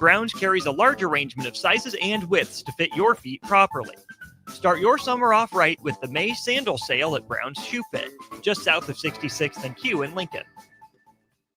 Grounds carries a large arrangement of sizes and widths to fit your feet properly. Start your summer off right with the May Sandal Sale at Brown's Shoe Fit, just south of 66th and Q in Lincoln.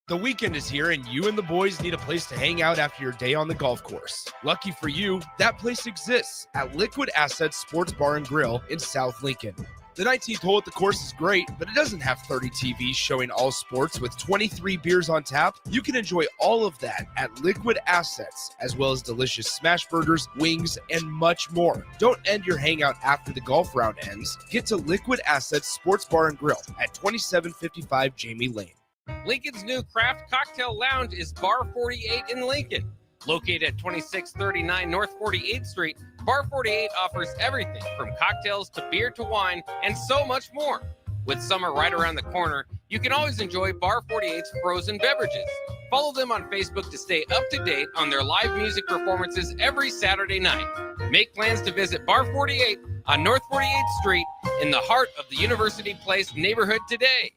The weekend is here, and you and the boys need a place to hang out after your day on the golf course. Lucky for you, that place exists at Liquid Assets Sports Bar and Grill in South Lincoln. The 19th hole at the course is great, but it doesn't have 30 TVs showing all sports with 23 beers on tap. You can enjoy all of that at Liquid Assets, as well as delicious smash burgers, wings, and much more. Don't end your hangout after the golf round ends. Get to Liquid Assets Sports Bar and Grill at 2755 Jamie Lane. Lincoln's new craft cocktail lounge is Bar 48 in Lincoln. Located at 2639 North 48th Street, Bar 48 offers everything from cocktails to beer to wine and so much more. With summer right around the corner, you can always enjoy Bar 48's frozen beverages. Follow them on Facebook to stay up to date on their live music performances every Saturday night. Make plans to visit Bar 48 on North 48th Street in the heart of the University Place neighborhood today.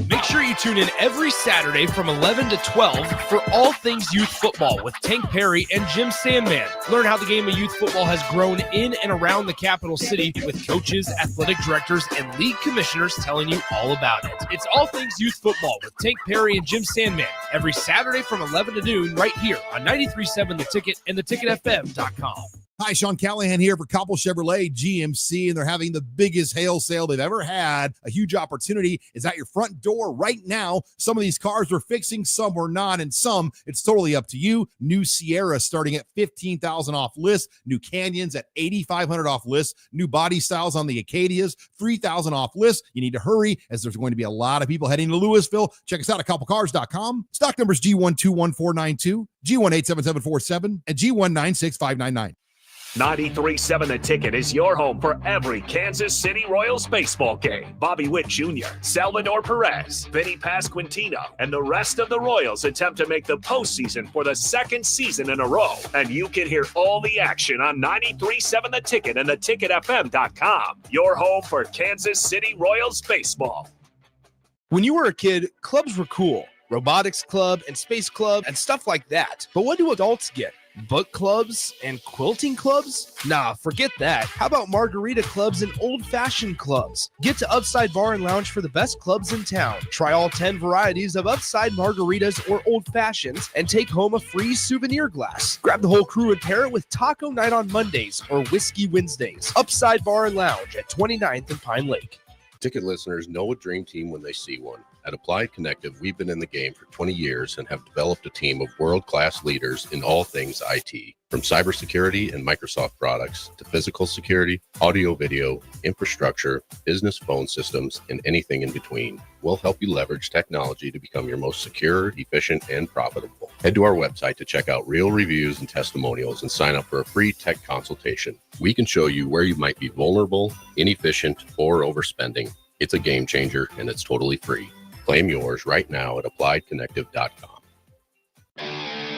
Make sure you tune in every Saturday from 11 to 12 for all things youth football with Tank Perry and Jim Sandman. Learn how the game of youth football has grown in and around the capital city with coaches, athletic directors, and league commissioners telling you all about it. It's all things youth football with Tank Perry and Jim Sandman every Saturday from 11 to noon right here on 93.7 The Ticket and theticketfm.com. Hi, Sean Callahan here for Cobble Chevrolet GMC, and they're having the biggest hail sale they've ever had. A huge opportunity is at your front door right now. Some of these cars we're fixing, some we're not, and some it's totally up to you. New Sierra starting at $15,000 off list. New Canyons at $8,500 off list. New body styles on the Acadias, $3,000 off list. You need to hurry as there's going to be a lot of people heading to Louisville. Check us out at cobblecars.com. Stock numbers G121492, G187747, and G196599. 93.7 The Ticket is your home for every Kansas City Royals baseball game. Bobby Witt Jr., Salvador Perez, Vinny Pasquantino, and the rest of the Royals attempt to make the postseason for the second season in a row. And you can hear all the action on 93.7 The Ticket and theticketfm.com. Your home for Kansas City Royals baseball. When you were a kid, clubs were cool. Robotics club and space club and stuff like that. But what do adults get? Book clubs and quilting clubs? Nah, forget that. How about margarita clubs and old-fashioned clubs? Get to Upside Bar and Lounge for the best clubs in town. Try all 10 varieties of Upside margaritas or old fashions and take home a free souvenir glass. Grab the whole crew and pair it with taco night on Mondays or whiskey Wednesdays. Upside Bar and Lounge at 29th and Pine Lake. Ticket listeners know a dream team when they see one. At Applied Connective, we've been in the game for 20 years and have developed a team of world-class leaders in all things IT. From cybersecurity and Microsoft products to physical security, audio-video, infrastructure, business phone systems, and anything in between. We'll help you leverage technology to become your most secure, efficient, and profitable. Head to our website to check out real reviews and testimonials and sign up for a free tech consultation. We can show you where you might be vulnerable, inefficient, or overspending. It's a game changer, and it's totally free. Claim yours right now at appliedconnective.com.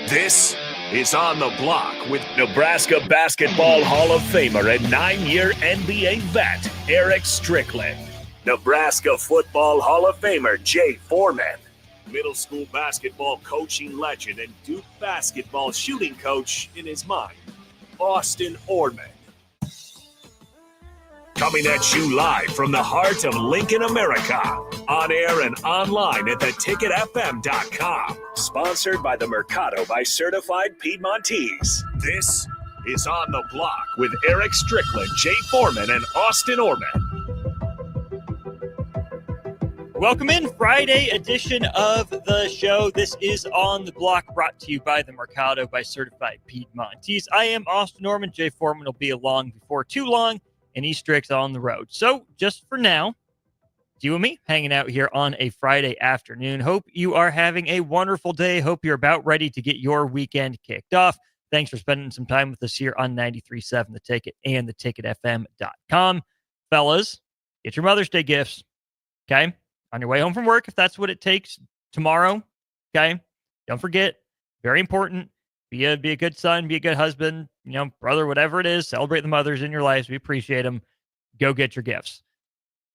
This is On the Block with Nebraska Basketball Hall of Famer and 9-year NBA vet, Eric Strickland. Nebraska Football Hall of Famer, Jay Foreman. Middle school basketball coaching legend and Duke basketball shooting coach in his mind, Austin Orman. Coming at you live from the heart of Lincoln, America. On air and online at theticketfm.com. Sponsored by the Mercado by Certified Piedmontese. This is On the Block with Eric Strickland, Jay Foreman, and Austin Orman. Welcome in, Friday edition of the show. This is On the Block, brought to you by the Mercado by Certified Piedmontese. I am Austin Orman. Jay Foreman will be along before too long. And Eastrick's on the road. So just for now, you and me hanging out here on a Friday afternoon. Hope you are having a wonderful day. Hope you're about ready to get your weekend kicked off. Thanks for spending some time with us here on 93.7 The Ticket and theticketfm.com. Fellas, get your Mother's Day gifts, okay? On your way home from work, if that's what it takes tomorrow, okay? Don't forget, very important. Be a good son, be a good husband, brother, whatever it is. Celebrate the mothers in your lives. We appreciate them. Go get your gifts.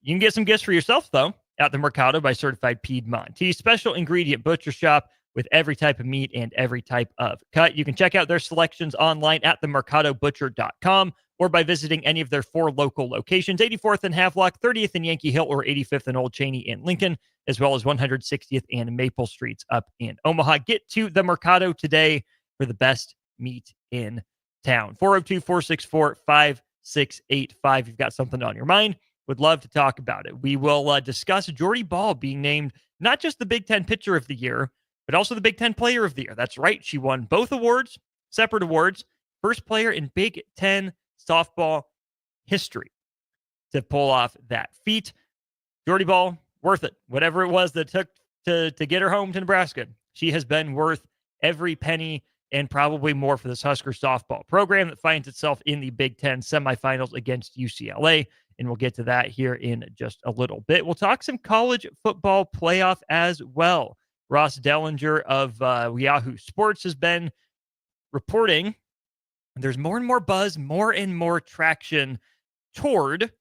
You can get some gifts for yourself, though, at the Mercado by Certified Piedmontese. Special ingredient butcher shop with every type of meat and every type of cut. You can check out their selections online at themercadobutcher.com or by visiting any of their 4 local locations, 84th in Havelock, 30th in Yankee Hill, or 85th in Old Cheney in Lincoln, as well as 160th and Maple Streets up in Omaha. Get to the Mercado today for the best meat in town. 402-464-5685. You've got something on your mind. Would love to talk about it. We will discuss Jordy Bahl being named not just the Big Ten Pitcher of the Year, but also the Big Ten Player of the Year. That's right. She won both awards, separate awards. First player in Big Ten softball history to pull off that feat. Jordy Bahl, worth it. Whatever it was that took to get her home to Nebraska, she has been worth every penny and probably more for this Husker softball program that finds itself in the Big Ten semifinals against UCLA. And we'll get to that here in just a little bit. We'll talk some college football playoff as well. Ross Dellinger of Yahoo Sports has been reporting there's more and more buzz, more and more traction toward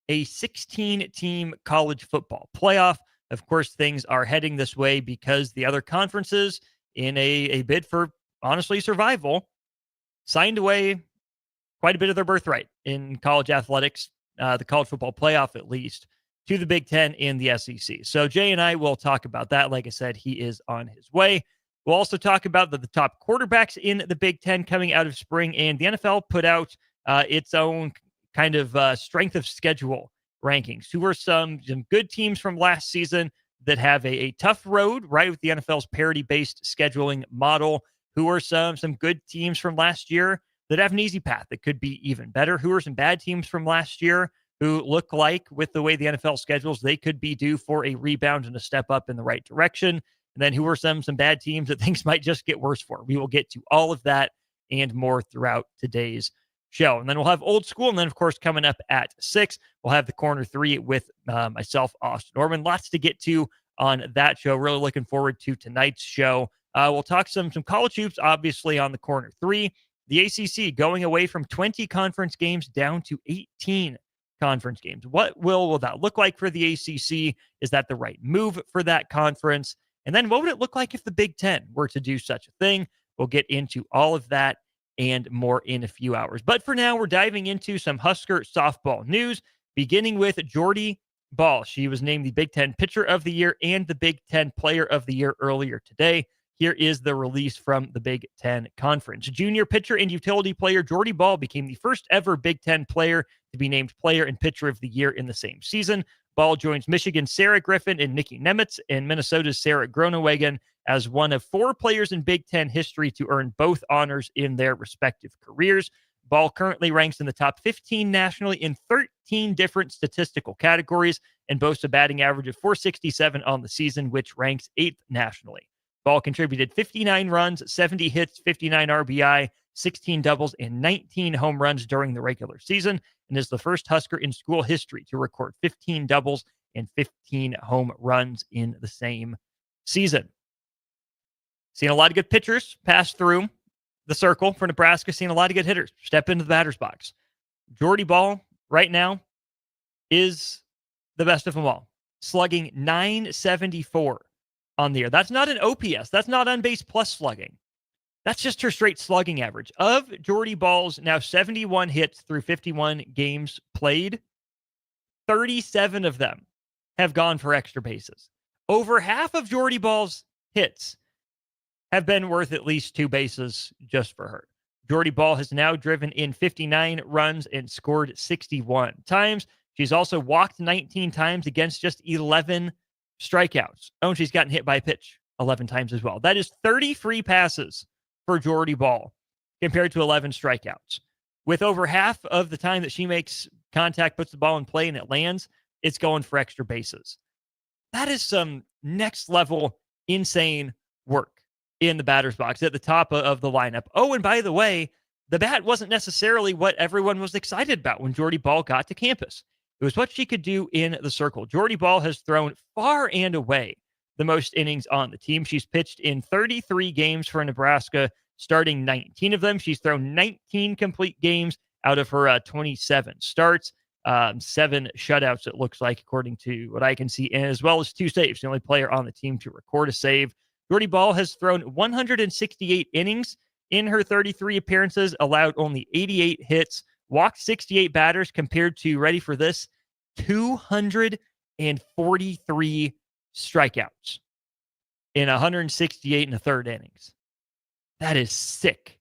a 16-team college football playoff. Of course, things are heading this way because the other conferences, in a bid for, honestly, survival, signed away quite a bit of their birthright in college athletics, the college football playoff at least, to the Big Ten and the SEC. So Jay and I will talk about that. Like I said, he is on his way. We'll also talk about the top quarterbacks in the Big Ten coming out of spring, and the NFL put out its own kind of strength of schedule rankings. Who are some good teams from last season that have a tough road, right, with the NFL's parity-based scheduling model? Who are some good teams from last year that have an easy path that could be even better? Who are some bad teams from last year who look like, with the way the NFL schedules, they could be due for a rebound and a step up in the right direction? And then who are some bad teams that things might just get worse for? We will get to all of that and more throughout today's show. And then we'll have old school. And then, of course, coming up at 6, we'll have the corner 3 with myself, Austin Norman. Lots to get to on that show. Really looking forward to tonight's show. We'll talk some college hoops, obviously, on the corner 3. The ACC going away from 20 conference games down to 18 conference games. What will that look like for the ACC? Is that the right move for that conference? And then what would it look like if the Big Ten were to do such a thing? We'll get into all of that and more in a few hours. But for now, we're diving into some Husker softball news, beginning with Jordy Bahl. She was named the Big Ten Pitcher of the Year and the Big Ten Player of the Year earlier today. Here is the release from the Big Ten Conference. Junior pitcher and utility player Jordy Bahl became the first ever Big Ten player to be named Player and Pitcher of the Year in the same season. Bahl joins Michigan's Sarah Griffin and Nikki Nemitz and Minnesota's Sarah Groenewegen as one of 4 players in Big Ten history to earn both honors in their respective careers. Bahl currently ranks in the top 15 nationally in 13 different statistical categories and boasts a batting average of .467 on the season, which ranks 8th nationally. Bahl contributed 59 runs, 70 hits, 59 RBI, 16 doubles, and 19 home runs during the regular season, and is the first Husker in school history to record 15 doubles and 15 home runs in the same season. Seen a lot of good pitchers pass through the circle for Nebraska. Seen a lot of good hitters step into the batter's box. Jordy Bahl right now is the best of them all, slugging .974 on the year. That's not an OPS. That's not on-base plus slugging. That's just her straight slugging average. Of Jordy Bahl's now 71 hits through 51 games played, 37 of them have gone for extra bases. Over half of Jordy Bahl's hits have been worth at least 2 bases just for her. Jordy Bahl has now driven in 59 runs and scored 61 times. She's also walked 19 times against just 11 strikeouts. Oh, and she's gotten hit by a pitch 11 times as well. That is 30 free passes for Jordy Bahl compared to 11 strikeouts. With over half of the time that she makes contact, puts the ball in play, and it lands, it's going for extra bases. That is some next level insane work in the batter's box at the top of the lineup. Oh, and by the way, the bat wasn't necessarily what everyone was excited about when Jordy Bahl got to campus. It was what she could do in the circle. Jordy Bahl has thrown far and away the most innings on the team. She's pitched in 33 games for Nebraska, starting 19 of them. She's thrown 19 complete games out of her 27 starts, 7 shutouts, it looks like, according to what I can see, and as well as 2 saves. The only player on the team to record a save Jordy Bahl has thrown 168 innings in her 33 appearances, allowed only 88 hits, walked 68 batters compared to, ready for this, 243 strikeouts in 168 and a third innings. That is sick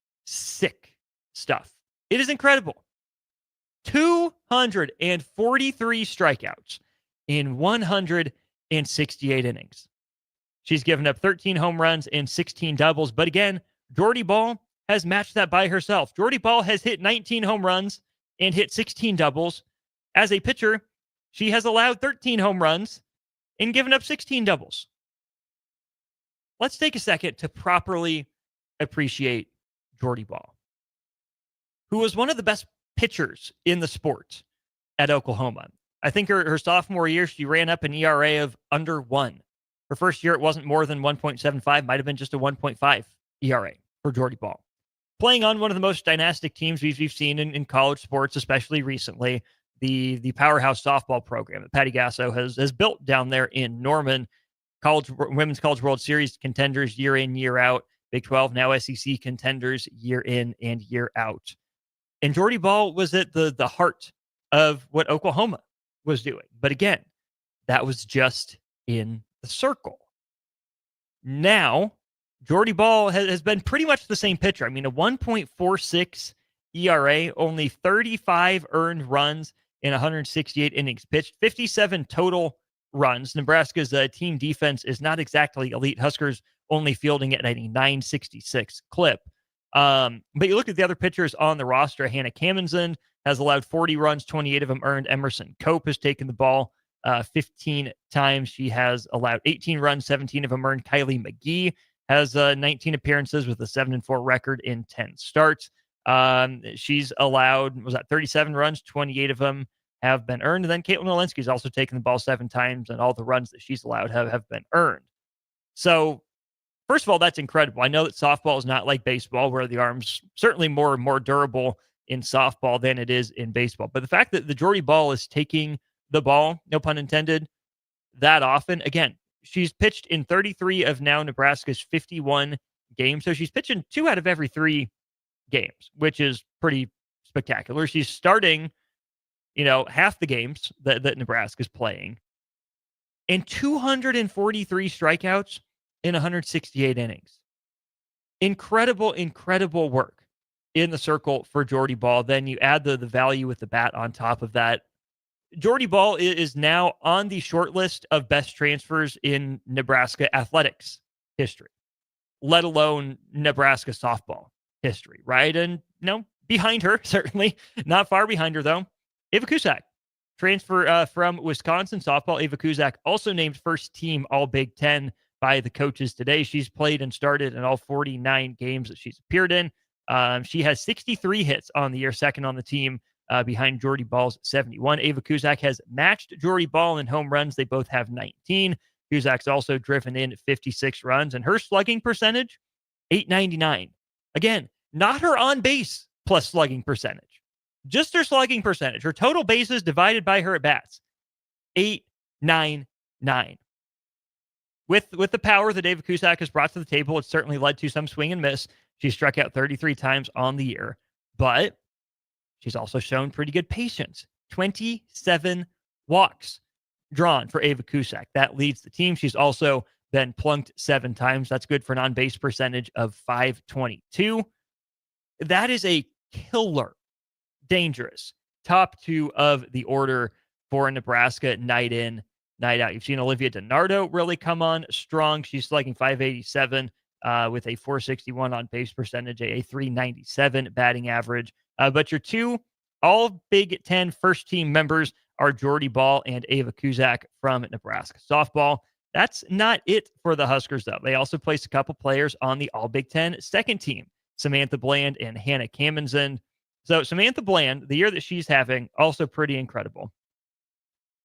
stuff. It is incredible. 243 strikeouts in 168 innings. She's given up 13 home runs and 16 doubles. But again, Jordy Bahl has matched that by herself. Jordy Bahl has hit 19 home runs and hit 16 doubles. As a pitcher, she has allowed 13 home runs and given up 16 doubles. Let's take a second to properly appreciate Jordy Bahl, who was one of the best pitchers in the sport at Oklahoma. I think her sophomore year, she ran up an ERA of under 1. Her first year, it wasn't more than 1.75, might have been just a 1.5 ERA for Jordy Bahl. Playing on one of the most dynastic teams we've seen in college sports, especially recently, the powerhouse softball program that Patty Gasso has built down there in Norman. Women's College World Series contenders year in, year out. Big 12, now SEC contenders year in and year out. And Jordy Bahl was at the heart of what Oklahoma was doing. But again, that was just in the circle. Now, Jordy Bahl has been pretty much the same pitcher. I mean, a 1.46 ERA, only 35 earned runs in 168 innings pitched, 57 total runs. Nebraska's team defense is not exactly elite. Huskers only fielding at a 966 clip. But you look at the other pitchers on the roster. Hannah Kamenson has allowed 40 runs, 28 of them earned. Emerson Cope has taken the ball 15 times. She has allowed 18 runs, 17 of them earned. Kylie McGee has 19 appearances with a 7-4 record in 10 starts. She's allowed, 37 runs, 28 of them have been earned. And then Caitlin Walensky's also taken the ball 7 times, and all the runs that she's allowed have been earned. So, first of all, that's incredible. I know that softball is not like baseball, where the arm's certainly more durable in softball than it is in baseball. But the fact that the Jordy Bahl is taking the ball, no pun intended, that often, again, she's pitched in 33 of now Nebraska's 51 games. So she's pitching 2 out of every 3 games, which is pretty spectacular. She's starting, half the games that Nebraska's playing. And 243 strikeouts in 168 innings. Incredible work in the circle for Jordy Bahl. Then you add the value with the bat on top of that. Jordy Bahl is now on the short list of best transfers in Nebraska athletics history, let alone Nebraska softball history, right? And behind her, certainly not far behind her, though, Ava Cusack, transfer from Wisconsin softball. Ava Cusack also named first team All Big Ten by the coaches today. She's played and started in all 49 games that she's appeared in. She has 63 hits on the year, second on the team behind Jordy Bahl's 71. Ava Cusack has matched Jordy Bahl in home runs. They both have 19. Cusack's also driven in 56 runs, and her slugging percentage, 899. Again, not her on base plus slugging percentage, just her slugging percentage. Her total bases divided by her at bats, 899. With the power that Ava Cusack has brought to the table, it's certainly led to some swing and miss. She struck out 33 times on the year, but she's also shown pretty good patience. 27 walks drawn for Ava Cusack. That leads the team. She's also been plunked 7 times. That's good for an on-base percentage of 522. That is a killer, dangerous top 2 of the order for Nebraska night in, night out. You've seen Olivia DiNardo really come on strong. She's slugging 587 with a 461 on base percentage, a 397 batting average. But your 2 all Big Ten first team members are Jordy Bahl and Ava Cusack from Nebraska softball. That's not it for the Huskers, though. They also placed a couple players on the All Big Ten second team, Samantha Bland and Hannah Kamenson. So Samantha Bland, the year that she's having, also pretty incredible.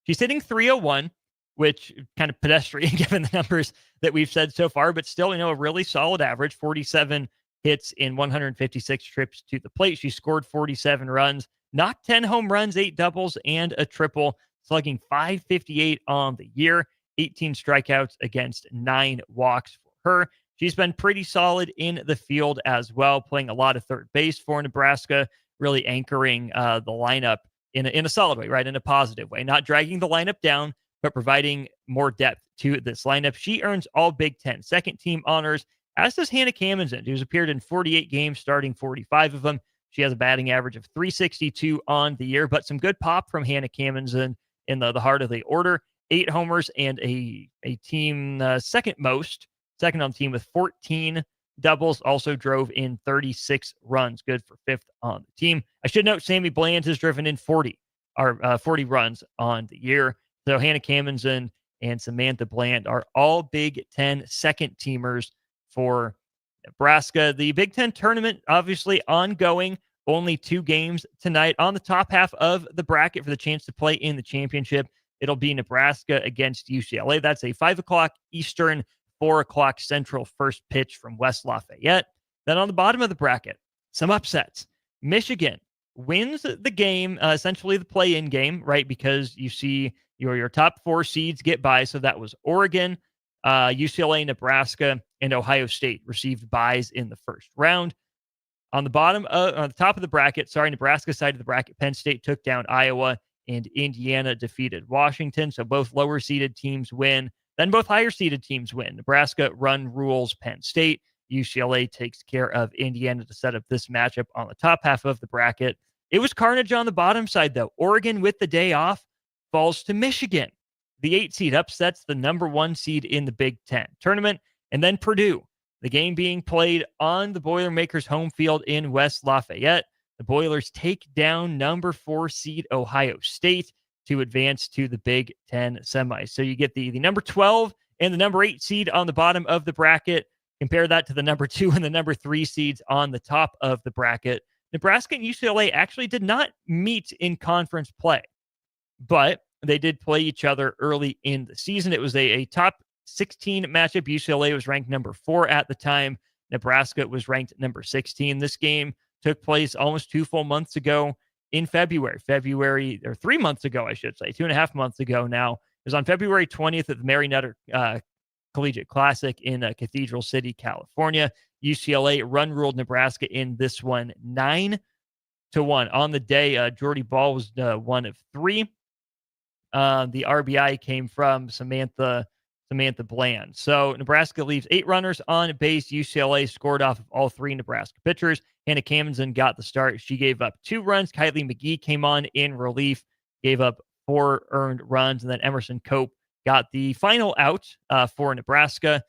She's hitting 301, which kind of pedestrian given the numbers that we've said so far, but still, a really solid average, 47 hits in 156 trips to the plate. She scored 47 runs, knocked 10 home runs, 8 doubles, and a triple, slugging 558 on the year, 18 strikeouts against 9 walks for her. She's been pretty solid in the field as well, playing a lot of third base for Nebraska, really anchoring the lineup in a solid way, right? In a positive way, not dragging the lineup down, but providing more depth to this lineup. She earns all Big Ten second team honors, as does Hannah Kamenzen, who's appeared in 48 games, starting 45 of them. She has a batting average of .362 on the year, but some good pop from Hannah Kamenzen in the heart of the order. 8 homers and a team second on the team with 14 doubles, also drove in 36 runs, good for 5th on the team. I should note Sammy Bland has driven in 40 runs on the year. So Hannah Kamenzen and Samantha Bland are all Big Ten second teamers for Nebraska. The Big Ten tournament, obviously ongoing, only 2 games tonight. On the top half of the bracket for the chance to play in the championship, it'll be Nebraska against UCLA. That's a 5 o'clock Eastern, 4 o'clock Central first pitch from West Lafayette. Then on the bottom of the bracket, some upsets. Michigan wins the game, essentially the play-in game, right? Because you see your top 4 seeds get by. So that was Oregon, UCLA, Nebraska, and Ohio State received byes in the first round. On the top of the bracket, Nebraska side of the bracket, Penn State took down Iowa and Indiana defeated Washington. So both lower seeded teams win. Then both higher seeded teams win. Nebraska rules Penn State. UCLA takes care of Indiana to set up this matchup on the top half of the bracket. It was carnage on the bottom side, though. Oregon, with the day off, falls to Michigan. The 8 seed upsets the number 1 seed in the Big Ten tournament. And then Purdue, the game being played on the Boilermakers' home field in West Lafayette. The Boilers take down number 4 seed Ohio State to advance to the Big Ten semis. So you get the number 12 and the number 8 seed on the bottom of the bracket. Compare that to the number 2 and the number 3 seeds on the top of the bracket. Nebraska and UCLA actually did not meet in conference play, but they did play each other early in the season. It was a top 16 matchup. UCLA was ranked number 4 at the time. Nebraska was ranked number 16. This game took place almost 2 full months ago in February, or 3 months ago, I should say, 2.5 months ago now. It was on February 20th at the Mary Nutter Collegiate Classic in Cathedral City, California. UCLA ruled Nebraska in this one 9-1. On the day, Jordy Ball was 1 of 3. The RBI came from Samantha Bland. So Nebraska leaves 8 runners on base. UCLA scored off of all 3 Nebraska pitchers. Hannah Kamenzen got the start. She gave up 2 runs. Kylie McGee came on in relief, gave up 4 earned runs, and then Emerson Cope got the final out for Nebraska,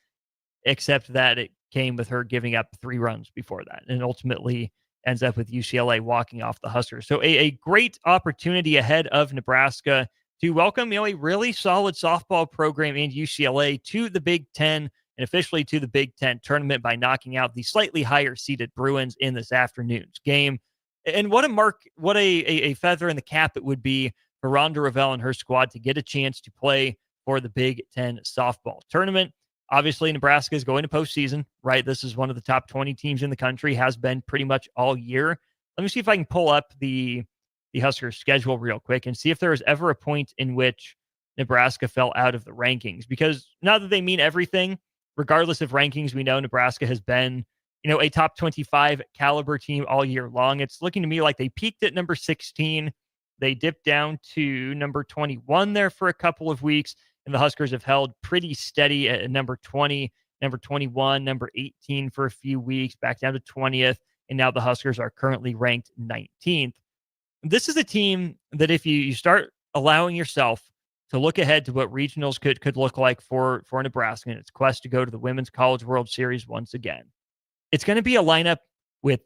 except that it came with her giving up 3 runs before that, and ultimately ends up with UCLA walking off the Huskers. So a great opportunity ahead of Nebraska to welcome a really solid softball program in UCLA to the Big Ten and officially to the Big Ten tournament by knocking out the slightly higher seeded Bruins in this afternoon's game. And what a feather in the cap it would be for Rhonda Revelle and her squad to get a chance to play for the Big Ten softball tournament. Obviously, Nebraska is going to postseason, right? This is one of the top 20 teams in the country, has been pretty much all year. Let me see if I can pull up the Huskers schedule real quick and see if there was ever a point in which Nebraska fell out of the rankings, because not that they mean everything, regardless of rankings, we know Nebraska has been, a top 25 caliber team all year long. It's looking to me like they peaked at number 16. They dipped down to number 21 there for a couple of weeks, and the Huskers have held pretty steady at number 20, number 21, number 18 for a few weeks, back down to 20th, and now the Huskers are currently ranked 19th. This is a team that if you start allowing yourself to look ahead to what regionals could look like for Nebraska and its quest to go to the Women's College World Series once again, it's going to be a lineup with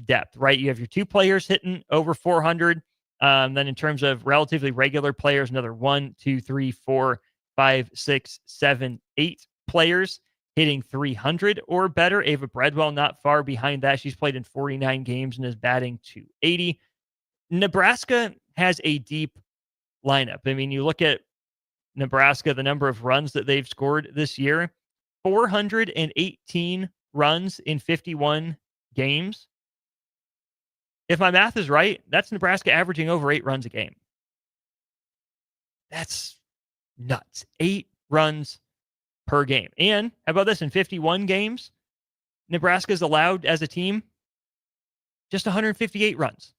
depth, right? You have your 2 players hitting over 400. Then in terms of relatively regular players, another 1, 2, 3, 4, 5, 6, 7, 8 players hitting 300 or better. Ava Bredwell not far behind that. She's played in 49 games and is batting .280. Nebraska has a deep lineup. I mean, you look at Nebraska, the number of runs that they've scored this year, 418 runs in 51 games. If my math is right, that's Nebraska averaging over 8 runs a game. That's nuts. 8 runs per game. And how about this? In 51 games, Nebraska's allowed as a team just 158 runs.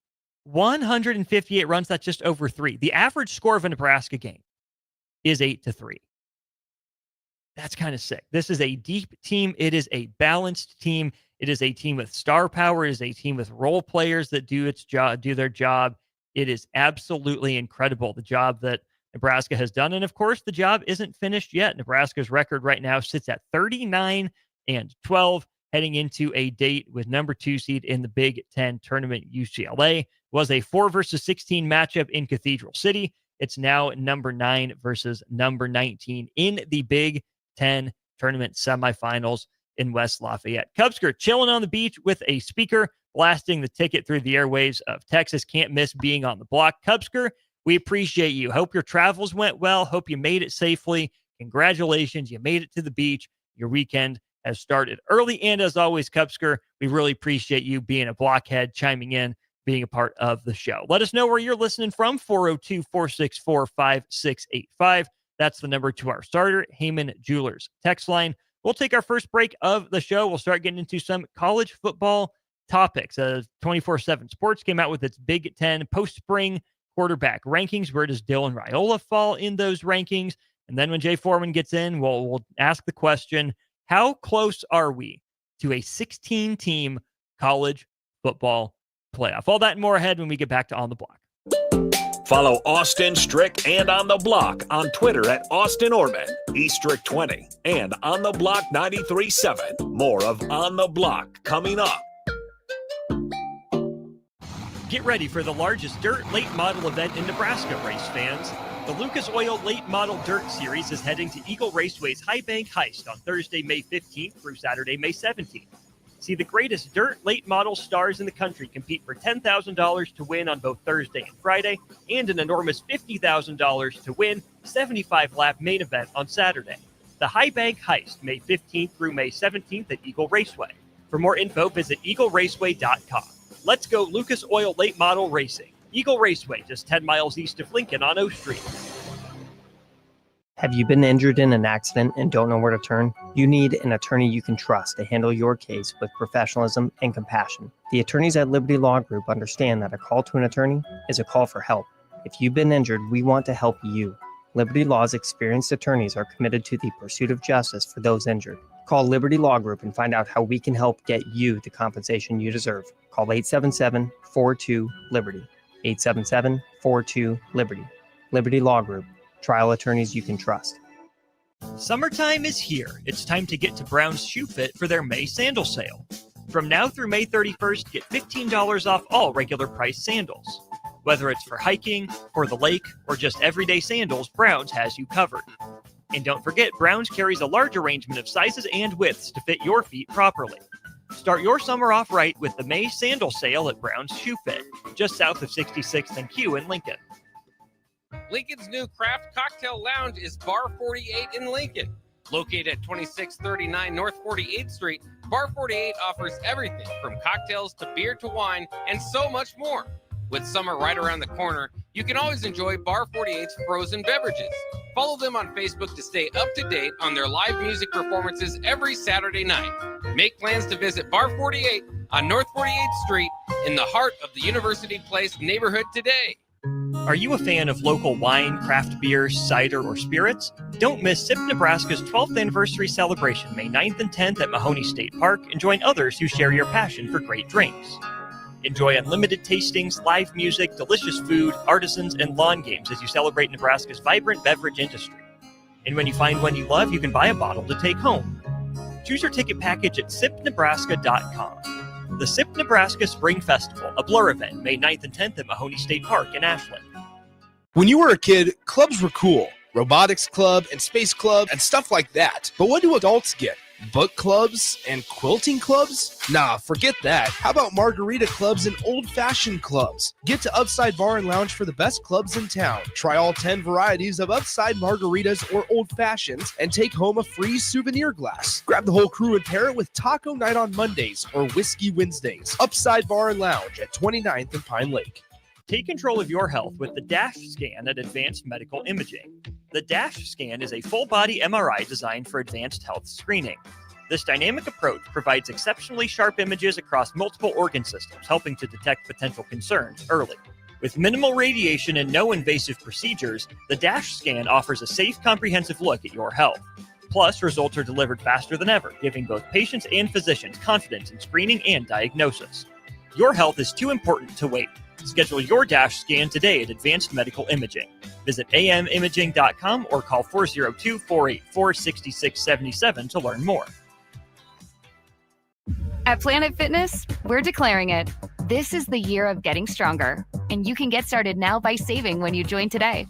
158 runs, that's just over 3. The average score of a Nebraska game is 8-3. That's kind of sick. This is a deep team. It is a balanced team. It is a team with star power. It is a team with role players that do their job. It is absolutely incredible, the job that Nebraska has done. And of course, the job isn't finished yet. Nebraska's record right now sits at 39-12, heading into a date with number 2 seed in the Big Ten tournament. UCLA it was a 4-16 matchup in Cathedral City. It's now number 9 versus number 19 in the Big Ten tournament semifinals in West Lafayette. Cubsker chilling on the beach with a speaker, blasting the ticket through the airwaves of Texas. Can't miss being on the block. Cubsker, we appreciate you. Hope your travels went well. Hope you made it safely. Congratulations. You made it to the beach. Your weekend has started early. And as always, Cubsker, we really appreciate you being a blockhead, chiming in, being a part of the show. Let us know where you're listening from. 402-464-5685. That's the number to our starter, Heyman Jewelers text line. We'll take our first break of the show. We'll start getting into some college football topics. 24/7 Sports came out with its Big Ten post-spring quarterback rankings. Where does Dylan Raiola fall in those rankings? And then when Jay Foreman gets in, we'll ask the question, how close are we to a 16-team college football playoff? All that and more ahead when we get back to On the Block. Follow Austin Strick and On the Block on Twitter at Austin Orman, eStrick20, and On the Block 93.7. More of On the Block coming up. Get ready for the largest dirt late model event in Nebraska, race fans. The Lucas Oil Late Model Dirt Series is heading to Eagle Raceway's High Bank Heist on Thursday, May 15th through Saturday, May 17th. See the greatest dirt late model stars in the country compete for $10,000 to win on both Thursday and Friday, and an enormous $50,000 to win 75-lap main event on Saturday. The High Bank Heist, May 15th through May 17th at Eagle Raceway. For more info, visit eagleraceway.com. Let's go Lucas Oil Late Model Racing. Eagle Raceway, just 10 miles east of Lincoln on O Street. Have you been injured in an accident and don't know where to turn? You need an attorney you can trust to handle your case with professionalism and compassion. The attorneys at Liberty Law Group understand that a call to an attorney is a call for help. If you've been injured, we want to help you. Liberty Law's experienced attorneys are committed to the pursuit of justice for those injured. Call Liberty Law Group and find out how we can help get you the compensation you deserve. Call 877-42-LIBERTY. 877-42-LIBERTY. Liberty Law Group. Trial attorneys you can trust. Summertime is here. It's time to get to Brown's Shoe Fit for their May sandal sale. From now through May 31st, get $15 off all regular price sandals. Whether it's for hiking, for the lake, or just everyday sandals, Brown's has you covered. And don't forget, Brown's carries a large arrangement of sizes and widths to fit your feet properly. Start your summer off right with the May sandal sale at Brown's Shoe Fit, just south of 66th and Q in Lincoln. Lincoln's new craft cocktail lounge is Bar 48 in Lincoln. Located at 2639 North 48th Street, Bar 48 offers everything from cocktails to beer to wine and so much more. With summer right around the corner, you can always enjoy Bar 48's frozen beverages. Follow them on Facebook to stay up to date on their live music performances every Saturday night. Make plans to visit Bar 48 on North 48th Street in the heart of the University Place neighborhood today. Are you a fan of local wine, craft beer, cider, or spirits? Don't miss SIP Nebraska's 12th anniversary celebration, May 9th and 10th at Mahoney State Park, and join others who share your passion for great drinks. Enjoy unlimited tastings, live music, delicious food, artisans, and lawn games as you celebrate Nebraska's vibrant beverage industry. And when you find one you love, you can buy a bottle to take home. Choose your ticket package at sipnebraska.com. The SIP Nebraska Spring Festival, a Blur event, May 9th and 10th at Mahoney State Park in Ashland. When you were a kid, clubs were cool. Robotics club and space club and stuff like that. But what do adults get? Book clubs and quilting clubs? Nah, forget that. How about margarita clubs and old-fashioned clubs? Get to Upside Bar and Lounge for the best clubs in town. Try all 10 varieties of Upside margaritas or old-fashions and take home a free souvenir glass. Grab the whole crew and pair it with taco night on Mondays or whiskey Wednesdays. Upside Bar and Lounge at 29th and Pine Lake. Take control of your health with the DASH scan at Advanced Medical Imaging. The DASH scan is a full-body MRI designed for advanced health screening. This dynamic approach provides exceptionally sharp images across multiple organ systems, helping to detect potential concerns early. With minimal radiation and no invasive procedures, the DASH scan offers a safe, comprehensive look at your health. Plus, results are delivered faster than ever, giving both patients and physicians confidence in screening and diagnosis. Your health is too important to wait. Schedule your DASH scan today at Advanced Medical Imaging. Visit amimaging.com or call 402-484-6677 to learn more. At Planet Fitness, we're declaring it. This is the year of getting stronger, and you can get started now by saving when you join today.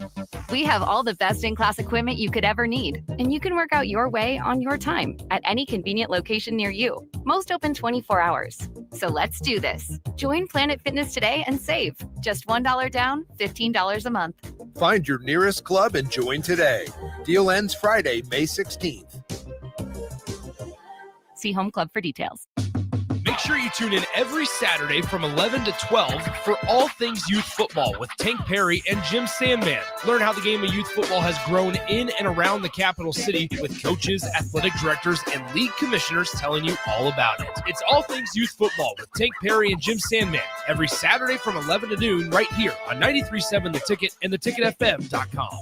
We have all the best-in-class equipment you could ever need, and you can work out your way on your time at any convenient location near you. Most open 24 hours. So let's do this. Join Planet Fitness today and save. Just $1 down, $15 a month. Find your nearest club and join today. Deal ends Friday, May 16th. See Home Club for details. Make sure you tune in every Saturday from 11 to 12 for all things youth football with Tank Perry and Jim Sandman. Learn how the game of youth football has grown in and around the capital city with coaches, athletic directors, and league commissioners telling you all about it. It's all things youth football with Tank Perry and Jim Sandman every Saturday from 11 to noon right here on 93.7 The Ticket and theticketfm.com.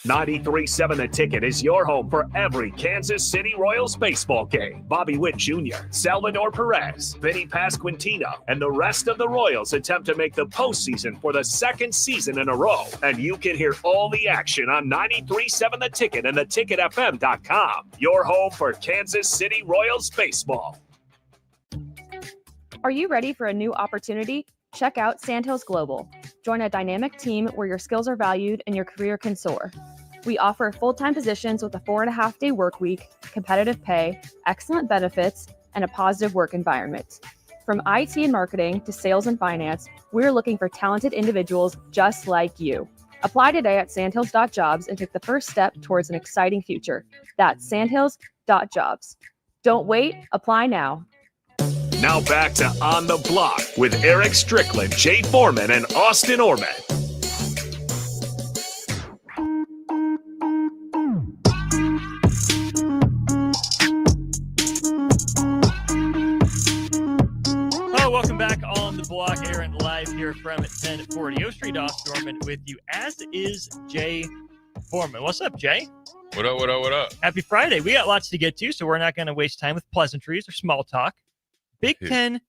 93.7 The Ticket is your home for every Kansas City Royals baseball game. Bobby Witt Jr., Salvador Perez, Vinny Pasquantino, and the rest of the Royals attempt to make the postseason for the second season in a row. And you can hear all the action on 93.7 The Ticket and theticketfm.com. Your home for Kansas City Royals baseball. Are you ready for a new opportunity? Check out Sandhills Global. Join a dynamic team where your skills are valued and your career can soar. We offer full-time positions with a 4.5-day work week, competitive pay, excellent benefits, and a positive work environment. From IT and marketing to sales and finance, we're looking for talented individuals just like you. Apply today at sandhills.jobs and take the first step towards an exciting future. That's sandhills.jobs. Don't wait, apply now. Now back to On the Block with Eric Strickland, Jay Foreman, and Austin Orman. Welcome back on the block. Aaron live here from 1040 O Street. Austin Orman with you, as is Jay Foreman. What's up, Jay? What up, what up, what up? Happy Friday. We got lots to get to, so we're not going to waste time with pleasantries or small talk. Big Ten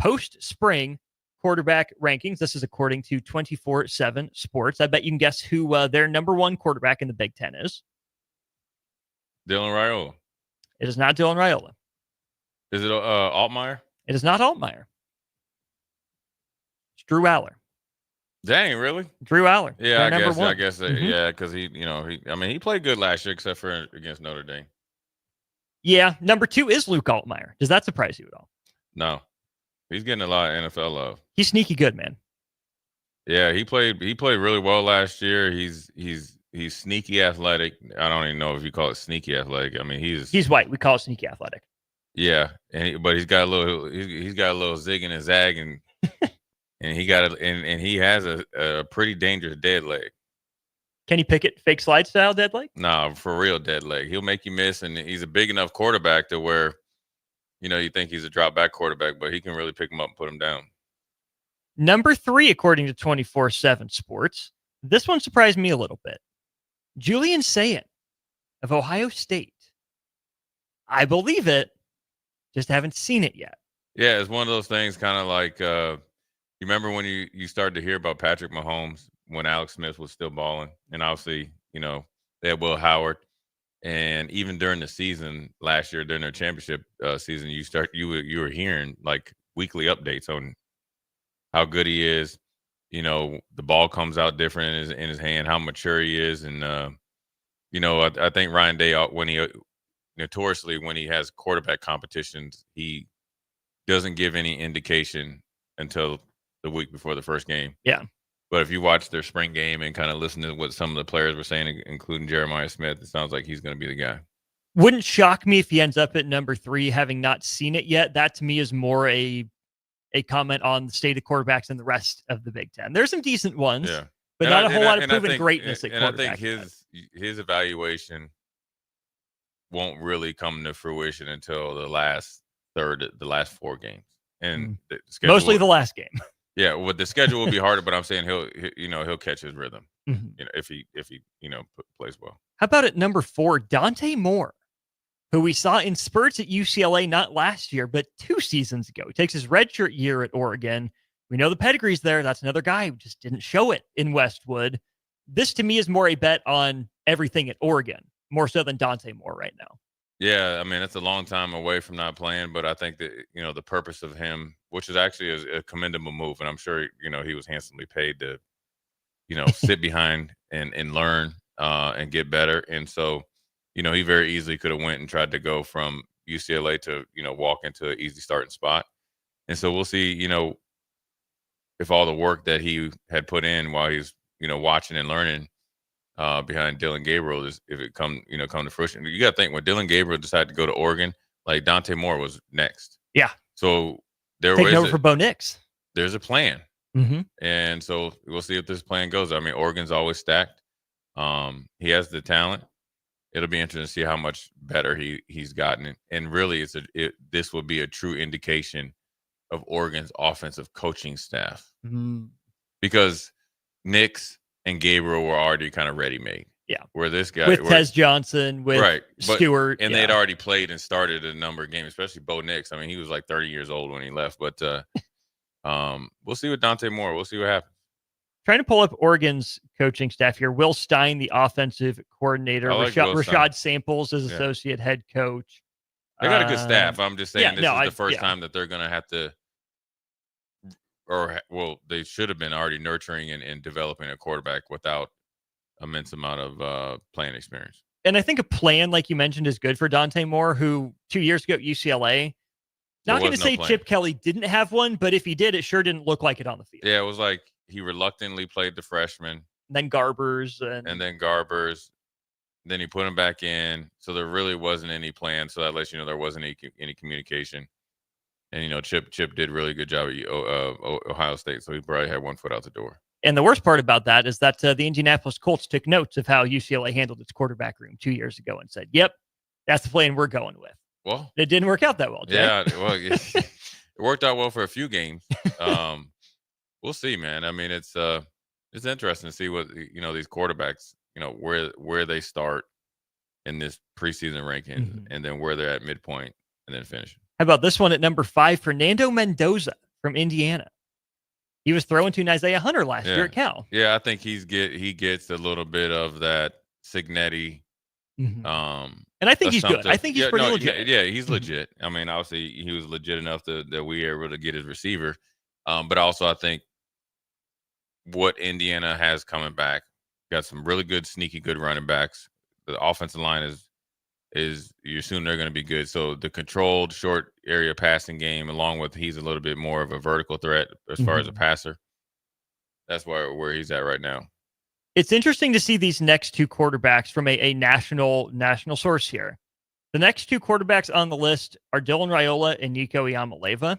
post-spring quarterback rankings. This is according to 24/7 Sports. I bet you can guess who their number one quarterback in the Big Ten is. Dylan Raiola. It is not Dylan Raiola. Is it Altmaier? It is not Altmaier. It's Drew Aller. Dang, really? Drew Aller. Yeah, I guess. Mm-hmm. Yeah, because he played good last year except for against Notre Dame. Yeah, number 2 is Luke Altmaier. Does that surprise you at all? No, he's getting a lot of NFL love. He's sneaky good, man. Yeah, he played really well last year. He's sneaky athletic. I don't even know if you call it sneaky athletic. I mean, he's white. We call it sneaky athletic. Yeah, but he's got a little zig and a zag, and and he has a pretty dangerous dead leg. Can he pick it fake slide style dead leg? No, for real dead leg. He'll make you miss, and he's a big enough quarterback to where, you think he's a drop back quarterback, but he can really pick him up and put him down. Number 3, according to 24/7 Sports. This one surprised me a little bit. Julian Sayin of Ohio State. I believe it, just haven't seen it yet. Yeah, it's one of those things kind of like, you remember when you started to hear about Patrick Mahomes when Alex Smith was still balling, and obviously, they had Will Howard. And even during the season last year, during their championship season, you were hearing like weekly updates on how good he is. The ball comes out different in his hand, how mature he is, and I think Ryan Day, when he notoriously when he has quarterback competitions, he doesn't give any indication until the week before the first game. Yeah. But if you watch their spring game and kind of listen to what some of the players were saying, including Jeremiah Smith, it sounds like he's going to be the guy. Wouldn't shock me if he ends up at number 3, having not seen it yet. That to me is more a a comment on the state of quarterbacks in the rest of the Big Ten. There's some decent ones, Yeah. but And not I- a whole and I- lot of and I proven think- greatness at and I quarterback. think his evaluation won't really come to fruition until the last 4 games, and the schedule Mostly will- the last game. Yeah, well, the schedule will be harder, but I'm saying he'll catch his rhythm. Mhm. If he plays well. How about at number 4, Dante Moore, who we saw in spurts at UCLA not last year, but 2 seasons ago. He takes his redshirt year at Oregon. We know the pedigree's there. That's another guy who just didn't show it in Westwood. This, to me, is more a bet on everything at Oregon, more so than Dante Moore right now. Yeah, I mean, it's a long time away from not playing, but I think that, the purpose of him, which is actually a commendable move, and I'm sure, he was handsomely paid to, sit behind and learn and get better. And so, he very easily could have went and tried to go from UCLA to, walk into an easy starting spot. And so we'll see, if all the work that he had put in while he's, watching and learning behind Dylan Gabriel if it come to fruition. You got to think when Dylan Gabriel decided to go to Oregon, like Dante Moore was next. Yeah. So there Taking was over for Bo Nix. There's a plan. Mm-hmm. And so we'll see if this plan goes. I mean, Oregon's always stacked. He has the talent. It'll be interesting to see how much better he's gotten. And really, this will be a true indication of Oregon's offensive coaching staff. Mm-hmm. Because Nix and Gabriel were already kind of ready-made. Yeah. Where this guy with Tez Johnson, with Stewart. And they'd already played and started a number of games, especially Bo Nix. I mean, he was like 30 years old when he left. But we'll see with Dante Moore. We'll see what happens. Trying to pull up Oregon's coaching staff here. Will Stein, the offensive coordinator. Rashad Samples is associate head coach. They got a good staff. I'm just saying this is the first yeah. time that they're going to have to, they should have been already nurturing and developing a quarterback without immense amount of playing experience. And I think a plan, like you mentioned, is good for Dante Moore, who 2 years ago at UCLA, not going to say Chip Kelly didn't have one, but if he did, it sure didn't look like it on the field. Yeah, it was like he reluctantly played the freshman. Then Garbers. And then Garbers. Then he put him back in. So there really wasn't any plan. So that lets you know there wasn't any communication. And, Chip did a really good job at Ohio State. So he probably had one foot out the door. And the worst part about that is that the Indianapolis Colts took notes of how UCLA handled its quarterback room 2 years ago and said, yep, that's the plan we're going with. Well, it didn't work out that well, Jay. Yeah, well, it worked out well for a few games. We'll see, man. I mean, it's interesting to see what these quarterbacks, where they start in this preseason ranking, and then where they're at midpoint, and then finish. How about this one at number 5, Fernando Mendoza from Indiana? He was throwing to Isaiah Hunter last year at Cal. Yeah, I think he gets a little bit of that Cignetti. And I think he's good. I think he's pretty legit. Yeah, he's legit. I mean, obviously, he was legit enough that we were able to get his receiver. But also, I think what Indiana has coming back, got some really good, sneaky, good running backs. The offensive line is you assume they're going to be good. So the controlled short area passing game, along with he's a little bit more of a vertical threat as far as a passer. That's where he's at right now. It's interesting to see these next 2 quarterbacks from a national source here. The next 2 quarterbacks on the list are Dylan Raiola and Nico Iamaleava.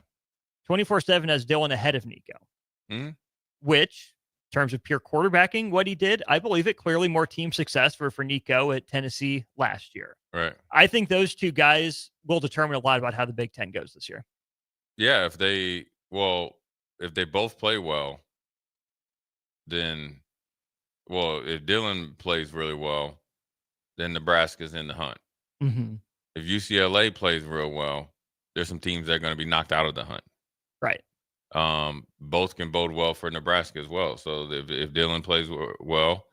24/7 has Dylan ahead of Nico, which, in terms of pure quarterbacking, what he did, I believe it clearly more team success for Nico at Tennessee last year. Right. I think those 2 guys will determine a lot about how the Big Ten goes this year. Yeah, if they both play well, then, if Dylan plays really well, then Nebraska's in the hunt. If UCLA plays real well, there's some teams that are going to be knocked out of the hunt. Right. Both can bode well for Nebraska as well. So if Dylan plays well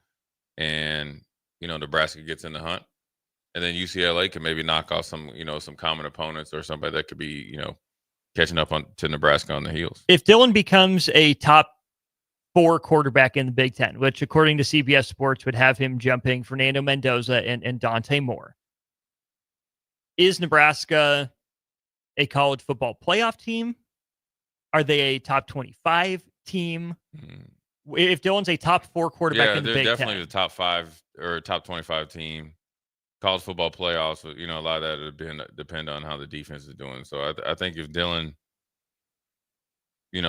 and, Nebraska gets in the hunt, and then UCLA can maybe knock off some common opponents or somebody that could be, catching up to Nebraska on the heels. If Dylan becomes a top 4 quarterback in the Big Ten, which according to CBS Sports would have him jumping Fernando Mendoza and Dante Moore, is Nebraska a college football playoff team? Are they a top 25 team? If Dylan's a top 4 quarterback in the Big Ten. Yeah, they're definitely the top 5 or top 25 team. College football playoffs, a lot of that would depend on how the defense is doing. So I think if Dylan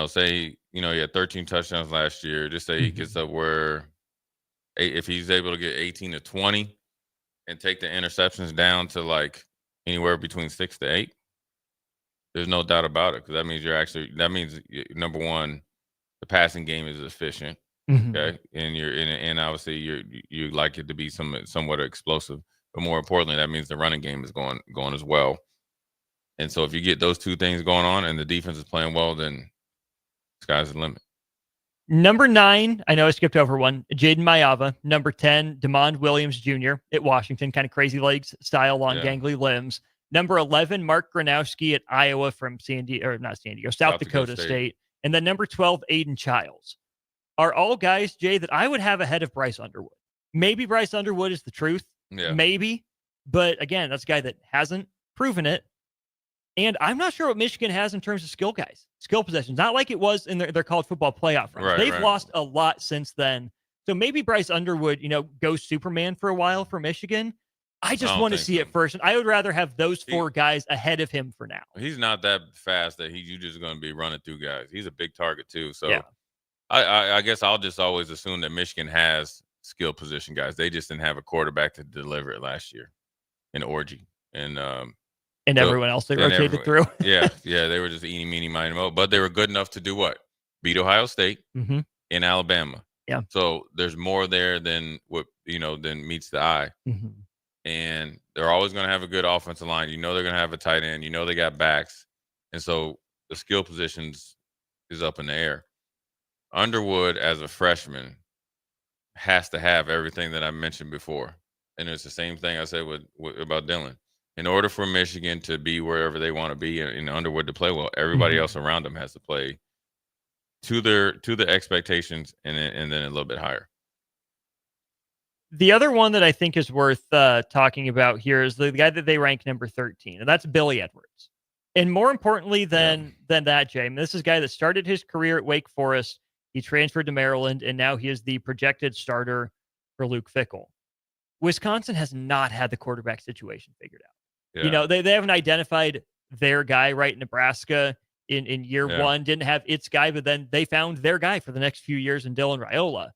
say, he had 13 touchdowns last year. Just say he gets up where if he's able to get 18 to 20 and take the interceptions down to like anywhere between 6 to 8, there's no doubt about it. Because that means number one, the passing game is efficient. Okay. And and obviously you like it to be somewhat explosive, but more importantly, that means the running game is going as well. And so if you get those two things going on and the defense is playing well, then sky's the limit. Number 9, I know I skipped over one, Jaden Mayava. Number 10, DeMond Williams Jr. at Washington, kind of crazy legs style, long gangly limbs. Number 11, Mark Gronowski at Iowa from South Dakota State. And then number 12, Aiden Childs. Are all guys, Jay, that I would have ahead of Bryce Underwood. Maybe Bryce Underwood is the truth. Yeah. Maybe. But again, that's a guy that hasn't proven it. And I'm not sure what Michigan has in terms of skill possessions. Not like it was in their college football playoff runs. Right, They've lost a lot since then. So maybe Bryce Underwood, goes Superman for a while for Michigan. I just want to see it first. And I would rather have those 4 guys ahead of him for now. He's not that fast that you just going to be running through guys. He's a big target too. So yeah. I guess I'll just always assume that Michigan has skill position guys. They just didn't have a quarterback to deliver it last year in Orgy. And everyone else they rotated through. yeah, they were just eating, meeny, miny, mo. But they were good enough to do what? Beat Ohio State in Alabama. Yeah. So there's more there than what than meets the eye. And they're always going to have a good offensive line. They're going to have a tight end. They got backs, and so the skill positions is up in the air. Underwood, as a freshman, has to have everything that I mentioned before, and it's the same thing I said about Dylan. In order for Michigan to be wherever they want to be and Underwood to play well, everybody else around them has to play to the expectations and then a little bit higher. The other one that I think is worth talking about here is the guy that they rank number 13, and that's Billy Edwards. And more importantly than that, Jay, this is a guy that started his career at Wake Forest. He transferred to Maryland, and now he is the projected starter for Luke Fickell. Wisconsin has not had the quarterback situation figured out. Yeah. They haven't identified their guy, right? Nebraska in year one didn't have its guy, but then they found their guy for the next few years in Dylan Raiola.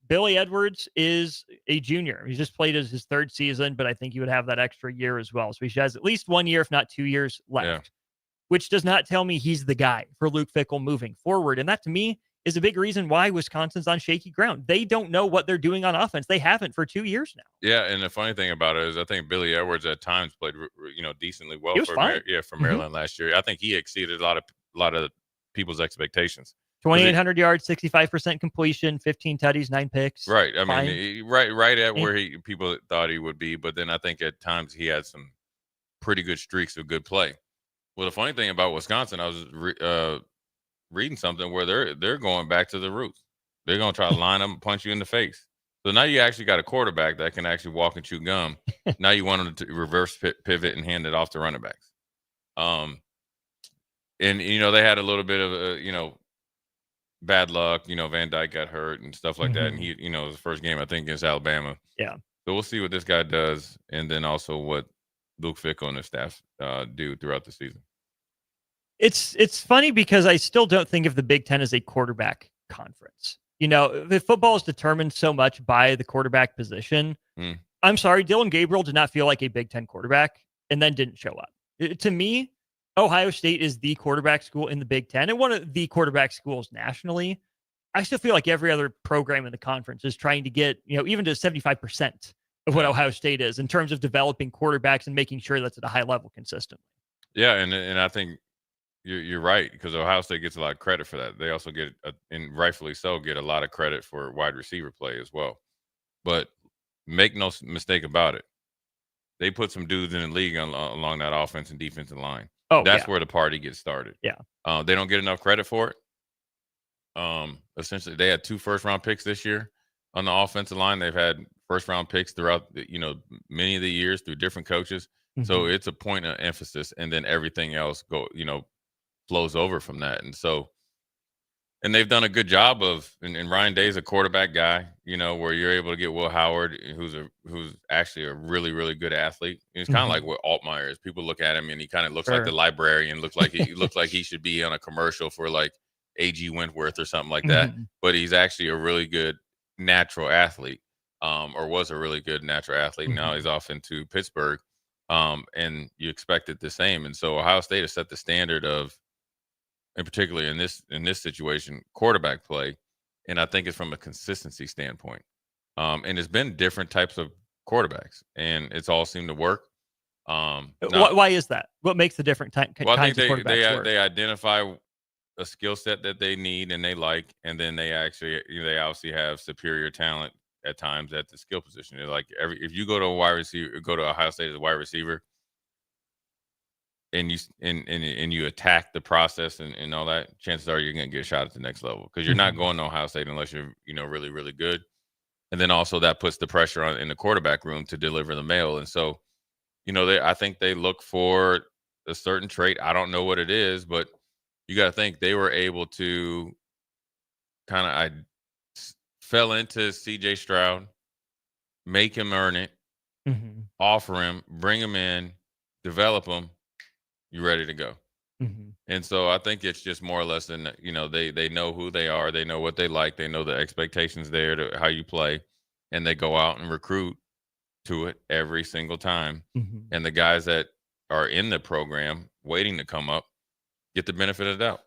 Billy Edwards is a junior. He just played his 3rd season, but I think he would have that extra year as well. So he has at least 1 year, if not 2 years left, which does not tell me he's the guy for Luke Fickell moving forward. And that, to me, is a big reason why Wisconsin's on shaky ground. They don't know what they're doing on offense. They haven't for 2 years now. Yeah, and the funny thing about it is I think Billy Edwards at times played, decently well for Maryland last year. I think he exceeded a lot of people's expectations. 2,800 yards, 65% completion, 15 tutties, 9 picks. Right. I mean, right at where people thought he would be. But then I think at times he had some pretty good streaks of good play. Well, the funny thing about Wisconsin, I was reading something where they're going back to the roots. They're going to try to line up and punch you in the face. So now you actually got a quarterback that can actually walk and chew gum. Now you want them to reverse pivot and hand it off to running backs. And they had a little bit of bad luck. Van Dyke got hurt and stuff like that. And he, his first game, I think, against Alabama. Yeah. So we'll see what this guy does, and then also what Luke Fickell and his staff do throughout the season. It's funny because I still don't think of the Big Ten as a quarterback conference. The football is determined so much by the quarterback position. I'm sorry, Dylan Gabriel did not feel like a Big Ten quarterback and then didn't show up. To me, Ohio State is the quarterback school in the Big Ten and one of the quarterback schools nationally. I still feel like every other program in the conference is trying to get, even to 75% of what Ohio State is in terms of developing quarterbacks and making sure that's at a high level consistently. Yeah, and I think you're right, because Ohio State gets a lot of credit for that. They also get, and rightfully so, get a lot of credit for wide receiver play as well. But make no mistake about it, they put some dudes in the league along that offense and defensive line. That's where the party gets started. Yeah. They don't get enough credit for it. Essentially, they had 2 first-round picks this year on the offensive line. They've had first-round picks throughout, many of the years through different coaches. So it's a point of emphasis, and then everything else flows over from that. And they've done a good job of, and Ryan Day's a quarterback guy, where you're able to get Will Howard, who's actually a really, really good athlete. He's kind of like what Altmaier is. People look at him and he kind of looks like the librarian, looks like he should be on a commercial for like, A.G. Wentworth or something like that, but he's actually a really good natural athlete, or was a really good natural athlete. Now he's off into Pittsburgh, and you expected the same. And so Ohio State has set the standard of, and particularly in this situation, quarterback play. And I think it's from a consistency standpoint. And it's been different types of quarterbacks, and it's all seemed to work. Why is that? What makes the different kinds of quarterbacks work? They identify a skill set that they need and they like, and then they actually, they obviously have superior talent at times at the skill position. They're like if you go to a wide receiver, go to Ohio State as a wide receiver, and you attack the process and all that, chances are you're going to get a shot at the next level, because you're not going to Ohio State unless you're really, really good. And then also that puts the pressure on in the quarterback room to deliver the mail. And so, I think they look for a certain trait. I don't know what it is, but you got to think they were able to I fell into C.J. Stroud, make him earn it, offer him, bring him in, develop him. You're ready to go. And so I think it's just more or less than, they know who they are. They know what they like. They know the expectations there to how you play, and they go out and recruit to it every single time. And the guys that are in the program waiting to come up get the benefit of the doubt.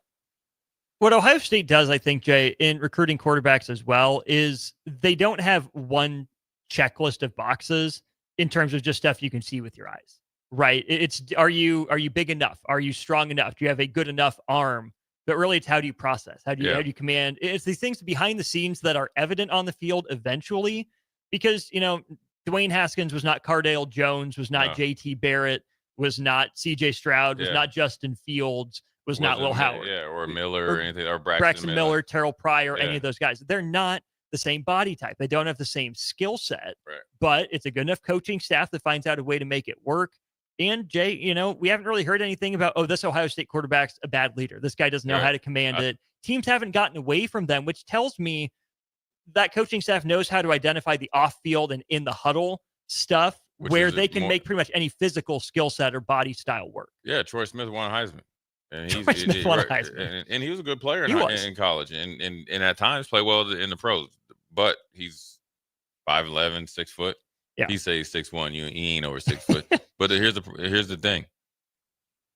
What Ohio State does, I think, Jay, in recruiting quarterbacks as well, is they don't have one checklist of boxes in terms of just stuff you can see with your eyes. Right. It's are you big enough? Are you strong enough? Do you have a good enough arm? But really, it's how do you process? How do you command? It's these things behind the scenes that are evident on the field eventually, because Dwayne Haskins was not Cardale Jones, was not J.T. Barrett, was not C.J. Stroud, was not Justin Fields, was not Will Howard, or Miller or anything, or Braxton Miller, Terrell Pryor, any of those guys. They're not the same body type. They don't have the same skill set. Right. But it's a good enough coaching staff that finds out a way to make it work. And Jay, we haven't really heard anything about, this Ohio State quarterback's a bad leader. This guy doesn't know how to command it. Teams haven't gotten away from them, which tells me that coaching staff knows how to identify the off-field and in the huddle stuff, where they can make pretty much any physical skill set or body style work. Yeah, Troy Smith won a Heisman. And Troy Smith won a Heisman. And he was a good player in college, and at times played well in the pros. But he's 5'11", 6 foot. Yeah. He says 6'1". He ain't over 6 foot. But here's the thing.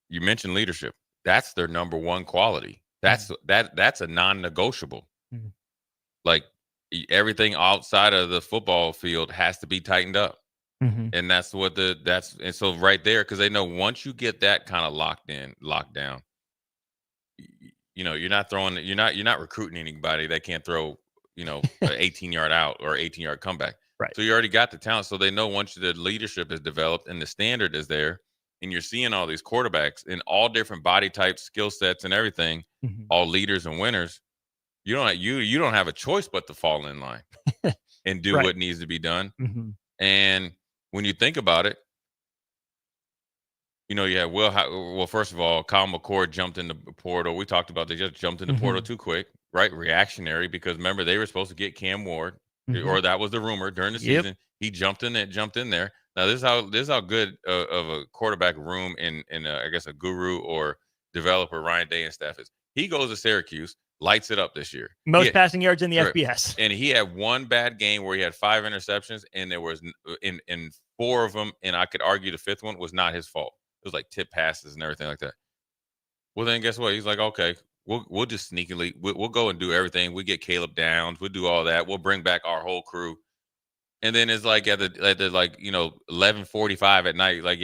You mentioned leadership. That's their number one quality. That's a non-negotiable. Like everything outside of the football field has to be tightened up. And that's what and so right there, because they know once you get that kind of locked down, you're not recruiting anybody that can't throw, an 18-yard out or 18-yard comeback. Right. So you already got the talent. So they know once the leadership is developed and the standard is there, and you're seeing all these quarterbacks in all different body types, skill sets, and everything, all leaders and winners, you don't have a choice but to fall in line and do what needs to be done. And when you think about it, you have well, first of all, Kyle McCord jumped in the portal. We talked about they just jumped in the portal too quick, right? Reactionary, because remember they were supposed to get Cam Ward. Or that was the rumor during the season. He jumped in there. Now this is how good of a quarterback room in I guess a guru or developer Ryan Day and staff is. He goes to Syracuse, lights it up this year. Most passing yards in the FBS. And he had one bad game where he had 5 interceptions, and there was in 4 of them, and I could argue the 5th one was not his fault. It was like tip passes and everything like that. Well, then guess what? He's like, okay. We'll just sneakily we'll go and do everything. We get Caleb Downs. We'll do all that. We'll bring back our whole crew. And then it's like at the 11:45 at night, like,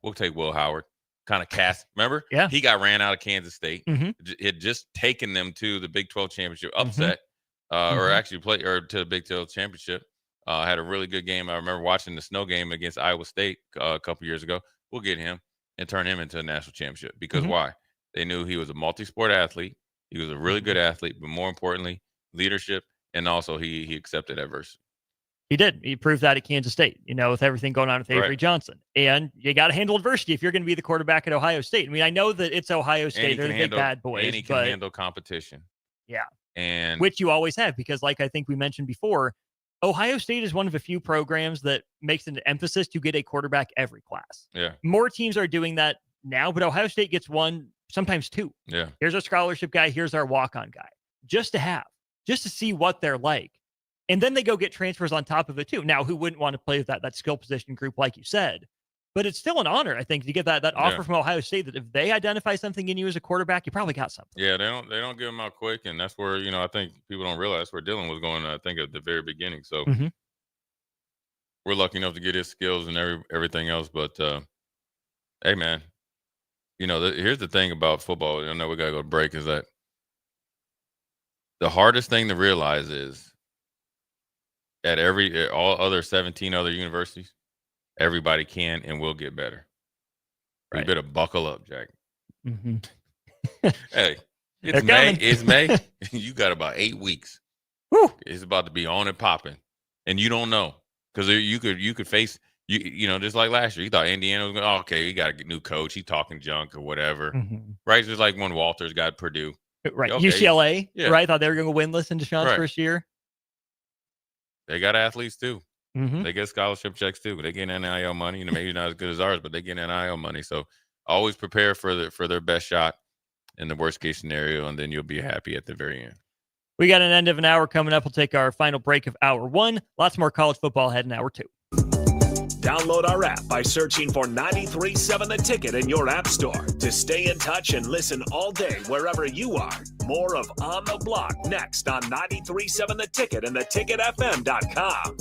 we'll take Will Howard. Kind of cast. Remember? Yeah. He got ran out of Kansas State. It had just taken them to the Big 12 championship upset, or actually to the Big 12 championship. Had a really good game. I remember watching the snow game against Iowa State a couple years ago. We'll get him and turn him into a national championship. Because why? They knew he was a multi-sport athlete. He was a really good athlete, but more importantly, leadership, and also he accepted adversity. He did. He proved that at Kansas State, with everything going on with Avery Johnson. And you got to handle adversity if you're going to be the quarterback at Ohio State. I mean, I know that it's Ohio State. They're the big bad boys. And he can handle competition. Yeah. And which you always have, because like I think we mentioned before, Ohio State is one of a few programs that makes an emphasis to get a quarterback every class. Yeah. More teams are doing that now, but Ohio State gets one sometimes two. Yeah. Here's our scholarship guy. Here's our walk-on guy. Just to see what they're like. And then they go get transfers on top of it too. Now, who wouldn't want to play with that skill position group, like you said? But it's still an honor, I think, to get that offer from Ohio State, that if they identify something in you as a quarterback, you probably got something. Yeah, they don't give them out quick, and that's where, I think people don't realize where Dylan was going, I think, at the very beginning. So we're lucky enough to get his skills and everything else. But, hey, man, here's the thing about football. I know we got to go to break, is that the hardest thing to realize is at all other 17 other universities, everybody can and will get better. Right. You better buckle up, Jack. Hey, it's May. You got about 8 weeks. Woo. It's about to be on and popping, and you don't know, because you could face just like last year. You thought Indiana was going, okay, you got a new coach. He talking junk or whatever, right? Just like when Walters got Purdue, right? Okay. UCLA, right? Thought they were going to go winless in Deshaun's first year. They got athletes too. Mm-hmm. They get scholarship checks too, but they get NIL money. Maybe not as good as ours, but they get NIL money. So always prepare for their best shot in the worst case scenario, and then you'll be happy at the very end. We got an end of an hour coming up. We'll take our final break of hour 1. Lots more college football ahead in hour 2. Download our app by searching for 93.7 The Ticket in your app store to stay in touch and listen all day wherever you are. More of On the Block next on 93.7 The Ticket and theticketfm.com.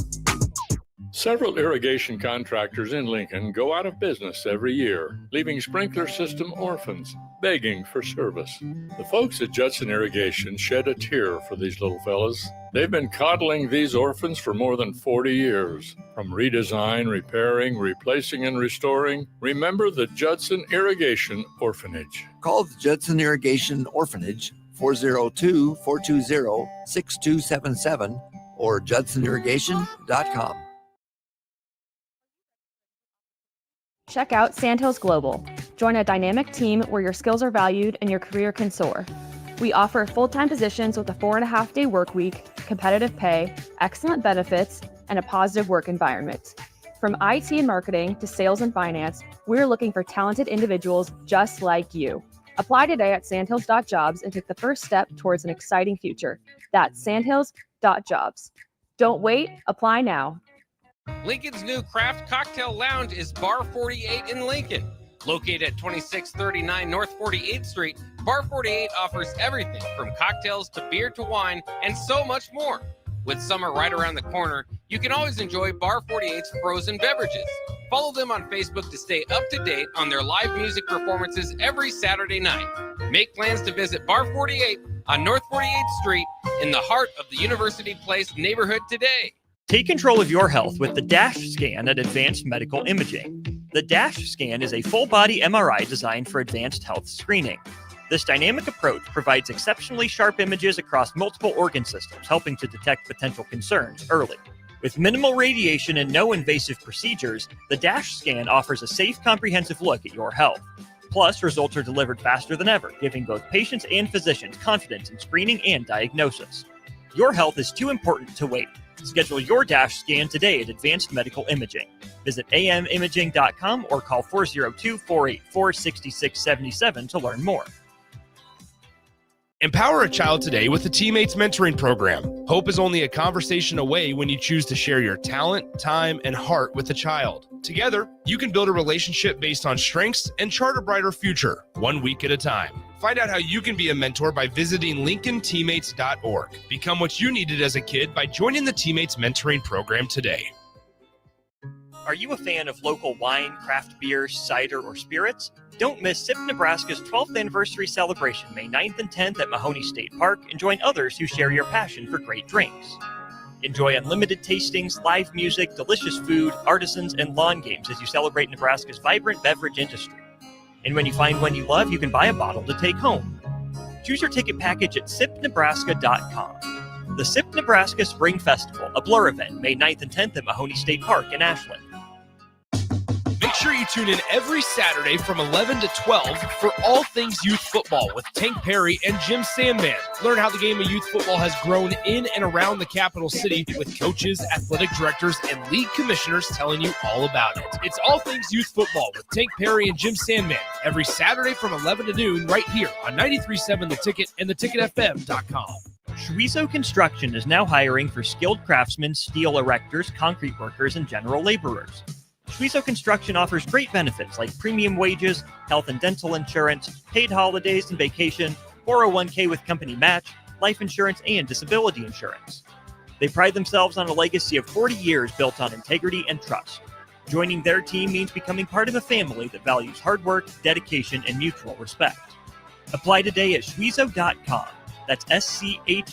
Several irrigation contractors in Lincoln go out of business every year, leaving sprinkler system orphans, begging for service. The folks at Judson Irrigation shed a tear for these little fellas. They've been coddling these orphans for more than 40 years. From redesign, repairing, replacing, and restoring, remember the Judson Irrigation Orphanage. Call the Judson Irrigation Orphanage, 402-420-6277, or judsonirrigation.com. Check out Sandhills Global. Join a dynamic team where your skills are valued and your career can soar. We offer full-time positions with a 4.5-day work week, competitive pay, excellent benefits, and a positive work environment. From IT and marketing to sales and finance, we're looking for talented individuals just like you. Apply today at sandhills.jobs and take the first step towards an exciting future. That's sandhills.jobs. Don't wait, apply now. Lincoln's new craft cocktail lounge is Bar 48 in Lincoln. Located at 2639 North 48th Street, Bar 48 offers everything from cocktails to beer to wine and so much more. With summer right around the corner, you can always enjoy Bar 48's frozen beverages. Follow them on Facebook to stay up to date on their live music performances every Saturday night. Make plans to visit Bar 48 on North 48th Street in the heart of the University Place neighborhood today. Take control of your health with the DASH scan at Advanced Medical Imaging. The DASH scan is a full-body MRI designed for advanced health screening. This dynamic approach provides exceptionally sharp images across multiple organ systems, helping to detect potential concerns early. With minimal radiation and no invasive procedures, the DASH scan offers a safe, comprehensive look at your health. Plus, results are delivered faster than ever, giving both patients and physicians confidence in screening and diagnosis. Your health is too important to wait. Schedule your DASH scan today at Advanced Medical Imaging. Visit amimaging.com or call 402-484-6677 to learn more. Empower a child today with the Teammates Mentoring Program. Hope is only a conversation away when you choose to share your talent, time, and heart with a child. Together, you can build a relationship based on strengths and chart a brighter future, 1 week at a time. Find out how you can be a mentor by visiting LincolnTeammates.org. Become what you needed as a kid by joining the Teammates Mentoring Program today. Are you a fan of local wine, craft beer, cider, or spirits? Don't miss SIP Nebraska's 12th anniversary celebration May 9th and 10th at Mahoney State Park and join others who share your passion for great drinks. Enjoy unlimited tastings, live music, delicious food, artisans, and lawn games as you celebrate Nebraska's vibrant beverage industry. And when you find one you love, you can buy a bottle to take home. Choose your ticket package at sipnebraska.com. The SIP Nebraska Spring Festival, a Blur event, May 9th and 10th at Mahoney State Park in Ashland. Make sure you tune in every Saturday from 11 to 12 for all things youth football with Tank Perry and Jim Sandman. Learn how the game of youth football has grown in and around the capital city with coaches, athletic directors, and league commissioners telling you all about it. It's all things youth football with Tank Perry and Jim Sandman every Saturday from 11 to noon right here on 93.7 The Ticket and theticketfm.com. Schweizo Construction is now hiring for skilled craftsmen, steel erectors, concrete workers, and general laborers. Schweizo Construction offers great benefits like premium wages, health and dental insurance, paid holidays and vacation, 401k with company match, life insurance, and disability insurance. They pride themselves on a legacy of 40 years built on integrity and trust. Joining their team means becoming part of a family that values hard work, dedication, and mutual respect. Apply today at schweizo.com. That's SCHWISOW.com.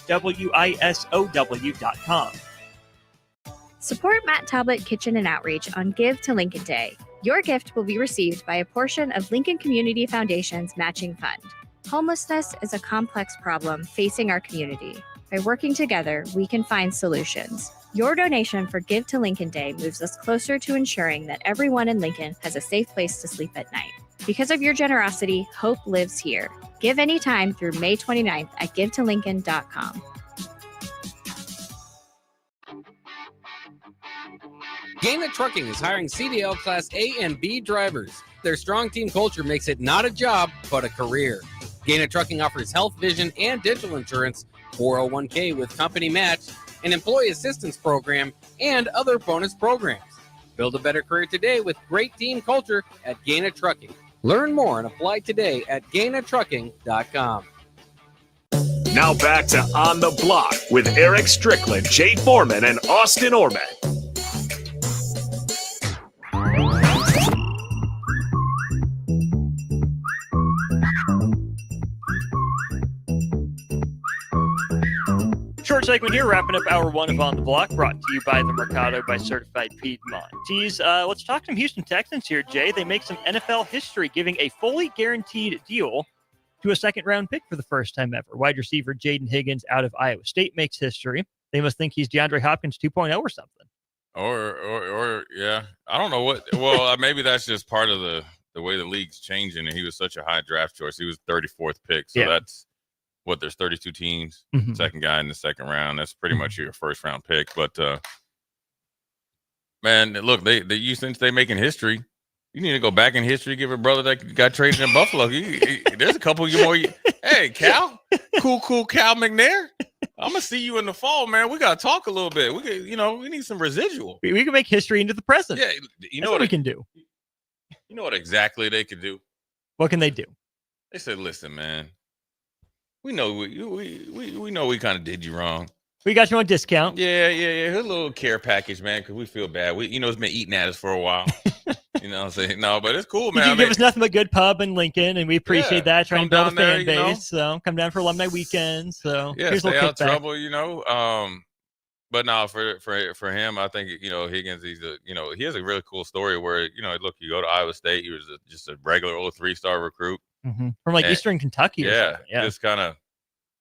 Support Matt Talbot Kitchen and Outreach on Give to Lincoln Day. Your gift will be received by a portion of Lincoln Community Foundation's matching fund. Homelessness is a complex problem facing our community. By working together, we can find solutions. Your donation for Give to Lincoln Day moves us closer to ensuring that everyone in Lincoln has a safe place to sleep at night. Because of your generosity, hope lives here. Give anytime through May 29th at givetolincoln.com. Gaina Trucking is hiring CDL Class A and B drivers. Their strong team culture makes it not a job, but a career. Gaina Trucking offers health, vision, and dental insurance, 401k with company match, an employee assistance program, and other bonus programs. Build a better career today with great team culture at Gaina Trucking. Learn more and apply today at GainaTrucking.com. Now back to On the Block with Eric Strickland, Jay Foreman, and Austin Orman. Short segment here, wrapping up hour one of On the Block, brought to you by the Mercado by Certified Piedmontese. Let's talk some Houston Texans here, Jay. They make some NFL history, giving a fully guaranteed deal to a second-round pick for the first time ever. Wide receiver Jaden Higgins out of Iowa State makes history. They must think he's DeAndre Hopkins 2.0 or something. Or yeah. I don't know what. Well, maybe that's just part of the way the league's changing, and he was such a high draft choice. He was 34th pick, so that's what, there's 32 teams, second guy in the second round. That's pretty much your first round pick. But man, look, you since they making history, you need to go back in history, give a brother that got traded in Buffalo. There's a couple more. Hey, Cal, cool Cal McNair. I'm gonna see you in the fall, man. We gotta talk a little bit. We could, we need some residual. We can make history into the present. Yeah, you know what we can do. You know what exactly they could do? What can they do? They said, "Listen, man. We know we know we kind of did you wrong. We got you on discount. Yeah. Here's a little care package, man, because we feel bad. It's been eating at us for a while. You know what I'm saying? No, but it's cool, man. You give us nothing but good pub in Lincoln, and we appreciate that. Trying to build a fan there, base. So come down for alumni weekends. So here's stay a out of trouble, But no, for him, I think Higgins. He has a really cool story where look, you go to Iowa State. He was just a regular old 3-star recruit. From Eastern Kentucky. Yeah, just kind of,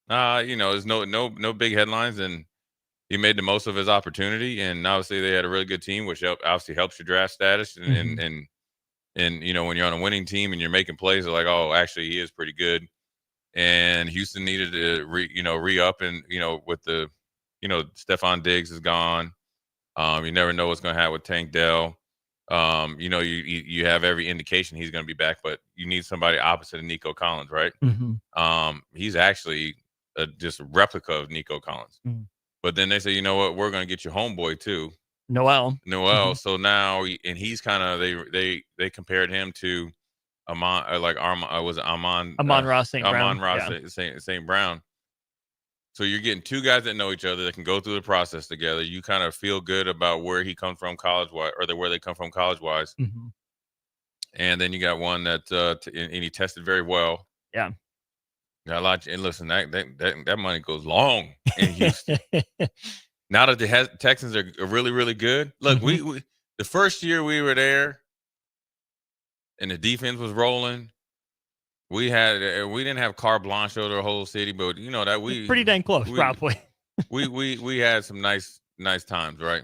there's no big headlines, and he made the most of his opportunity. And obviously, they had a really good team, which obviously helps your draft status. And when you're on a winning team and you're making plays, they're like, oh, actually, he is pretty good. And Houston needed to re-up, and with the Stephon Diggs is gone. You never know what's going to happen with Tank Dell. You have every indication he's going to be back, but you need somebody opposite of Nico Collins, right? He's actually just a replica of Nico Collins. But then they say, you know what, we're going to get your homeboy too, Noel. So now, and he's kind of they compared him to Amon Ross St. Brown. Amon Ross St. Brown. So you're getting two guys that know each other, that can go through the process together. You kind of feel good about where he comes from college-wise, or where they come from college-wise. And then you got one that and he tested very well. Yeah. Got a lot. And listen, that money goes long in Houston. Now that the Texans are really, really good. Look, we the first year we were there, and the defense was rolling. We didn't have carte blanche over the whole city, but that we pretty dang close, probably. we had some nice times, right?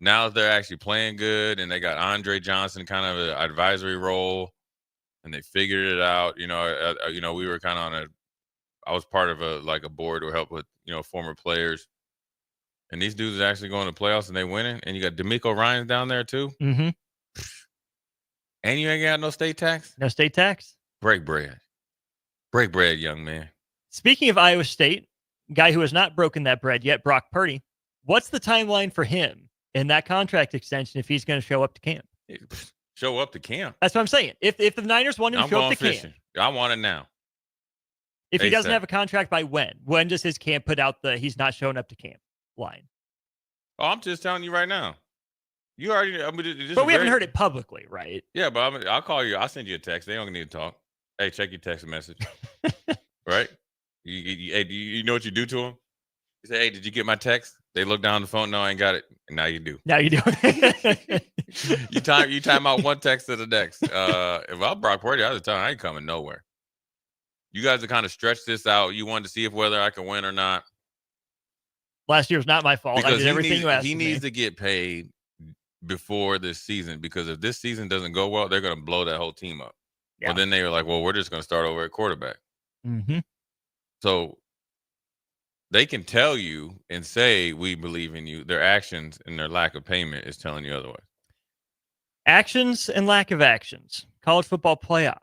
now they're actually playing good, and they got Andre Johnson kind of an advisory role, and they figured it out. We were kind of I was part of a board to help with, former players. And these dudes are actually going to playoffs and they winning. And you got D'Amico Ryans down there too. Mm-hmm. And you ain't got no state tax? No state tax. Break bread. Break bread, young man. Speaking of Iowa State, guy who has not broken that bread yet, Brock Purdy. What's the timeline for him in that contract extension if he's going to show up to camp? Show up to camp? That's what I'm saying. If the Niners want him to show up to fishing. camp. I want it now. If he doesn't have a contract by when? When does his camp put out the he's not showing up to camp line? Oh, I'm just telling you right now. You already. But we haven't heard it publicly, right? Yeah, but I'll call you. I'll send you a text. They don't need to talk. Hey, check your text message. Right? You know what you do to them? You say, hey, did you get my text? They look down the phone. No, I ain't got it. And now you do. Now you do. you time out one text to the next. If I'm Brock Purdy, I was telling you, I ain't coming nowhere. You guys have kind of stretched this out. You wanted to see whether I can win or not. Last year was not my fault. Because I did everything you asked he of needs me. to get paid before this season, because if this season doesn't go well, they're going to blow that whole team up. Yeah. Well, then they were like, well, we're just going to start over at quarterback. Mm-hmm. So they can tell you and say, we believe in you. Their actions and their lack of payment is telling you otherwise. Actions and lack of actions. College football playoff.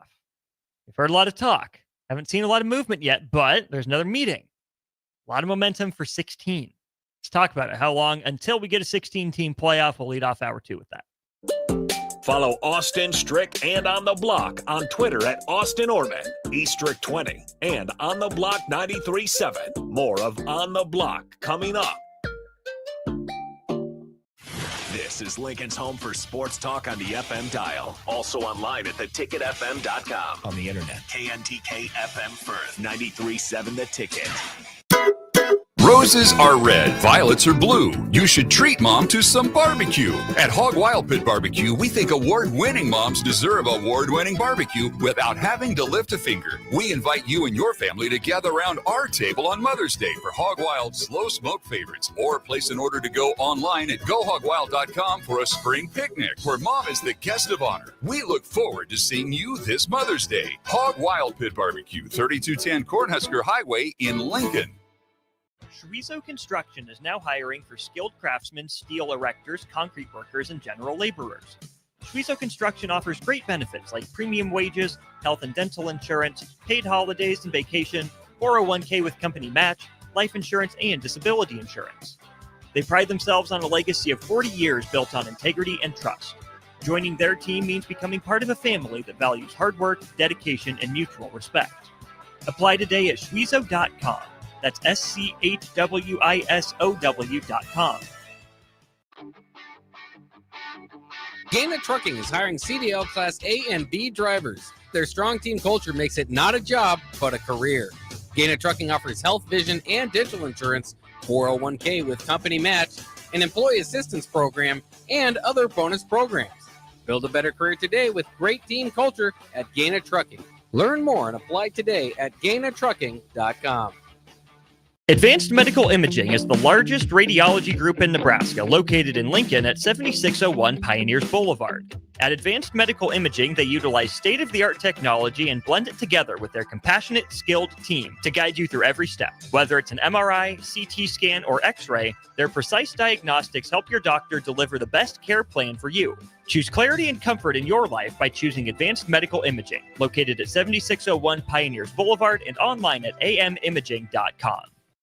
We've heard a lot of talk. Haven't seen a lot of movement yet, but there's another meeting. A lot of momentum for 16. Let's talk about it. How long until we get a 16-team playoff? We'll lead off hour 2 with that. Follow Austin Strick and On the Block on Twitter at Austin Orman, eStrick20, and On the Block 93.7. More of On the Block coming up. This is Lincoln's home for sports talk on the FM dial. Also online at theticketfm.com. On the internet, KNTK FM Firth, 93.7 The Ticket. Roses are red, violets are blue. You should treat mom to some barbecue. At Hog Wild Pit Barbecue, we think award-winning moms deserve award-winning barbecue without having to lift a finger. We invite you and your family to gather around our table on Mother's Day for Hog Wild's slow smoke favorites, or place an order to go online at gohogwild.com for a spring picnic where mom is the guest of honor. We look forward to seeing you this Mother's Day. Hog Wild Pit Barbecue, 3210 Cornhusker Highway in Lincoln. Schwiezo Construction is now hiring for skilled craftsmen, steel erectors, concrete workers, and general laborers. Schwiezo Construction offers great benefits like premium wages, health and dental insurance, paid holidays and vacation, 401k with company match, life insurance, and disability insurance. They pride themselves on a legacy of 40 years built on integrity and trust. Joining their team means becoming part of a family that values hard work, dedication, and mutual respect. Apply today at schwiezo.com. That's SCHWISOW.com. Gaina Trucking is hiring CDL Class A and B drivers. Their strong team culture makes it not a job, but a career. Gaina Trucking offers health, vision, and dental insurance, 401k with company match, an employee assistance program, and other bonus programs. Build a better career today with great team culture at Gaina Trucking. Learn more and apply today at GainaTrucking.com. Advanced Medical Imaging is the largest radiology group in Nebraska, located in Lincoln at 7601 Pioneers Boulevard. At Advanced Medical Imaging, they utilize state-of-the-art technology and blend it together with their compassionate, skilled team to guide you through every step. Whether it's an MRI, CT scan, or X-ray, their precise diagnostics help your doctor deliver the best care plan for you. Choose clarity and comfort in your life by choosing Advanced Medical Imaging, located at 7601 Pioneers Boulevard and online at amimaging.com.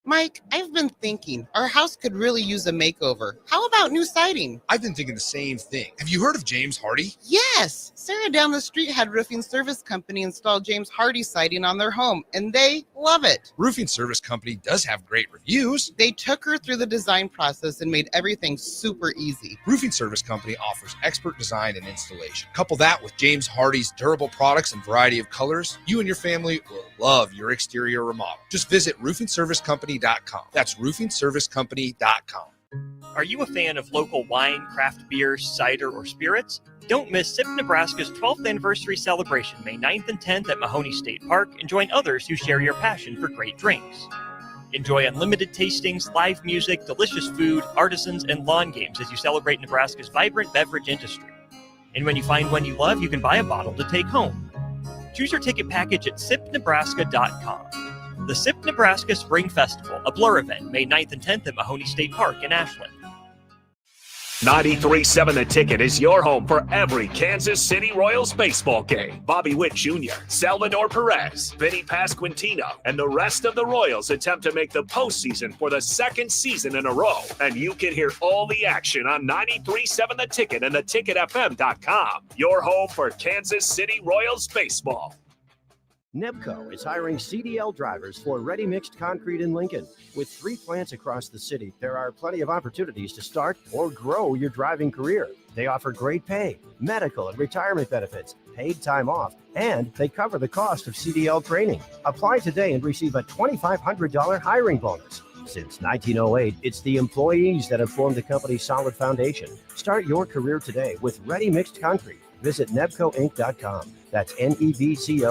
Mike, I've been thinking our house could really use a makeover. How about new siding? I've been thinking the same thing. Have you heard of James Hardy? Yes. Sarah down the street had Roofing Service Company install James Hardy siding on their home, and they love it. Roofing Service Company does have great reviews. They took her through the design process and made everything super easy. Roofing Service Company offers expert design and installation. Couple that with James Hardy's durable products and variety of colors, you and your family will love your exterior remodel. Just visit roofingservicecompany.com. That's roofingservicecompany.com. Are you a fan of local wine, craft beer, cider, or spirits? Don't miss SIP Nebraska's 12th anniversary celebration May 9th and 10th at Mahoney State Park, and join others who share your passion for great drinks. Enjoy unlimited tastings, live music, delicious food, artisans, and lawn games as you celebrate Nebraska's vibrant beverage industry. And when you find one you love, you can buy a bottle to take home. Choose your ticket package at sipnebraska.com. The Sip Nebraska Spring Festival, a Blur event, May 9th and 10th at Mahoney State Park in Ashland. 93.7 The Ticket is your home for every Kansas City Royals baseball game. Bobby Witt Jr., Salvador Perez, Vinny Pasquantino, and the rest of the Royals attempt to make the postseason for the second season in a row. And you can hear all the action on 93.7 The Ticket and theticketfm.com. Your home for Kansas City Royals baseball. Nebco is hiring CDL drivers for ready-mixed concrete in Lincoln. With 3 plants across the city, there are plenty of opportunities to start or grow your driving career. They offer great pay, medical and retirement benefits, paid time off, and they cover the cost of CDL training. Apply today and receive a $2,500 hiring bonus. Since 1908, it's the employees that have formed the company's solid foundation. Start your career today with ready-mixed concrete. Visit nebcoinc.com. That's nebcoinc.com.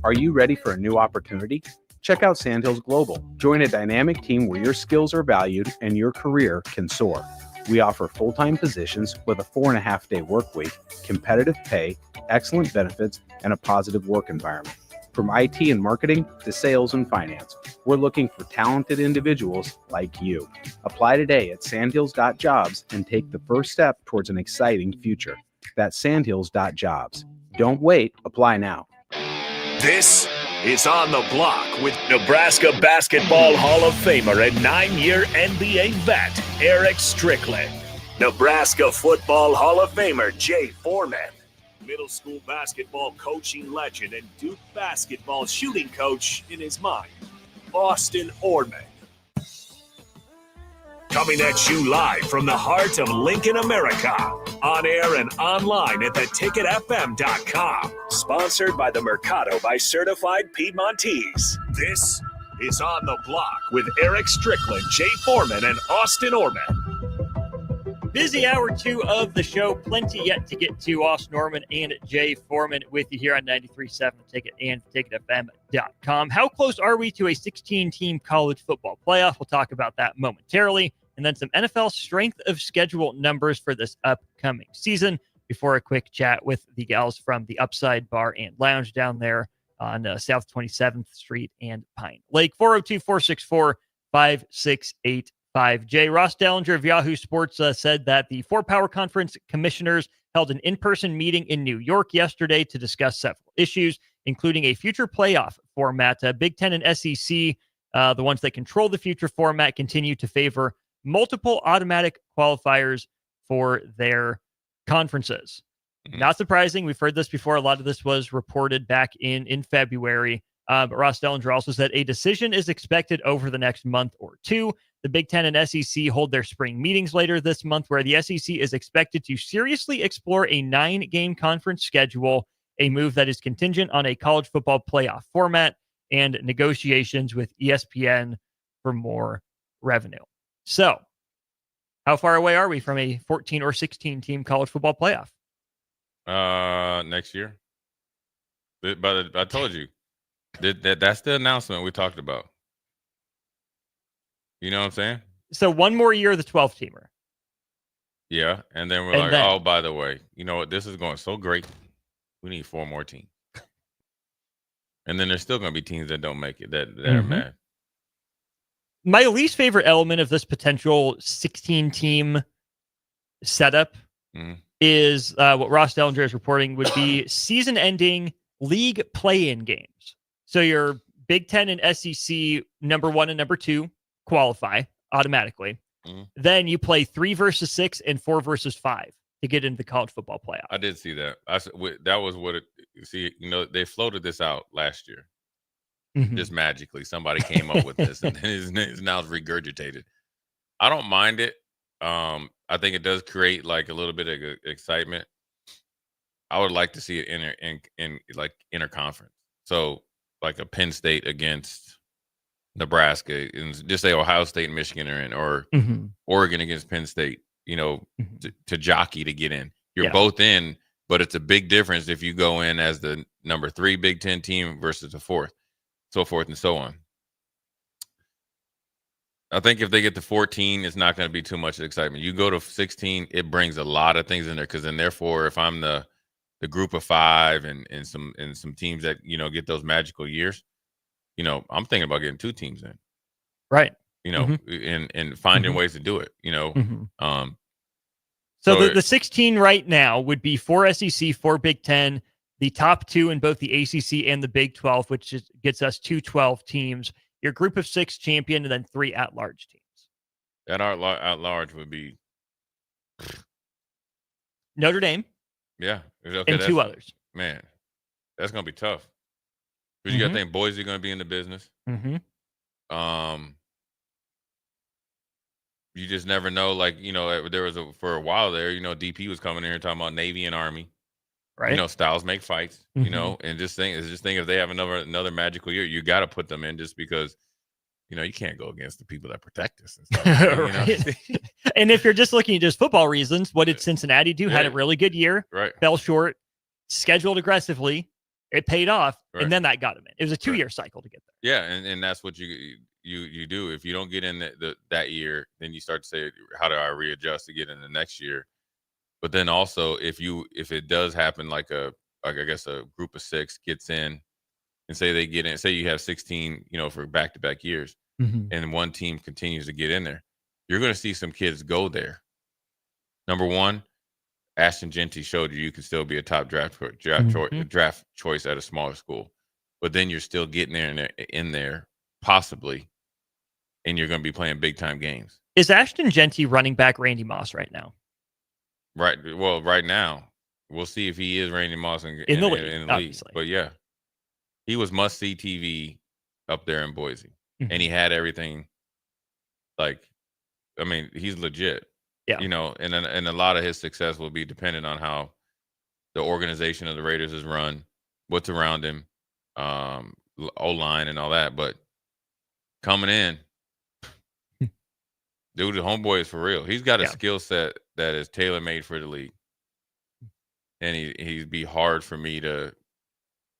Are you ready for a new opportunity? Check out Sandhills Global. Join a dynamic team where your skills are valued and your career can soar. We offer full-time positions with a 4.5-day work week, competitive pay, excellent benefits, and a positive work environment. From IT and marketing to sales and finance, we're looking for talented individuals like you. Apply today at sandhills.jobs and take the first step towards an exciting future. That's sandhills.jobs. Don't wait. Apply now. This is On the Block with Nebraska Basketball Hall of Famer and 9-year NBA vet, Eric Strickland. Nebraska Football Hall of Famer, Jay Foreman. Middle school basketball coaching legend and Duke basketball shooting coach in his mind, Austin Orman. Coming at you live from the heart of Lincoln, America. On air and online at theticketfm.com. Sponsored by the Mercado by Certified Piedmontese. This is On the Block with Eric Strickland, Jay Foreman, and Austin Orman. Busy hour 2 of the show. Plenty yet to get to. Austin Orman and Jay Foreman with you here on 93.7 The Ticket and theticketfm.com. How close are we to a 16-team college football playoff? We'll talk about that momentarily. And then some NFL strength of schedule numbers for this upcoming season before a quick chat with the gals from the Upside Bar and Lounge down there on South 27th Street and Pine Lake. 402-464-5685. Jay, Ross Dellinger of Yahoo Sports said that the 4-Power Conference commissioners held an in-person meeting in New York yesterday to discuss several issues, including a future playoff format. Big Ten and SEC, the ones that control the future format, continue to favor multiple automatic qualifiers for their conferences. Not surprising. We've heard this before. A lot of this was reported back in February. But Ross Dellinger also said a decision is expected over the next month or two. The Big Ten and SEC hold their spring meetings later this month, where the SEC is expected to seriously explore a 9-game conference schedule, a move that is contingent on a college football playoff format and negotiations with ESPN for more revenue. So, how far away are we from a 14 or 16 team college football playoff? Next year. But I told you that's the announcement we talked about. You know what I'm saying? So one more year of the 12-teamer. Yeah, and then we're oh, by the way, you know what? This is going so great. We need 4 more teams. And then there's still going to be teams that don't make it, that are mad. My least favorite element of this potential 16-team setup is what Ross Dellinger is reporting would be season-ending league play-in games. So your Big Ten and SEC number 1 and number 2 qualify automatically. Then you play 3 versus 6 and 4 versus 5 to get into the college football playoff. I did see that. That was what it. See, you know, they floated this out last year. Just magically, somebody came up with this, and it's now regurgitated. I don't mind it. I think it does create like a little bit of excitement. I would like to see it in like interconference. So like a Penn State against Nebraska, and just say Ohio State and Michigan are in, or Oregon against Penn State. You know, to jockey to get in. You're both in, but it's a big difference if you go in as the number 3 Big Ten team versus the 4th. so forth and so on. I think if they get to 14, it's not going to be too much excitement. You go to 16, it brings a lot of things in there, because then therefore, if I'm the group of 5 and some teams that, you know, get those magical years, you know, I'm thinking about getting 2 teams in. Right. You know, and finding ways to do it, you know. So the 16 right now would be 4 SEC, 4 Big Ten, the top 2 in both the ACC and the Big 12, which gets us 2 12 teams, your group of 6 champion, and then 3 at-large teams. That at-large would be Notre Dame. Yeah. Okay, and 2 others. Man, that's going to be tough. Because you got to think Boise going to be in the business. You just never know. Like, you know, there was for a while there, you know, DP was coming in here talking about Navy and Army. Right. You know, styles make fights, you know, and just think if they have another magical year, you got to put them in, just because, you know, you can't go against the people that protect us and stuff. Right. And if you're just looking at just football reasons, what did Cincinnati do? Had a really good year, right? Fell short, scheduled aggressively. It paid off, and then that got them in. It was a 2-year cycle to get there. Yeah, and that's what you do. If you don't get in that year, then you start to say, how do I readjust to get in the next year? But then also, if it does happen, like I guess a group of 6 gets in, and say they get in, say you have 16, you know, for back-to-back years, and one team continues to get in there, you're going to see some kids go there. Number one, Ashton Jeanty showed you can still be a top draft choice at a smaller school, but then you're still getting in there possibly, and you're going to be playing big-time games. Is Ashton Jeanty running back Randy Moss right now? Right. Well, right now, we'll see if he is Randy Moss in the league. But yeah, he was must-see TV up there in Boise, and he had everything. Like, I mean, he's legit. Yeah. You know, and a lot of his success will be dependent on how the organization of the Raiders is run, what's around him, O-line and all that. But coming in, dude, the homeboy is for real. He's got a skill set that is tailor-made for the league. And he'd be hard for me to,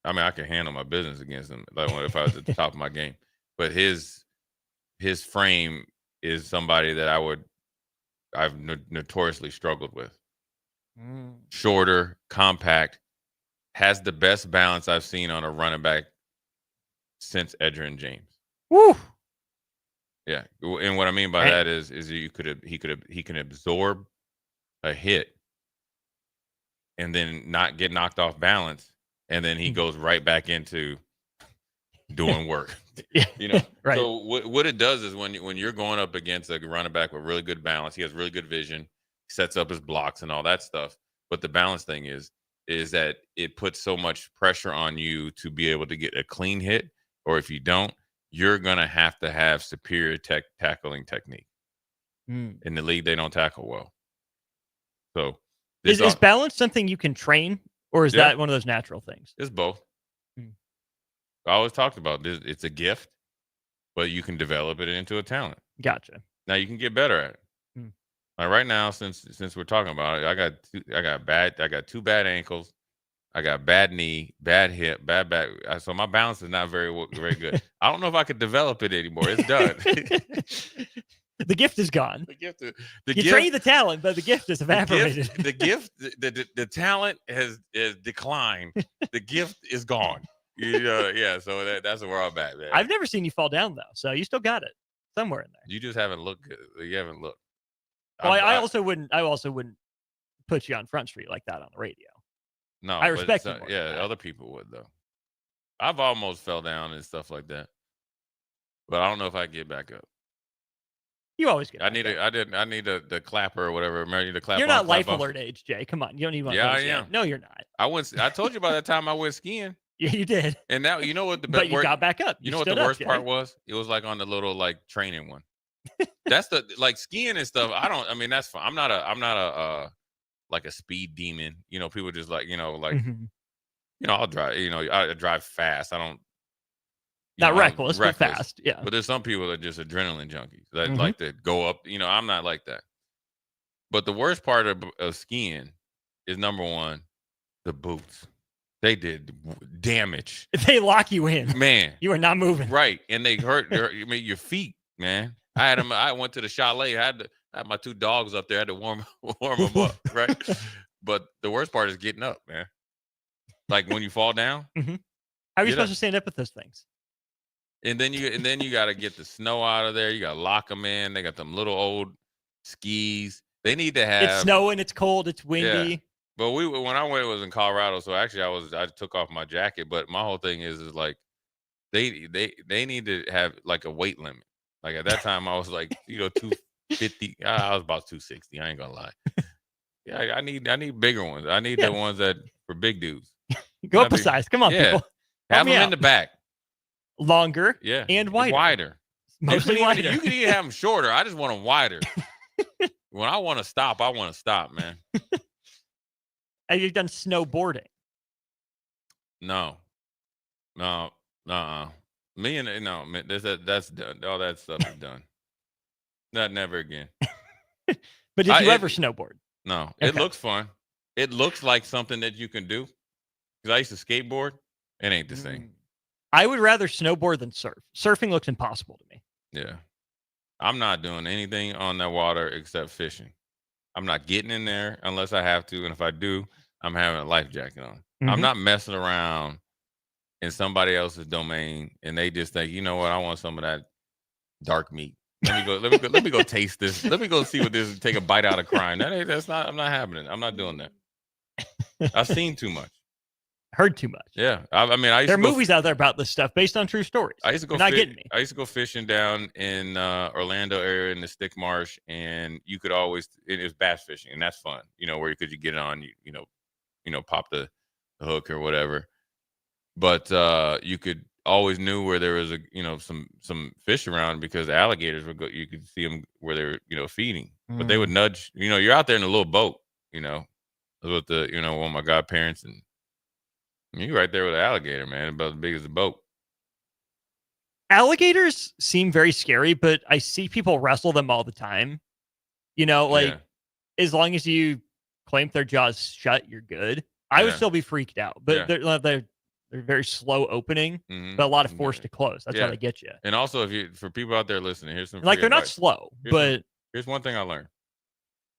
I mean, I could handle my business against him, like if I was at the top of my game. But his frame is somebody that I've notoriously struggled with. Shorter, compact, has the best balance I've seen on a running back since Edgerrin James. Woo! Yeah, and what I mean by that is he can absorb a hit and then not get knocked off balance, and then he goes right back into doing work. You know, right. So what it does is when you're going up against a running back with really good balance, he has really good vision, sets up his blocks and all that stuff. But the balance thing is that it puts so much pressure on you to be able to get a clean hit, or if you don't, you're gonna have to have superior tackling technique. In the league, they don't tackle well. So is balance something you can train, or is that one of those natural things? It's both. I always talked about this. It's a gift, but you can develop it into a talent. Gotcha. Now you can get better at it. Like right now, since we're talking about it, I got 2 bad ankles. I got bad knee, bad hip, bad back. So my balance is not very good. I don't know if I could develop it anymore. It's done. The gift is gone. You train the talent, but the gift is evaporated. The talent has declined. The gift is gone. You know, yeah. So that's where I'm at, man. I've never seen you fall down though, so you still got it somewhere in there. You just haven't looked good. You haven't looked. Well, I also wouldn't put you on Front Street like that on the radio. No, I respect you. Yeah, other people would though. I've almost fell down and stuff like that, but I don't know if I get back up. You always get. I need the clapper or whatever. Remember the clapper. You're not life alert age, Jay. Come on, you don't even. Yeah, I am. No, you're not. I told you about that time I went skiing. Yeah, you did. And now you know what the but you got back up. You know what the worst part was? It was like on the little like training one. That's the like skiing and stuff. I mean that's fine. I'm not a like a speed demon. You know, people just like, you know, like you know, I'll drive, you know, I drive fast. I don't not reckless, but fast. Yeah. But there's some people that are just adrenaline junkies that like to go up. You know, I'm not like that. But the worst part of skiing is number one, the boots. They did damage. If they lock you in, Man. you are not moving. Right. And they hurt your feet, man. I went to the chalet. I had my 2 dogs up there. I had to warm them up, right? But the worst part is getting up, man. Like when you fall down. Mm-hmm. How are you Get supposed up. to stand up with those things? And then you got to get the snow out of there. You got to lock them in. They got them little old skis. They need to have. It's snowing. It's cold. It's windy. Yeah. But when I went, it was in Colorado. So actually, I took off my jacket. But my whole thing is like, they need to have like a weight limit. Like at that time, I was like 250. I was about 260. I ain't gonna lie. Yeah, I need bigger ones. I need the ones that for big dudes. Go up a size. Come on, people. Have Help me them out. in the back. Longer. Yeah. And wider. Mostly wider. You can even have them shorter. I just want them wider. When I want to stop, man. Have you done snowboarding? No. Me and no, man, that's done. All that stuff is done. Not never again. But did you ever snowboard? No. Okay. It looks fun. It looks like something that you can do. Because I used to skateboard. It ain't the same. I would rather snowboard than surf. Surfing looks impossible to me. Yeah. I'm not doing anything on that water except fishing. I'm not getting in there unless I have to. And if I do, I'm having a life jacket on. I'm not messing around in somebody else's domain and they just think, you know what, I want some of that dark meat. Let me go taste this. Let me go see what this is, take a bite out of crime. I'm not happening. I'm not doing that. I've seen too much. Heard too much. Yeah. I used there are to go, movies out there about this stuff based on true stories. I used to go You're not getting me. I used to go fishing down in Orlando area in the Stick Marsh, and you could always it was bass fishing, and that's fun. Where you get it on, pop the hook or whatever. But you could always knew where there was some fish around because alligators would go. You could see them where they were feeding, but they would nudge. You're out there in a little boat. With the one of my godparents, and you're right there with an alligator, man, about as big as a boat. Alligators seem very scary, but I see people wrestle them all the time. As long as you clamp their jaws shut, you're good. I would still be freaked out, but they're very slow opening, but a lot of force to close. That's how they get you. And also, for people out there listening, here's some they're advice. not slow, but here's one thing I learned.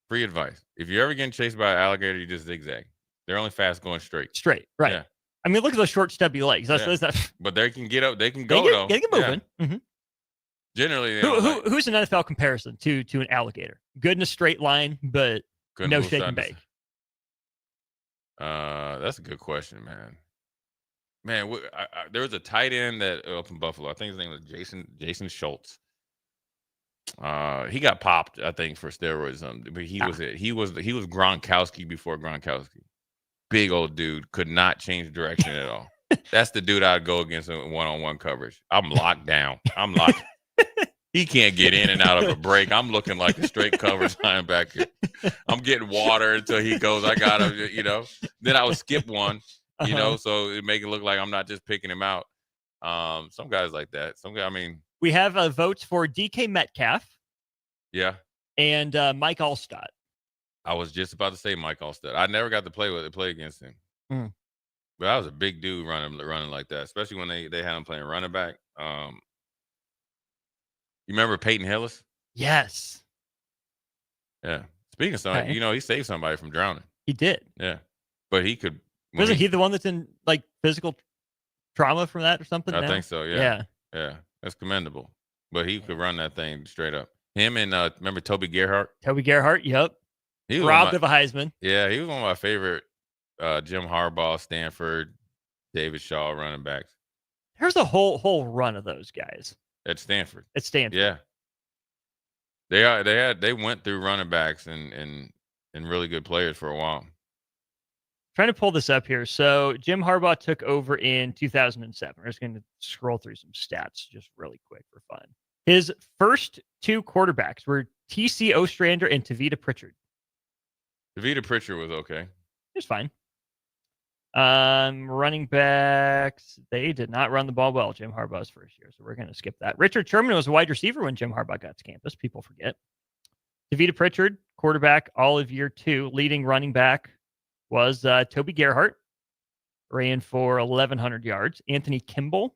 Free advice: if you're ever getting chased by an alligator, you just zigzag. They're only fast going straight. Straight, right? Yeah. I mean, look at those short, stubby legs. That's but they can get up. They can go though. They get moving. Yeah. Mm-hmm. Generally, who's an NFL comparison to an alligator? Good in a straight line, but no shake and bake. That's a good question, man. There was a tight end that up in Buffalo. I think his name was Jason Schultz. He got popped, I think, for steroids. But he was Gronkowski before Gronkowski. Big old dude, could not change direction at all. That's the dude I'd go against in one-on-one coverage. I'm locked down. He can't get in and out of a break. I'm looking like a straight coverage linebacker. I'm getting water until he goes. I got him, Then I would skip one, so it make it look like I'm not just picking him out. Some guys like that. We have votes for DK Metcalf. Yeah. And Mike Allstott. I was just about to say Mike Allstott. I never got to play against him. But I was a big dude running like that, especially when they had him playing running back. You remember Peyton Hillis? Yes. Yeah. Speaking of something, he saved somebody from drowning. He did. Yeah. But he could. Wasn't he the one that's in like physical trauma from that or something? I think so. Yeah. Yeah. Yeah. That's commendable. But he could run that thing straight up. Him and remember Toby Gerhart? Toby Gerhart, yep. He was robbed of a Heisman. Yeah, he was one of my favorite Jim Harbaugh, Stanford, David Shaw running backs. There's a whole run of those guys. At Stanford. Yeah. They went through running backs and really good players for a while. Trying to pull this up here. So Jim Harbaugh took over in 2007. We're just going to scroll through some stats just really quick for fun. His first 2 quarterbacks were T.C. Ostrander and Tavita Pritchard. Tavita Pritchard was okay. It was fine. Running backs, they did not run the ball well Jim Harbaugh's first year, so we're going to skip that. Richard Sherman was a wide receiver when Jim Harbaugh got to campus. People forget. Tavita Pritchard, quarterback all of year 2. Leading running back was Toby Gerhart. ran for 1,100 yards. Anthony Kimball,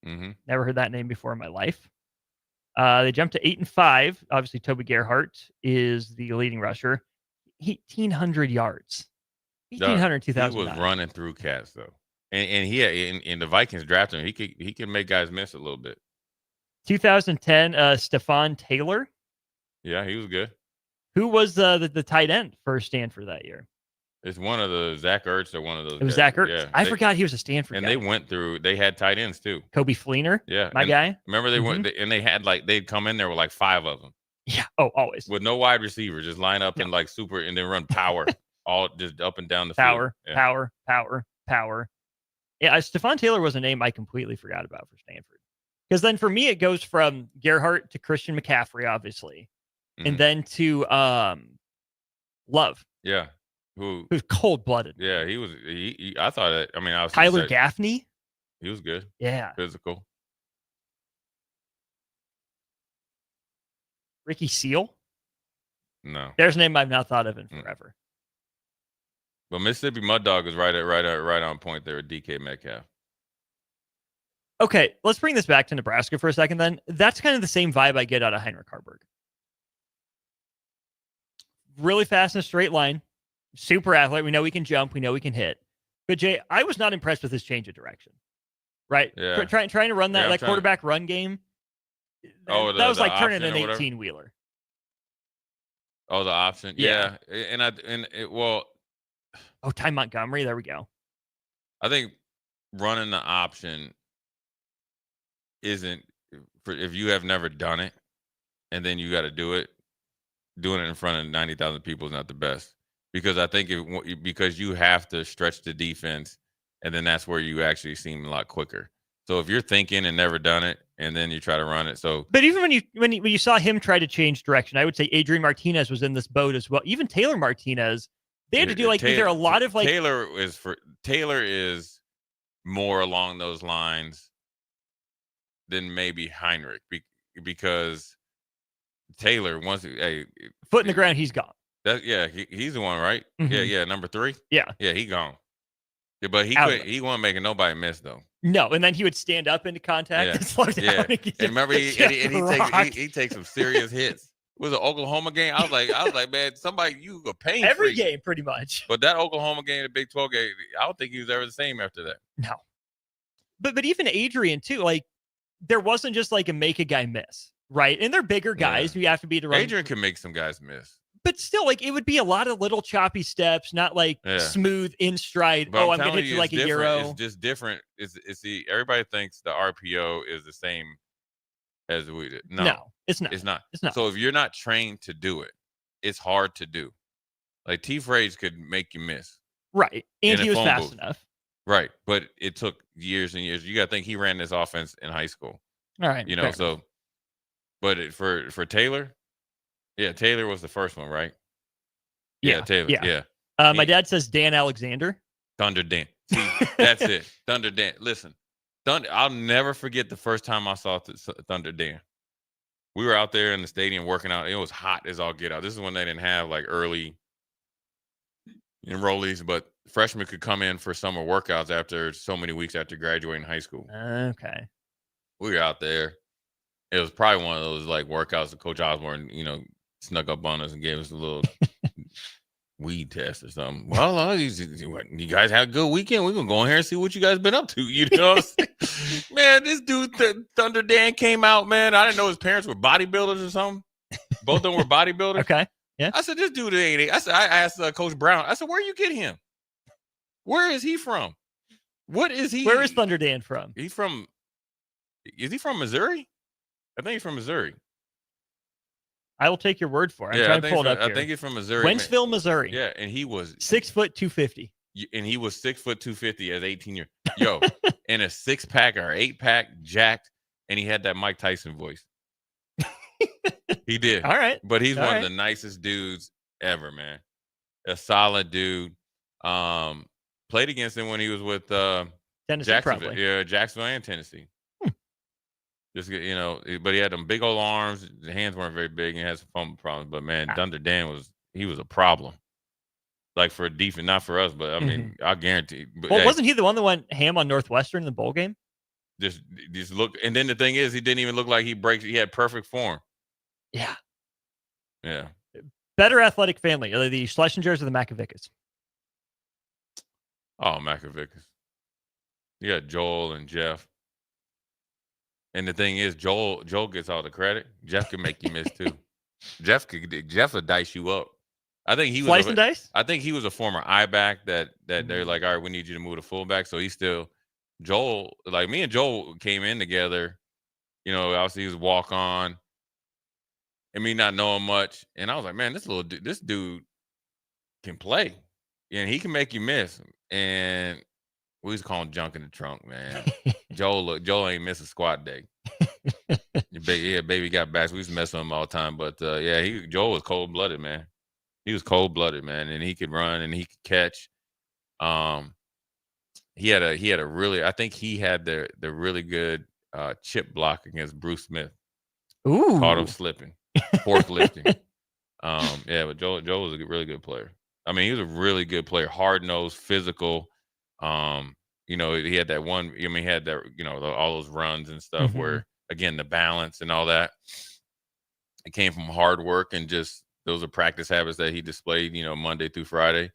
never heard that name before in my life. They jumped to 8-5. Obviously, Toby Gerhart is the leading rusher. 1,800 yards. 1,800 He 2009. was running through cats though, and he in the Vikings drafted him. He can make guys miss a little bit. 2010, Stephon Taylor. Yeah, he was good. Who was the tight end for Stanford that year? It's one of the Zach Ertz or one of those. It was guys. Zach Ertz. Yeah, I forgot he was a Stanford and guy. they went through. They had tight ends too. Kobe Fleener. Yeah, my and guy. Remember they went and they had they'd come in there with 5 of them. Yeah. Oh, always with no wide receiver, just line up and super, and then run power all just up and down the field. Power. Yeah, Stephon Taylor was a name I completely forgot about for Stanford. Because then for me, it goes from Gerhart to Christian McCaffrey, obviously, and then to Love. Yeah, who's cold-blooded. Yeah, he was. He I thought that. I mean, I was Tyler Gaffney. He was good. Yeah, physical. Ricky Seal. No, there's a name I've not thought of in forever. But Mississippi Mud Dog is right on point there with DK Metcalf. Okay, let's bring this back to Nebraska for a second then. That's kind of the same vibe I get out of Heinrich Harburg. Really fast in a straight line. Super athlete. We know he can jump. We know he can hit. But, Jay, I was not impressed with his change of direction. Right? Yeah. Trying to run that quarterback run game. That was like turning an 18-wheeler. Oh, the option. Yeah. Oh, Ty Montgomery. There we go. I think running the option isn't if you have never done it and then you got to do it. Doing it in front of 90,000 people is not the best because I think because you have to stretch the defense and then that's where you actually seem a lot quicker. So if you're thinking and never done it and then you try to run it, but even when you saw him try to change direction, I would say Adrian Martinez was in this boat as well. Even Taylor Martinez, they had to do either a lot of Taylor is more along those lines than maybe Heinrich because Taylor foot in the ground, he's gone. He's the one, right? Mm-hmm. Yeah, number 3. Yeah, he gone. Yeah, but he wasn't making nobody miss though. No, and then he would stand up into contact and slow down. And remember, he takes some serious hits. It was an Oklahoma game. I was like, man, somebody you a pain every freak. Game pretty much. But that Oklahoma game, the Big 12 game, I don't think he was ever the same after that. No, but even Adrian too. There wasn't just a make a guy miss. Right. And they're bigger guys who you have to be to run. Adrian can make some guys miss. But still, it would be a lot of little choppy steps, not smooth in stride. But I'm going to hit you like a Euro. It's just different. Everybody thinks the RPO is the same as we did. No, it's not. It's not. It's not. So if you're not trained to do it, it's hard to do. T. Fraze could make you miss. Right. And he was fast enough. Right. But it took years and years. You got to think he ran this offense in high school. All right. So. But for Taylor, Taylor was the first one, right? Yeah, Taylor. Yeah. My dad says Dan Alexander. Thunder Dan. See, that's it. Thunder Dan. Listen, I'll never forget the first time I saw Thunder Dan. We were out there in the stadium working out. It was hot as all get out. This is when they didn't have early enrollees, but freshmen could come in for summer workouts after so many weeks after graduating high school. Okay. We were out there. It was probably one of those workouts that Coach Osborne, snuck up on us and gave us a little weed test or something. Well, you guys had a good weekend. We're gonna go in here and see what you guys been up to. Man, this dude Thunder Dan came out, man. I didn't know his parents were bodybuilders or something. Both of them were bodybuilders. Okay. Yeah. I said, this dude ain't. I asked Coach Brown. I said, where you get him? Where is he from? What is he? Where is Thunder Dan from? Is he from Missouri? I think he's from Missouri. I will take your word for it. I'm trying to pull it up I here. think he's from Missouri. Wentzville, Missouri. Yeah, and he was 6 foot 250. And he was 6 foot 250 as 18 years. Yo, in a 6-pack or 8-pack, jacked, and he had that Mike Tyson voice. He did. All right. But he's one of the nicest dudes ever, man. A solid dude. Played against him when he was with Tennessee, Jacksonville. probably. Yeah, Jacksonville and Tennessee. Just but he had them big old arms. The hands weren't very big, and he had some fumble problems. But man, Thunder Dan was a problem. like for defense, not for us, but I mean, I guarantee. But, Well, hey, wasn't he the one that went ham on Northwestern in the bowl game? just look, and then the thing is, he didn't even look like he had perfect form. Yeah. Yeah. Better athletic family, are they the Schlesingers or the Macavickas? Oh, Macavickas. You got Joel and Jeff. And the thing is, Joel gets all the credit. Jeff can make you miss too. Jeff will dice you up. I think he was Slice and dice? I think he was a former I-back that they're like, all right, we need you to move to fullback. So he's still Joel, like me and Joel came in together. You know, obviously he was walk on. And me not knowing much. And I was like, man, this dude can play. And he can make you miss. And we used to call him junk in the trunk, man. Joel ain't miss a squat day. Yeah, baby got back. So we used to mess with him all the time. But Joel was cold-blooded, man. He was cold-blooded, man. And he could run and he could catch. He had a really, I think he had the really good chip block against Bruce Smith. Ooh. Caught him slipping. Forklifting. But Joel was a really good player. I mean, he was a really good player, hard-nosed, physical. You know, he had that one. I mean, he had that. You know, all those runs and stuff where, again, the balance and all that. It came from hard work and just those are practice habits that he displayed. You know, Monday through Friday.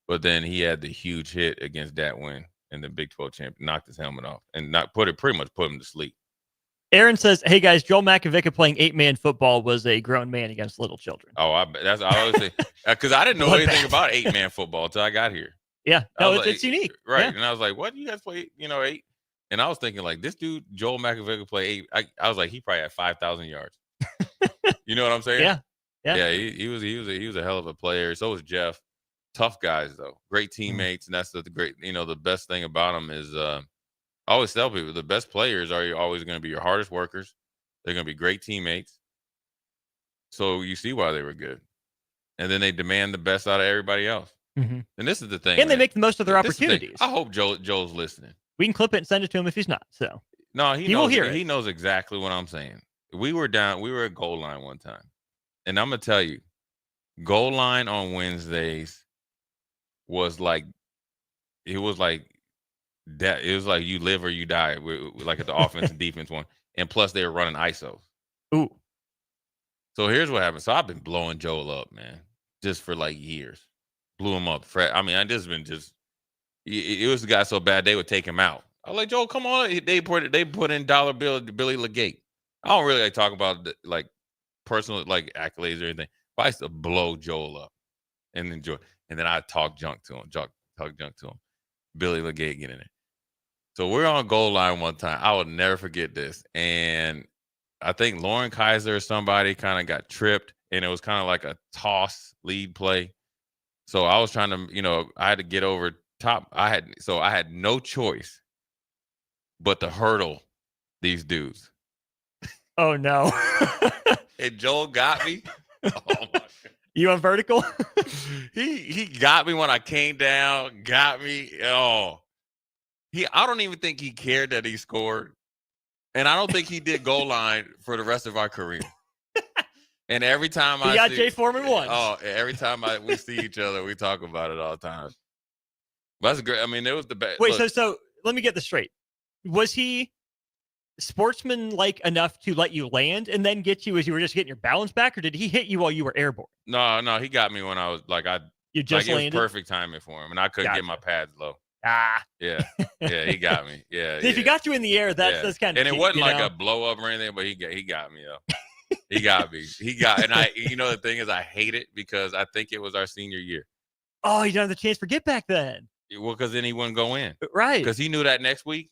But then he had the huge hit against Dat Win in the Big 12 champion, knocked his helmet off and pretty much put him to sleep. Aaron says, "Hey guys, Joel Macavicka playing 8-man football was a grown man against little children." Oh, I always say because I didn't know anything about 8-man football until I got here. Yeah, no, like, it's unique, right? Yeah. And I was like, "What do you guys play? You know, 8?" And I was thinking like, this dude Joel Macavicka play 8. I was like, he probably had 5,000 yards. You know what I'm saying? Yeah. He was a hell of a player. So was Jeff. Tough guys though, great teammates, and that's the great. You know, the best thing about them is. I always tell people the best players are always going to be your hardest workers. They're going to be great teammates. So you see why they were good. And then they demand the best out of everybody else. And this is the thing. And they man. make the most of their This is the thing. opportunities. I hope Joel's listening. We can clip it and send it to him if he's not. So No, he will hear it. He knows exactly what I'm saying. We were at goal line one time. And I'm going to tell you, goal line on Wednesdays was like, it was like you live or you die, like at the offense and defense one. And plus they were running ISOs. Ooh. So here's what happened. So I've been blowing Joel up, man, just for like years. Blew him up. I mean, it was the guy so bad they would take him out. I was like, Joel, come on. They put in dollar bill Billy Legate. I don't really like talk about like personal like accolades or anything. But I used to blow Joel up and enjoy. And then I talk junk to him. Billy Legate getting it. So we're on goal line one time. I will never forget this. And I think Lauren Kaiser or somebody kind of got tripped, and it was kind of like a toss lead play. So I was trying to, you know, I had to get over top. I had no choice but to hurdle these dudes. Oh no. And Joel got me. Oh my God. You on vertical? He got me when I came down, got me. Oh. I don't even think he cared that he scored. And I don't think he did goal line for the rest of our career. And every time he got Jay Foreman once. Oh, every time we see each other, we talk about it all the time. That's great. I mean, it was the best. Wait, so let me get this straight. Was he sportsman-like enough to let you land and then get you as you were just getting your balance back, or did he hit you while you were airborne? No, he got me when I was like You just like, landed? It was perfect timing for him, and I couldn't get my pads low. Yeah, he got me. Yeah, If he got you in the air, that's kind of. And it wasn't like a blow up or anything, but he got me up. He got me. And I. You know, the thing is, I hate it because I think it was our senior year. Oh, you don't have the chance for get back then. Well, because then he wouldn't go in, right? Because he knew that next week.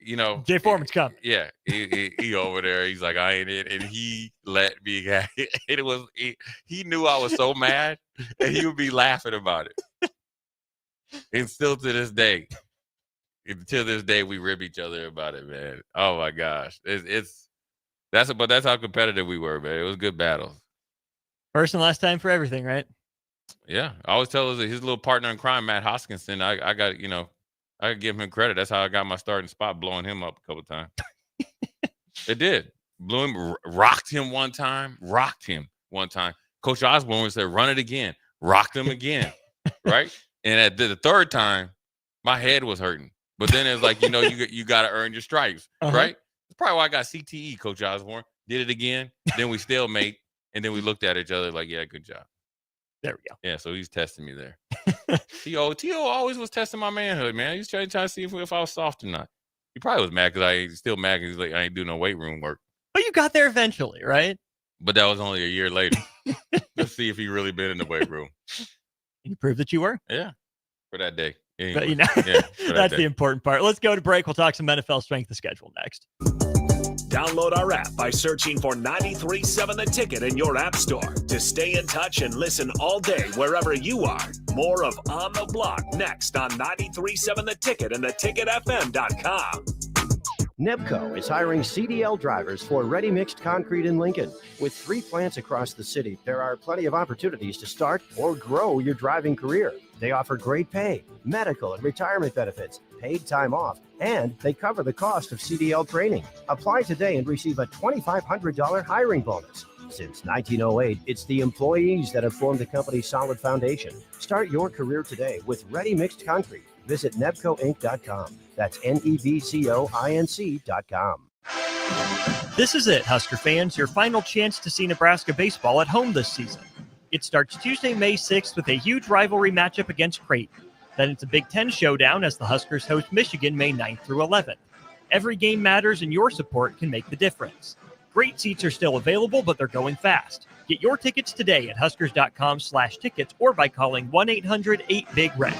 You know, Jay Foreman's coming. Yeah, he over there. He's like, I ain't it, and he let me. It was he knew I was so mad, and he would be laughing about it. And still to this day, we rib each other about it, man. Oh my gosh, that's how competitive we were, man. It was good battles. First and last time for everything, right? Yeah, I always tell his little partner in crime, Matt Hoskinson. I got I give him credit. That's how I got my starting spot, blowing him up a couple times. It did. Blew him, rocked him one time. Coach Osborne said, run it again. Rocked him again. right? And at the third time, my head was hurting. But then it's like, you got to earn your stripes, right? That's probably why I got CTE, Coach Osborne. Did it again. Then we stalemate. And then we looked at each other like, yeah, good job. There we go. Yeah, so he's testing me there. T.O. always was testing my manhood, man. He was trying to see if I was soft or not. He probably was mad because he's like, I ain't doing no weight room work. But you got there eventually, right? But that was only a year later. Let's see if he really been in the weight room. You proved that you were? Yeah, for that day. But Anyway, that's the important part. Let's go to break. We'll talk some NFL strength of schedule next. Download our app by searching for 93.7 The Ticket in your app store to stay in touch and listen all day wherever you are. More of On the Block next on 93.7 The Ticket and theticketfm.com. Nebco is hiring CDL drivers for ready-mixed concrete in Lincoln. With 3 plants across the city, there are plenty of opportunities to start or grow your driving career. They offer great pay, medical and retirement benefits, paid time off, and they cover the cost of CDL training. Apply today and receive a $2,500 hiring bonus. Since 1908, it's the employees that have formed the company's solid foundation. Start your career today with ready-mixed concrete. Visit nebcoinc.com. That's NEBCOINC.com. This is it, Husker fans, your final chance to see Nebraska baseball at home this season. It starts Tuesday, May 6th with a huge rivalry matchup against Creighton. Then it's a Big Ten showdown as the Huskers host Michigan May 9th through 11th. Every game matters and your support can make the difference. Great seats are still available, but they're going fast. Get your tickets today at huskers.com/tickets or by calling 1-800-8-BIG-RED.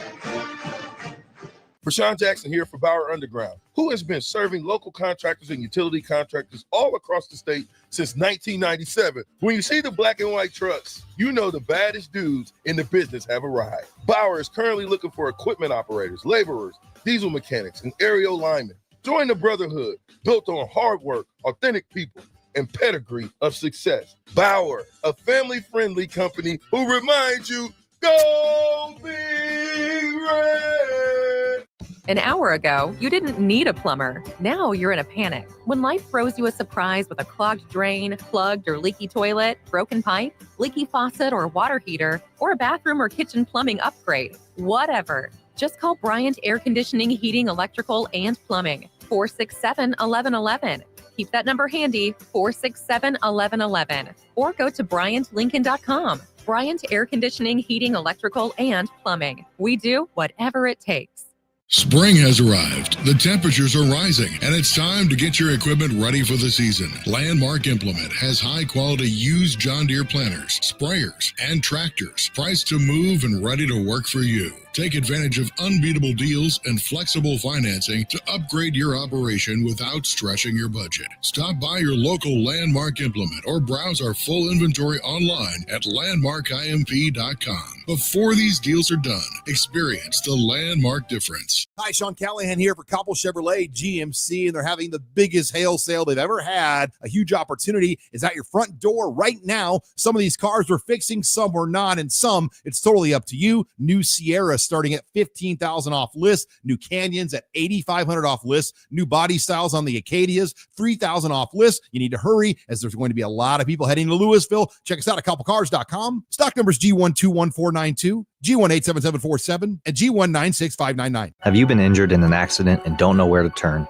Rashawn Jackson here for Bauer Underground, who has been serving local contractors and utility contractors all across the state since 1997. When you see the black and white trucks, you know the baddest dudes in the business have arrived. Bauer is currently looking for equipment operators, laborers, diesel mechanics, and aerial linemen. Join the brotherhood built on hard work, authentic people, and pedigree of success. Bauer, a family-friendly company who reminds you, go Big Red! An hour ago, you didn't need a plumber. Now you're in a panic. When life throws you a surprise with a clogged drain, plugged or leaky toilet, broken pipe, leaky faucet or water heater, or a bathroom or kitchen plumbing upgrade, whatever. Just call Bryant Air Conditioning, Heating, Electrical, and Plumbing. 467-1111. Keep that number handy, 467-1111. Or go to BryantLincoln.com. Bryant Air Conditioning, Heating, Electrical, and Plumbing. We do whatever it takes. Spring has arrived, the temperatures are rising, and it's time to get your equipment ready for the season. Landmark Implement has high-quality used John Deere planters, sprayers, and tractors, priced to move and ready to work for you. Take advantage of unbeatable deals and flexible financing to upgrade your operation without stretching your budget. Stop by your local Landmark Implement or browse our full inventory online at landmarkimp.com. Before these deals are done, experience the Landmark difference. Hi, Sean Callahan here for Cobble Chevrolet GMC, and they're having the biggest hail sale they've ever had. A huge opportunity is at your front door right now. Some of these cars we're fixing, some we're not, and some it's totally up to you. New Sierra starting at $15,000 off list, new Canyons at $8,500 off list, new body styles on the Acadias, $3,000 off list. You need to hurry as there's going to be a lot of people heading to Louisville. Check us out at cobblecars.com. Stock numbers G121492, G187747, and G196599. Have you been injured in an accident and don't know where to turn?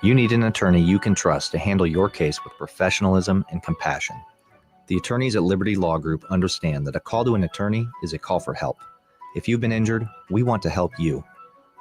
You need an attorney you can trust to handle your case with professionalism and compassion. The attorneys at Liberty Law Group understand that a call to an attorney is a call for help. If you've been injured, we want to help you.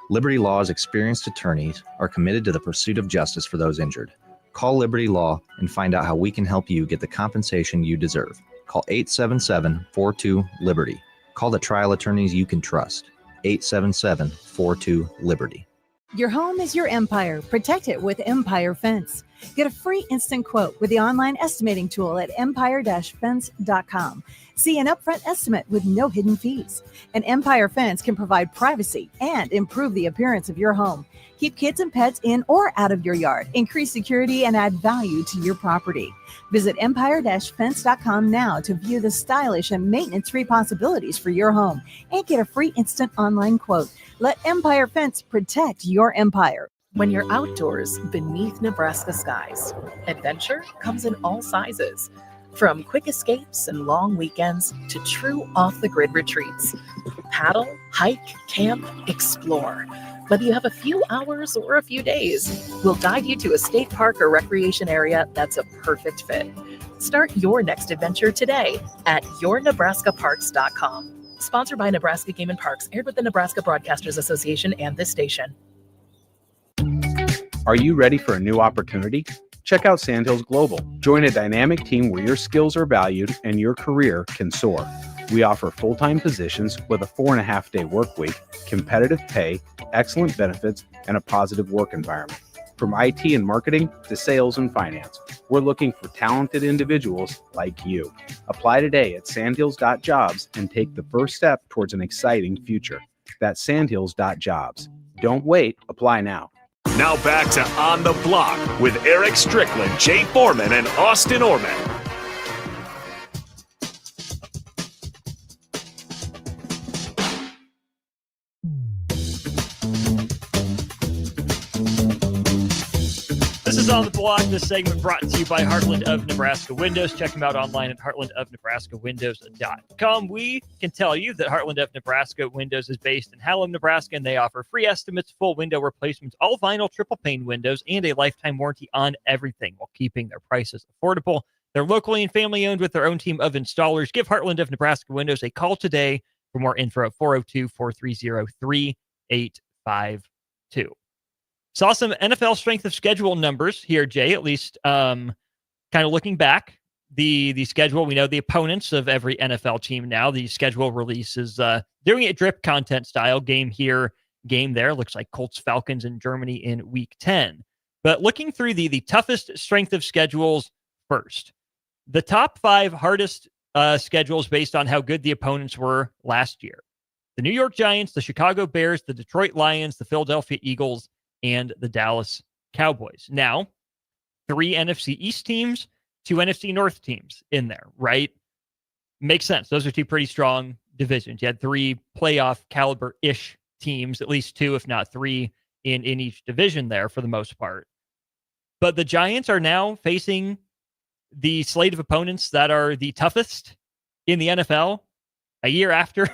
Liberty Law's experienced attorneys are committed to the pursuit of justice for those injured. Call Liberty Law and find out how we can help you get the compensation you deserve. Call 877-42-LIBERTY. Call the trial attorneys you can trust. 877-42-LIBERTY. Your home is your empire. Protect it with Empire Fence. Get a free instant quote with the online estimating tool at empire-fence.com. See an upfront estimate with no hidden fees. And Empire Fence can provide privacy and improve the appearance of your home. Keep kids and pets in or out of your yard. Increase security and add value to your property. Visit empire-fence.com now to view the stylish and maintenance-free possibilities for your home and get a free instant online quote. Let Empire Fence protect your empire. When you're outdoors beneath Nebraska skies, adventure comes in all sizes. From quick escapes and long weekends to true off-the-grid retreats. Paddle, hike, camp, explore. Whether you have a few hours or a few days, we'll guide you to a state park or recreation area that's a perfect fit. Start your next adventure today at yournebraskaparks.com. Sponsored by Nebraska Game and Parks, aired with the Nebraska Broadcasters Association and this station. Are you ready for a new opportunity? Check out Sandhills Global. Join a dynamic team where your skills are valued and your career can soar. We offer full-time positions with a 4.5-day work week, competitive pay, excellent benefits, and a positive work environment. From IT and marketing to sales and finance, we're looking for talented individuals like you. Apply today at sandhills.jobs and take the first step towards an exciting future. That's sandhills.jobs. Don't wait, apply now. Now back to On the Block with Eric Strickland, Jay Foreman, and Austin Orman. This is On the Block. This segment brought to you by Heartland of Nebraska Windows. Check them out online at heartlandofnebraskawindows.com. We can tell you that Heartland of Nebraska Windows is based in Hallam, Nebraska, and they offer free estimates, full window replacements, all vinyl triple pane windows, and a lifetime warranty on everything while keeping their prices affordable. They're locally and family owned with their own team of installers. Give Heartland of Nebraska Windows a call today for more info at 402-430-3852. Saw some NFL strength of schedule numbers here, Jay, at least kind of looking back. The schedule, we know the opponents of every NFL team now. The schedule release is doing it drip content style, game here, game there. Looks like Colts, Falcons, and Germany in week 10. But looking through the toughest strength of schedules first, the top 5 hardest schedules based on how good the opponents were last year. The New York Giants, the Chicago Bears, the Detroit Lions, the Philadelphia Eagles, and the Dallas Cowboys. Now, 3 NFC East teams, 2 NFC North teams in there, right? Makes sense. Those are 2 pretty strong divisions. You had 3 playoff caliber-ish teams, at least 2, if not 3, in each division there for the most part. But the Giants are now facing the slate of opponents that are the toughest in the NFL a year after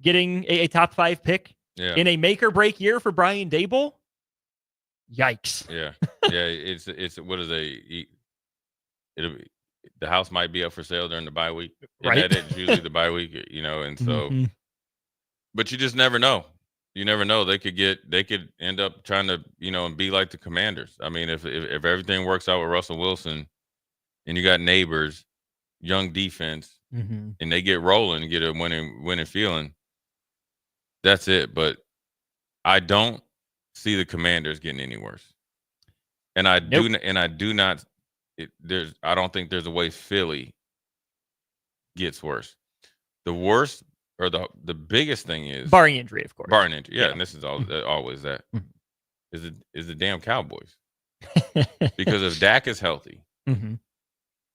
getting a top 5 pick in a make-or-break year for Brian Daboll. Yikes. Yeah. It's what is it'll be, the house might be up for sale during the bye week. Right. It's usually the bye week, and so but you just never know. You never know. They could end up trying to, and be like the Commanders. I mean, if everything works out with Russell Wilson and you got Neighbors, young defense, and they get rolling and get a winning feeling, that's it. But I don't see the Commanders getting any worse, and I do not. I don't think there's a way Philly gets worse. The worst or the biggest thing is barring injury, of course. Barring injury, yeah. And this is always that is the damn Cowboys, because if Dak is healthy, and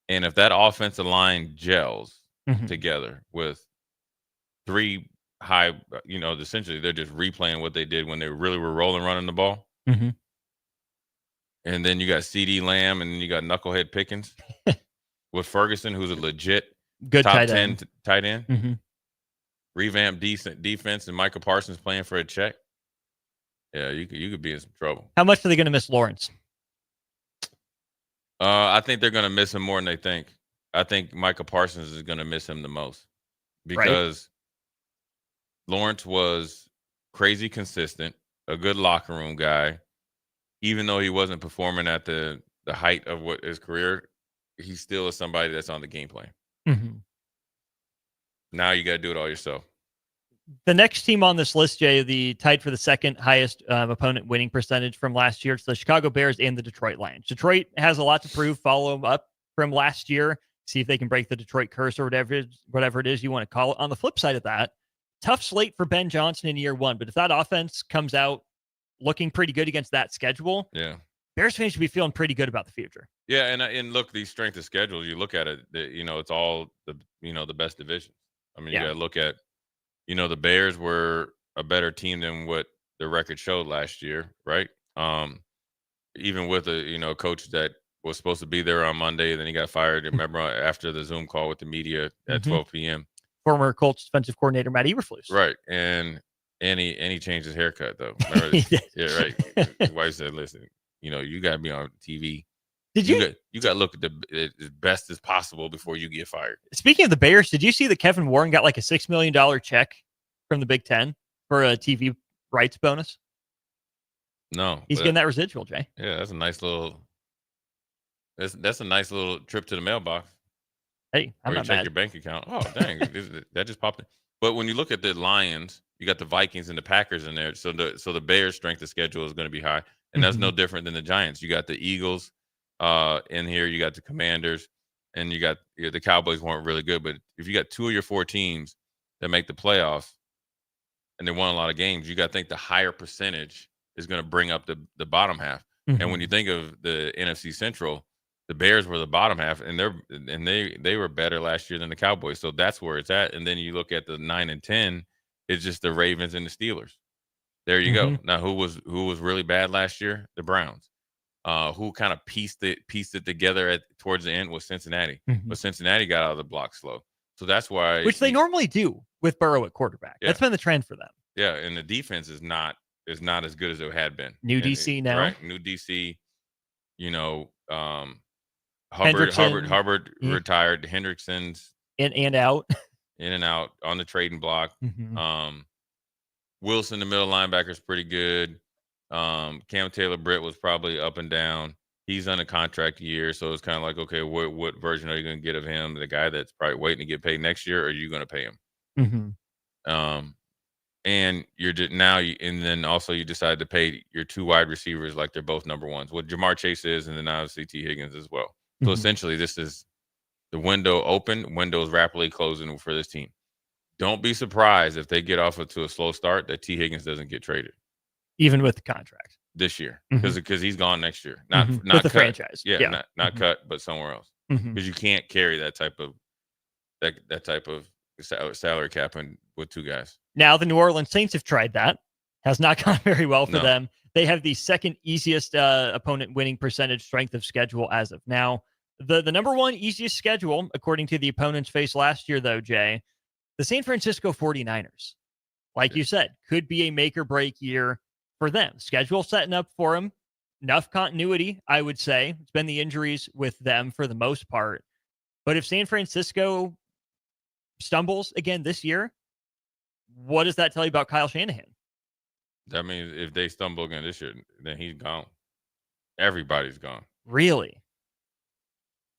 if that offensive line gels together with 3 high, essentially they're just replaying what they did when they really were running the ball. And then you got CD Lamb, and then you got Knucklehead Pickens with Ferguson, who's a legit good top tight 10 end. Tight end. Revamped decent defense, and Micah Parsons playing for a check. Yeah, you could be in some trouble. How much are they going to miss Lawrence? I think they're going to miss him more than they think. I think Micah Parsons is going to miss him the most because Lawrence was crazy consistent, a good locker room guy. Even though he wasn't performing at the height of what his career, he still is somebody that's on the game plan. Now you got to do it all yourself. The next team on this list, Jay, the tied for the second highest opponent winning percentage from last year, it's the Chicago Bears and the Detroit Lions. Detroit has a lot to prove. Follow them up from last year. See if they can break the Detroit curse or whatever it is you want to call it. On the flip side of that, tough slate for Ben Johnson in year 1. But if that offense comes out looking pretty good against that schedule, Bears fans should be feeling pretty good about the future. Yeah, and look, these strength of schedules, you look at it, it's all the best divisions. I mean, you got to look at, the Bears were a better team than what the record showed last year, right? Even with a coach that was supposed to be there on Monday. Then he got fired. Remember after the Zoom call with the media at 12 p.m. Former Colts defensive coordinator Matt Eberflus. Right, and he changed his haircut though. Remember yeah, right. His wife said, "Listen, you got to be on TV. Did you got to look at as best as possible before you get fired." Speaking of the Bears, did you see that Kevin Warren got like a $6 million check from the Big Ten for a TV rights bonus? No, he's getting that residual, Jay. Yeah, that's a nice little. That's a nice little trip to the mailbox. Hey, I'm not check mad. your bank account. Oh, dang, that just popped in. But when you look at the Lions, you got the Vikings and the Packers in there. So the Bears' strength of schedule is going to be high, and that's no different than the Giants. You got the Eagles in here. You got the Commanders, and you got the Cowboys weren't really good. But if you got 2 of your 4 teams that make the playoffs, and they won a lot of games, you got to think the higher percentage is going to bring up the bottom half. And when you think of the NFC Central, the Bears were the bottom half, and they were better last year than the Cowboys. So that's where it's at. And then you look at the 9 and 10, it's just the Ravens and the Steelers. There you go. Now, who was really bad last year? The Browns. Who kind of pieced it together towards the end was Cincinnati. But Cincinnati got out of the block slow. So that's why, which they normally do with Burrow at quarterback. Yeah. That's been the trend for them. Yeah, and the defense is not as good as it had been. New DC now. Right, new DC. Hubbard retired. Hendrickson's in and out on the trading block. Wilson, the middle linebacker, is pretty good. Cam Taylor-Britt was probably up and down. He's on a contract year, so it's kind of like, okay, what version are you going to get of him? The guy that's probably waiting to get paid next year, or are you going to pay him? And and then also you decide to pay your 2 wide receivers like they're both number ones. What Jamar Chase is, and then obviously T. Higgins as well. So essentially, this is the window open. Windows rapidly closing for this team. Don't be surprised if they get off to a slow start that T. Higgins doesn't get traded, even with the contract this year, because he's gone next year. Not with the cut. franchise. Yeah. Not cut, but somewhere else. Because you can't carry that type of salary cap with 2 guys. Now the New Orleans Saints have tried that. Has not gone very well for them. They have the second easiest opponent winning percentage strength of schedule as of now. The number 1 easiest schedule, according to the opponents faced last year, though, Jay, the San Francisco 49ers. Like you said, could be a make or break year for them. Schedule setting up for them. Enough continuity, I would say. It's been the injuries with them for the most part. But if San Francisco stumbles again this year, what does that tell you about Kyle Shanahan? That means if they stumble again this year, then he's gone. Everybody's gone. Really?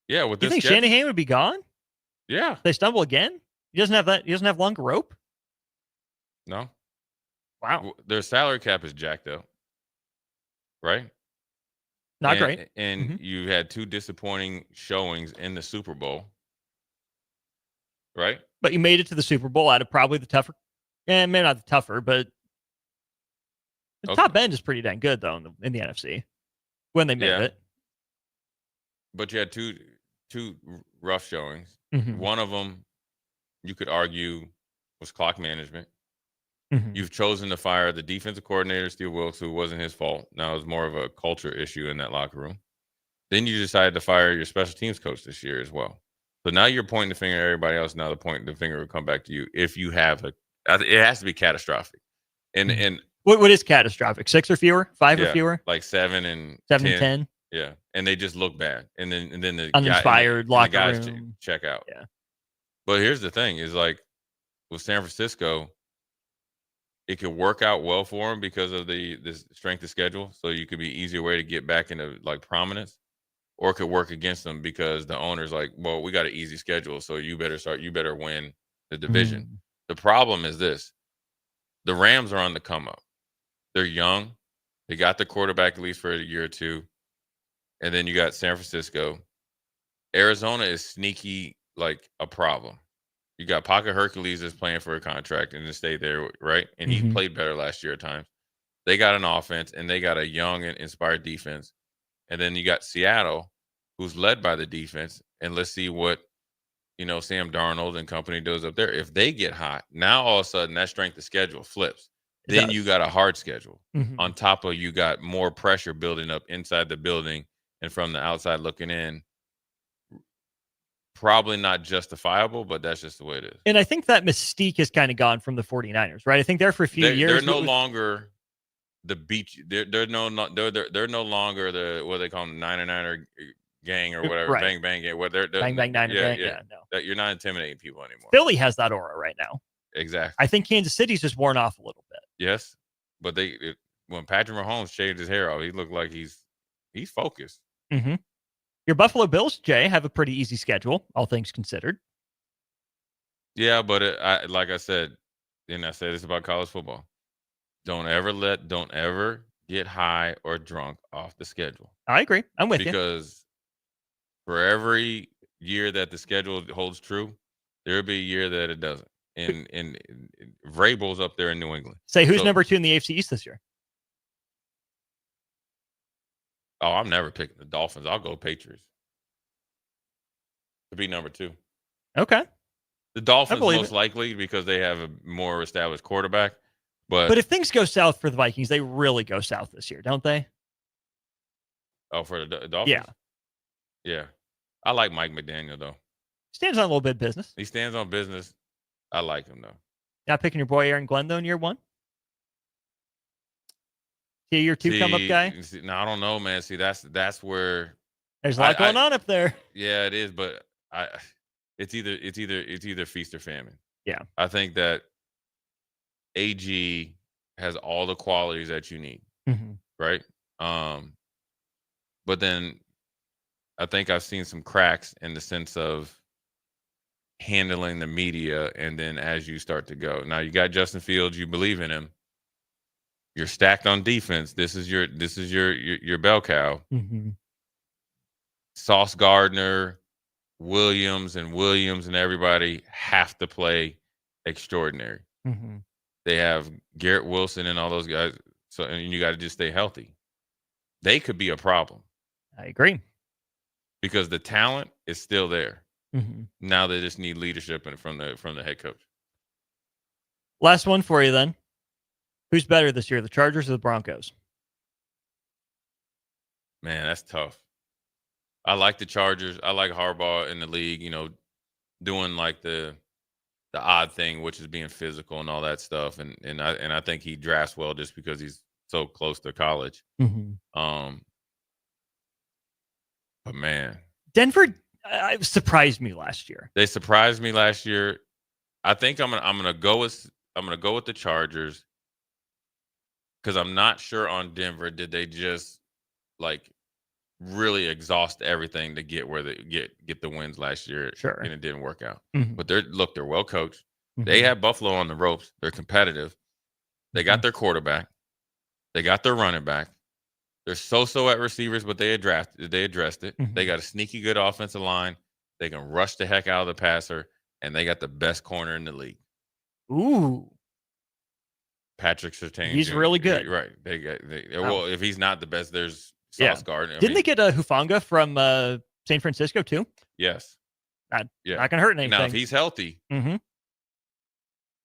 Yeah. With you think Shanahan would be gone? Yeah. If they stumble again? He doesn't have that. He doesn't have longer rope. No. Wow. Their salary cap is jacked up. Right. Not great. And you had 2 disappointing showings in the Super Bowl. Right. But you made it to the Super Bowl out of probably the tougher, maybe not the tougher, but the top end is pretty dang good though in the NFC when they made it. But you had two rough showings. One of them, you could argue, was clock management. You've chosen to fire the defensive coordinator, Steve Wilkes, who wasn't his fault. Now it's more of a culture issue in that locker room. Then you decided to fire your special teams coach this year as well. So now you're pointing the finger at everybody else. Now the pointing the finger will come back to you if you have it has to be catastrophic. And what is catastrophic? 6 or fewer? 5 or fewer? Like 7 and 10. Yeah, and they just look bad, and then the uninspired locker guys room check out. Yeah, but here's the thing: is like with San Francisco, it could work out well for them because of the strength of schedule. So you could be easier way to get back into like prominence, or it could work against them because the owner's like, well, we got an easy schedule, so you better win the division. The problem is this: the Rams are on the come up. They're young. They got the quarterback at least for a year or 2. And then you got San Francisco. Arizona is sneaky like a problem. You got Pocket Hercules that's playing for a contract and to stay there, right? And he played better last year at times. They got an offense and they got a young and inspired defense. And then you got Seattle, who's led by the defense. And let's see what, Sam Darnold and company does up there. If they get hot, now all of a sudden that strength of schedule flips. Then you got a hard schedule. On top of you got more pressure building up inside the building. and from the outside looking in, probably not justifiable, but that's just the way it is. And I think that mystique has kind of gone from the 49ers, right? I think there for a few years they're no longer the beach. They're no longer the what they call them 99er gang or whatever, Right. bang bang gang. What they're Bang Bang Niner gang. Yeah, no. That you're not intimidating people anymore. Philly has that aura right now. Exactly. I think Kansas City's just worn off a little bit. Yes, but when Patrick Mahomes shaved his hair off, he looked like he's focused. Mm-hmm. Your Buffalo Bills, Jay, have a pretty easy schedule, all things considered. Yeah, but like I said, and I said this about college football. Don't ever get high or drunk off the schedule. I agree. I'm with you. Because for every year that the schedule holds true, there'll be a year that it doesn't. And Vrabel's up there in New England. Say, who's number 2 in the AFC East this year? Oh, I'm never picking the Dolphins. I'll go Patriots to be number 2. Okay. The Dolphins believe most it. likely because they have a more established quarterback. But if things go south for the Vikings, they really go south this year, don't they? Oh, for the Dolphins? Yeah. Yeah. I like Mike McDaniel, though. Stands on a little bit of business. He stands on business. I like him, though. Not picking your boy Aaron Glenn, though, in year 1? See a year 2 come up guy? No, I don't know, man. See, that's where There's a lot going on up there. Yeah, it is, but it's either feast or famine. Yeah. I think that AG has all the qualities that you need, right? But then I think I've seen some cracks in the sense of handling the media, and then as you start to go, now you got Justin Fields, you believe in him. You're stacked on defense. This is your bell cow. Sauce Gardner, Williams, and everybody have to play extraordinary. They have Garrett Wilson and all those guys. So, and you got to just stay healthy. They could be a problem. I agree. Because the talent is still there. Now they just need leadership from the head coach. Last one for you then. Who's better this year, the Chargers or the Broncos? Man, that's tough. I like the Chargers. I like Harbaugh in the league, doing like the odd thing, which is being physical and all that stuff. And I think he drafts well just because he's so close to college. But man, Denver surprised me last year. They surprised me last year. I think I'm gonna go with the Chargers because I'm not sure on Denver. Did they just like really exhaust everything to get where they get the wins last year? Sure. And it didn't work out. Mhm. But they're well coached. They have Buffalo on the ropes. They're competitive. They got their quarterback. They got their running back. They're so at receivers, but they addressed it. They got a sneaky good offensive line. They can rush the heck out of the passer, and they got the best corner in the league. Ooh. Patrick Surtain. He's Jr. really good. Right. Well, if he's not the best, there's Sauce Gardner. Didn't they get a Hufanga from San Francisco too? Yes. Not going to hurt anything. Now, if he's healthy, Mhm.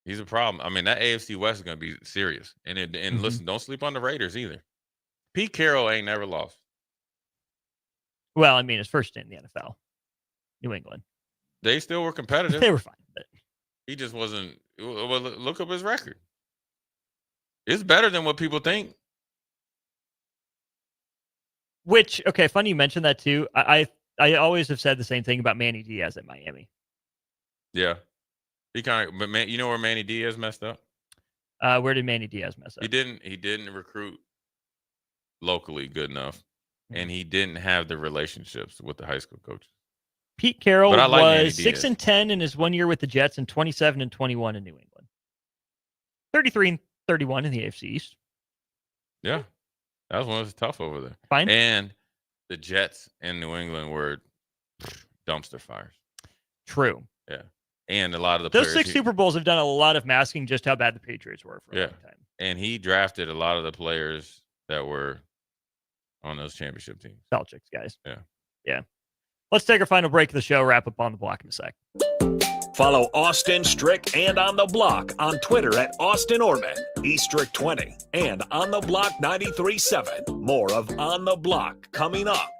he's a problem. I mean, that AFC West is going to be serious. And listen, don't sleep on the Raiders either. Pete Carroll ain't never lost. Well, I mean, his first in the NFL, New England. They still were competitive. They were fine, but he just wasn't. Well, look up his record. It's better than what people think. Which, okay, funny you mentioned that too. I always have said the same thing about Manny Diaz at Miami. Yeah, he kind of. But man, you know where Manny Diaz messed up? Where did Manny Diaz mess up? He didn't recruit locally good enough, and he didn't have the relationships with the high school coaches. Pete Carroll But I like Manny was Diaz. 6-10 in his 1 year with the Jets and 27-21 in New England. 33-31 in the AFC East. Yeah, that was one that's tough over there. Fine. And the Jets in New England were dumpster fires. True. Yeah, and a lot of the Those players 6 Super Bowls have done a lot of masking just how bad the Patriots were for a long time. and he drafted a lot of the players that were on those championship teams. Belichick's guys. Yeah. Let's take our final break of the show. Wrap up on the block in a sec. Follow Austin Strick and On the Block on Twitter at Austin Orman, eStrick20, and On the Block 93.7. More of On the Block coming up.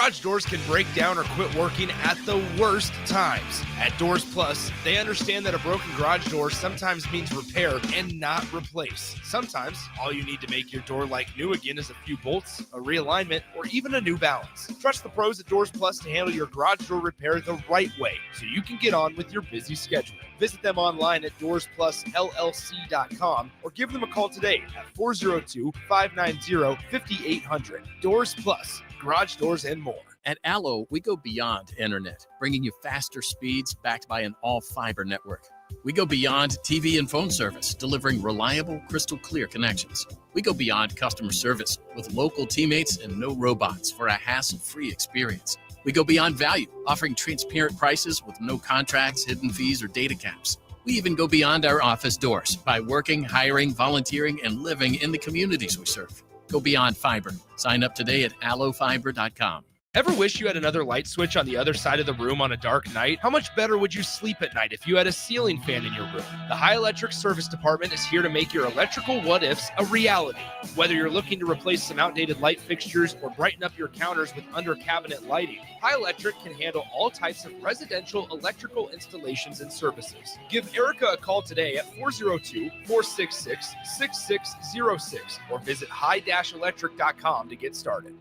Garage doors can break down or quit working at the worst times. At Doors Plus, they understand that a broken garage door sometimes means repair and not replace. Sometimes all you need to make your door like new again is a few bolts, a realignment, or even a new balance. Trust the pros at Doors Plus to handle your garage door repair the right way so you can get on with your busy schedule. Visit them online at DoorsPlusLLC.com or give them a call today at 402-590-5800. Doors Plus, garage doors and more. At Allo, we go beyond internet, bringing you faster speeds backed by an all-fiber network. We go beyond TV and phone service, delivering reliable, crystal clear connections. We go beyond customer service with local teammates and no robots for a hassle-free experience. We go beyond value, offering transparent prices with no contracts, hidden fees, or data caps. We even go beyond our office doors by working, hiring, volunteering, and living in the communities we serve. Go beyond fiber. Sign up today at allofiber.com. Ever wish you had another light switch on the other side of the room on a dark night? How much better would you sleep at night if you had a ceiling fan in your room? The High Electric Service Department is here to make your electrical what-ifs a reality. Whether you're looking to replace some outdated light fixtures or brighten up your counters with under-cabinet lighting, High Electric can handle all types of residential electrical installations and services. Give Erica a call today at 402-466-6606 or visit high-electric.com to get started.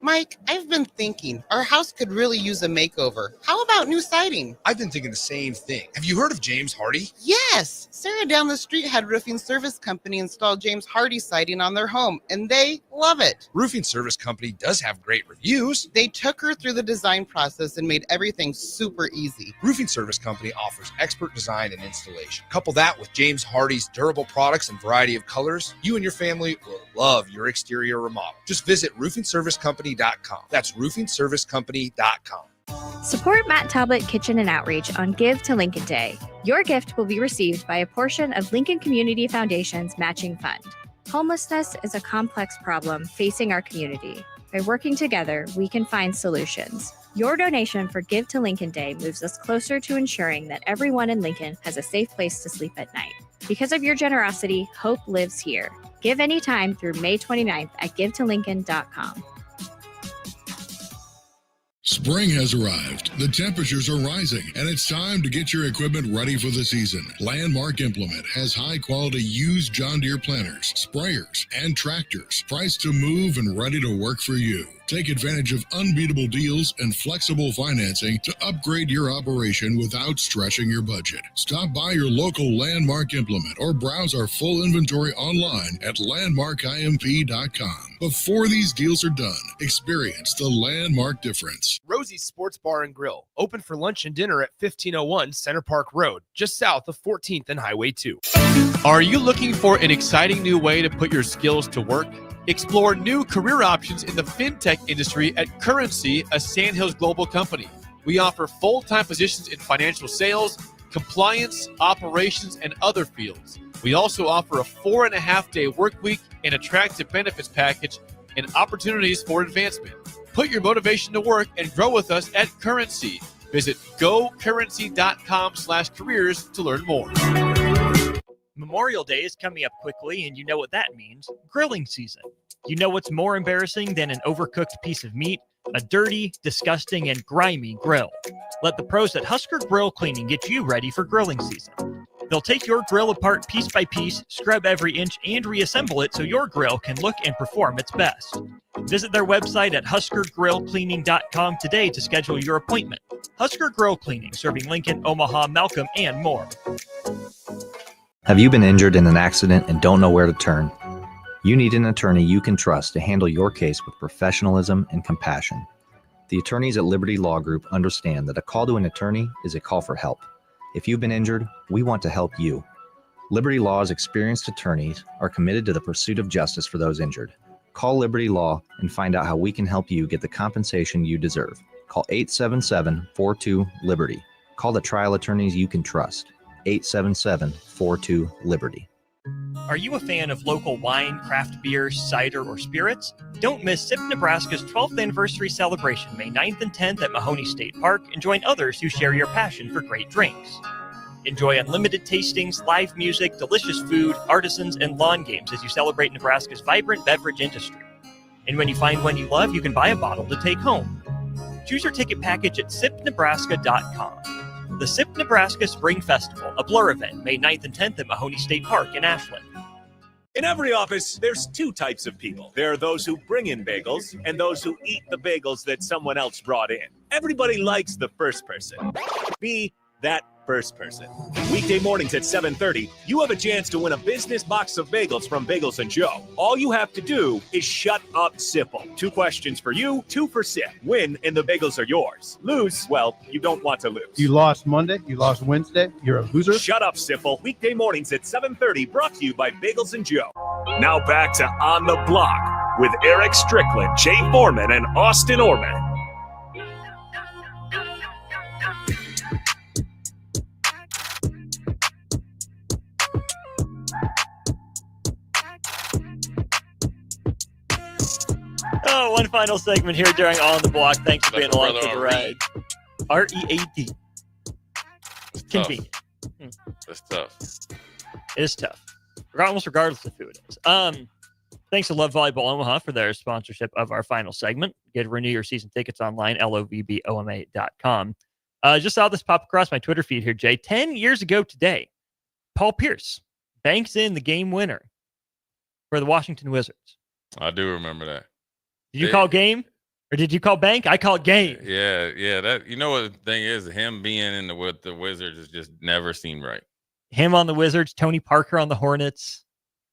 Mike, I've been thinking our house could really use a makeover. How about new siding? I've been thinking the same thing. Have you heard of James Hardy? Yes! Sarah down the street had Roofing Service Company install James Hardy siding on their home, and they love it. Roofing Service Company does have great reviews. They took her through the design process and made everything super easy. Roofing Service Company offers expert design and installation. Couple that with James Hardy's durable products and variety of colors, you and your family will love your exterior remodel. Just visit roofingservicecompany.com. That's roofingservicecompany.com. Support Matt Talbot Kitchen and Outreach on Give to Lincoln Day. Your gift will be received by a portion of Lincoln Community Foundation's matching fund. Homelessness is a complex problem facing our community. By working together, we can find solutions. Your donation for Give to Lincoln Day moves us closer to ensuring that everyone in Lincoln has a safe place to sleep at night. Because of your generosity, hope lives here. Give anytime through May 29th at givetolincoln.com. Spring has arrived. The temperatures are rising, and it's time to get your equipment ready for the season. Landmark Implement has high-quality used John Deere planters, sprayers, and tractors, priced to move and ready to work for you. Take advantage of unbeatable deals and flexible financing to upgrade your operation without stretching your budget. Stop by your local Landmark Implement or browse our full inventory online at landmarkimp.com. Before these deals are done, experience the Landmark difference. Rosie's Sports Bar and Grill, open for lunch and dinner at 1501 Center Park Road, just south of 14th and Highway 2. Are you looking for an exciting new way to put your skills to work? Explore new career options in the fintech industry at Currency, a Sandhills Global company. We offer full-time positions in financial sales, compliance, operations, and other fields. We also offer a 4.5-day work week, an attractive benefits package, and opportunities for advancement. Put your motivation to work and grow with us at Currency. Visit gocurrency.com/careers to learn more. Memorial Day is coming up quickly, and you know what that means. Grilling season. You know what's more embarrassing than an overcooked piece of meat? A dirty, disgusting, and grimy grill. Let the pros at Husker Grill Cleaning get you ready for grilling season. They'll take your grill apart piece by piece, scrub every inch, and reassemble it so your grill can look and perform its best. Visit their website at huskergrillcleaning.com today to schedule your appointment. Husker Grill Cleaning, serving Lincoln, Omaha, Malcolm, and more. Have you been injured in an accident and don't know where to turn? You need an attorney you can trust to handle your case with professionalism and compassion. The attorneys at Liberty Law Group understand that a call to an attorney is a call for help. If you've been injured, we want to help you. Liberty Law's experienced attorneys are committed to the pursuit of justice for those injured. Call Liberty Law and find out how we can help you get the compensation you deserve. Call 877-42-LIBERTY. Call the trial attorneys you can trust. 877-42-LIBERTY. Are you a fan of local wine, craft beer, cider, or spirits? Don't miss SIP Nebraska's 12th anniversary celebration May 9th and 10th at Mahoney State Park and join others who share your passion for great drinks. Enjoy unlimited tastings, live music, delicious food, artisans, and lawn games as you celebrate Nebraska's vibrant beverage industry. And when you find one you love, you can buy a bottle to take home. Choose your ticket package at sipnebraska.com. The SIP Nebraska Spring Festival, a Blur event, May 9th and 10th at Mahoney State Park in Ashland. In every office, there's two types of people. There are those who bring in bagels and those who eat the bagels that someone else brought in. Everybody likes the first person. Be that first person. Weekday mornings at 7:30, you have a chance to win a business box of bagels from Bagels & Joe. All you have to do is shut up, Sipple. 2 questions for you, 2 for Sip. Win, and the bagels are yours. Lose, well, you don't want to lose. You lost Monday, you lost Wednesday, you're a loser. Shut up, Sipple. Weekday mornings at 7:30, brought to you by Bagels & Joe. Now back to On the Block with Eric Strickland, Jay Foreman, and Austin Orman. Oh, one final segment here during On the Block. Thanks for being along for the ride. READ. Convenient. That's tough. It is tough. Almost regardless of who it is. Thanks to Love Volleyball Omaha for their sponsorship of our final segment. Get renew your season tickets online, lovboma.com. Just saw this pop across my Twitter feed here, Jay. 10 years ago today, Paul Pierce banks in the game winner for the Washington Wizards. I do remember that. Did you call game? Or did you call bank? I called game. Yeah. That, you know what the thing is? Him being with the Wizards has just never seemed right. Him on the Wizards, Tony Parker on the Hornets,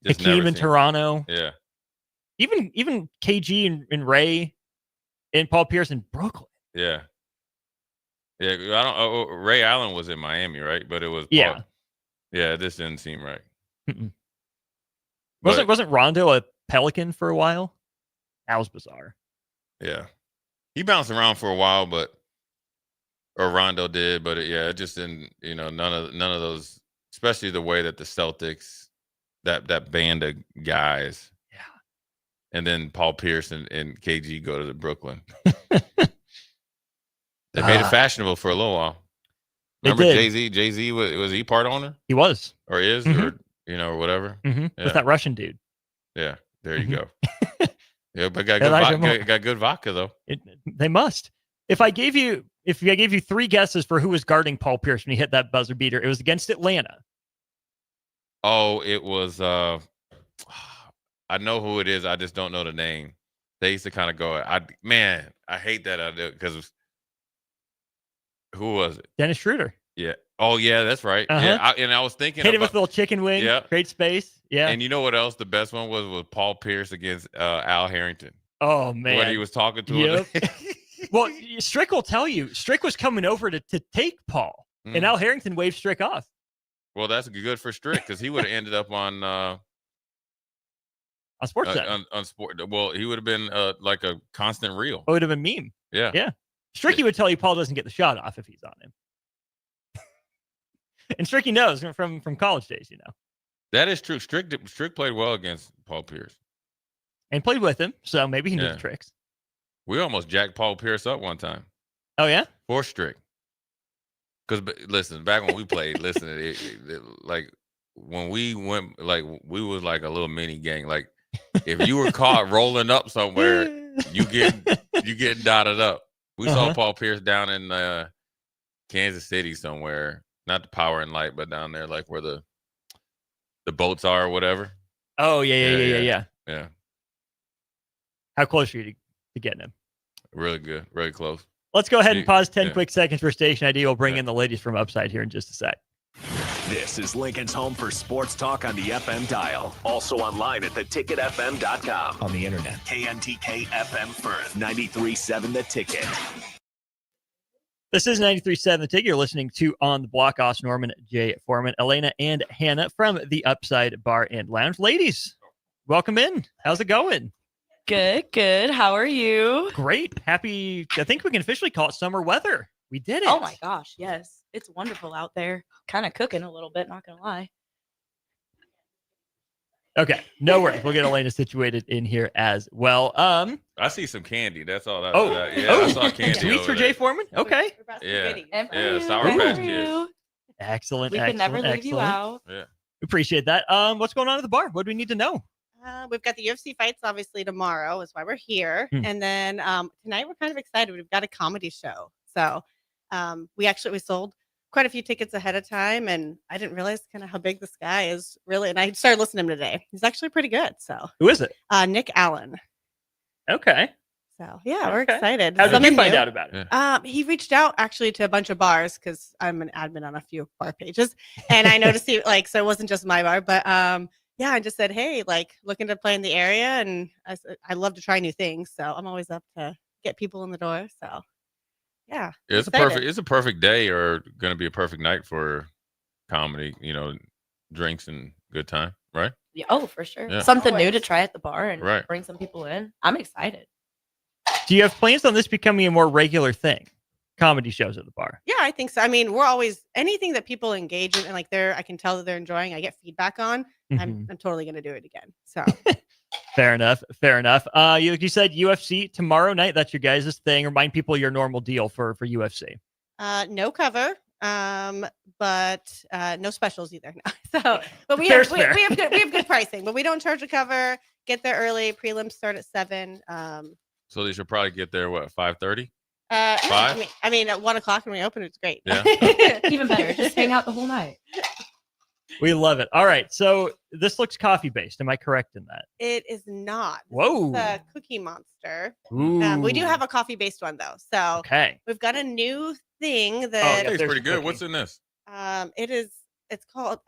Just Hakeem never in seemed Toronto. Yeah. Even KG and Ray and Paul Pierce in Brooklyn. Yeah. Yeah. Ray Allen was in Miami, right? But it was Yeah. Paul. Yeah, this didn't seem right. Wasn't Rondo a Pelican for a while? That was bizarre. Yeah. He bounced around for a while, or Rondo did, but it just didn't, none of those, especially the way that the Celtics, that band of guys. Yeah. And then Paul Pierce and KG go to the Brooklyn. They made it fashionable for a little while. Remember Jay-Z? Jay-Z, was he part owner? He was. Or is, or whatever. Mm-hmm. Yeah. With that Russian dude. Yeah. There you go. Yeah, but got good vodka though. They must. If I gave you 3 guesses for who was guarding Paul Pierce when he hit that buzzer beater, it was against Atlanta. Oh, it was. I know who it is. I just don't know the name. They used to kind of go. I hate that idea because who was it? Dennis Schroeder. Yeah. Oh yeah, that's right. Uh-huh. Yeah, I was thinking hit him with a little chicken wing. Yeah. Great space. Yeah. And you know what else? The best one was Paul Pierce against Al Harrington. Oh man, when he was talking to him. Well, Strick will tell you. Strick was coming over to take Paul, and Al Harrington waved Strick off. Well, that's good for Strick because he would have ended up on SportsCenter. On sport. Well, he would have been like a constant reel. It would have been meme. Yeah. Yeah. Stricky would tell you Paul doesn't get the shot off if he's on him. And Stricky knows from college days, That is true. Strick played well against Paul Pierce. And played with him, so maybe he knew the tricks. We almost jacked Paul Pierce up one time. Oh, yeah? For Strick. Because, listen, back when we played, like, when we went, like, we was like a little mini gang. Like, if you were caught rolling up somewhere, you get dotted up. We saw Paul Pierce down in Kansas City somewhere. Not the Power and Light, but down there, like where the boats are or whatever. Oh, yeah. Yeah. How close are you to getting him? Really good. Really close. Let's go ahead and pause 10 quick seconds for station ID. We'll bring in the ladies from Upside here in just a sec. This is Lincoln's home for sports talk on the FM dial. Also online at theticketfm.com. On the internet. KNTK FM Firth. 93.7 The Ticket. This is 93.7 The Ticket. You're listening to On the Block. Austin Norman, Jay Foreman, Elena, and Hannah from the Upside Bar and Lounge. Ladies, welcome in. How's it going? Good. How are you? Great. Happy. I think we can officially call it summer weather. We did it. Oh my gosh, yes. It's wonderful out there. Kind of cooking a little bit, not going to lie. Okay, no worries. We'll get Elena situated in here as well. I see some candy. That's all. I saw candy. Tweets for Jay Foreman. Okay. Yeah. Sour Patch Kids. Excellent. We can never leave you out. Yeah. Appreciate that. What's going on at the bar? What do we need to know? We've got the UFC fights obviously tomorrow. Is why we're here. Hmm. And then tonight we're kind of excited. We've got a comedy show. So we sold quite a few tickets ahead of time, and I didn't realize kind of how big this guy is really. And I started listening to him today. He's actually pretty good. So Who is it? Nick Allen. Okay. So yeah, we're Okay. excited. How did you Something find new. out about it? He reached out actually to a bunch of bars because I'm an admin on a few bar pages, and I noticed so it wasn't just my bar, but yeah, I just said, hey, like looking to play in the area, and I love to try new things, so I'm always up to get people in the door. So yeah, It's excited. a perfect day, or going to be a perfect night for comedy. Drinks and good time, right? Yeah, oh, for sure. Yeah. Something new to try at the bar and Right. bring some people in. I'm excited. Do you have plans on this becoming a more regular thing? Comedy shows at the bar. Yeah, I think so. I mean, we're always anything that people engage in and like I can tell that they're enjoying. I get feedback on. I'm totally gonna do it again. So Fair enough. Fair enough. You said UFC tomorrow night. That's your guys' thing. Remind people your normal deal for UFC. no cover, but no specials either. So, but we Fair's have fair. we have good pricing, but we don't charge a cover. Get there early. Prelims start at 7. So they should probably get there, 5:30? Yeah, 5? I mean, at 1:00 when we open, it's great. Yeah. Even better. Just hang out the whole night. We love it. All right. So this looks coffee based. Am I correct in that? It is not. This Whoa. is the Cookie Monster. Ooh. We do have a coffee based one though. So Okay. we've got a new thing Oh, that it tastes pretty good. What's in this? it's called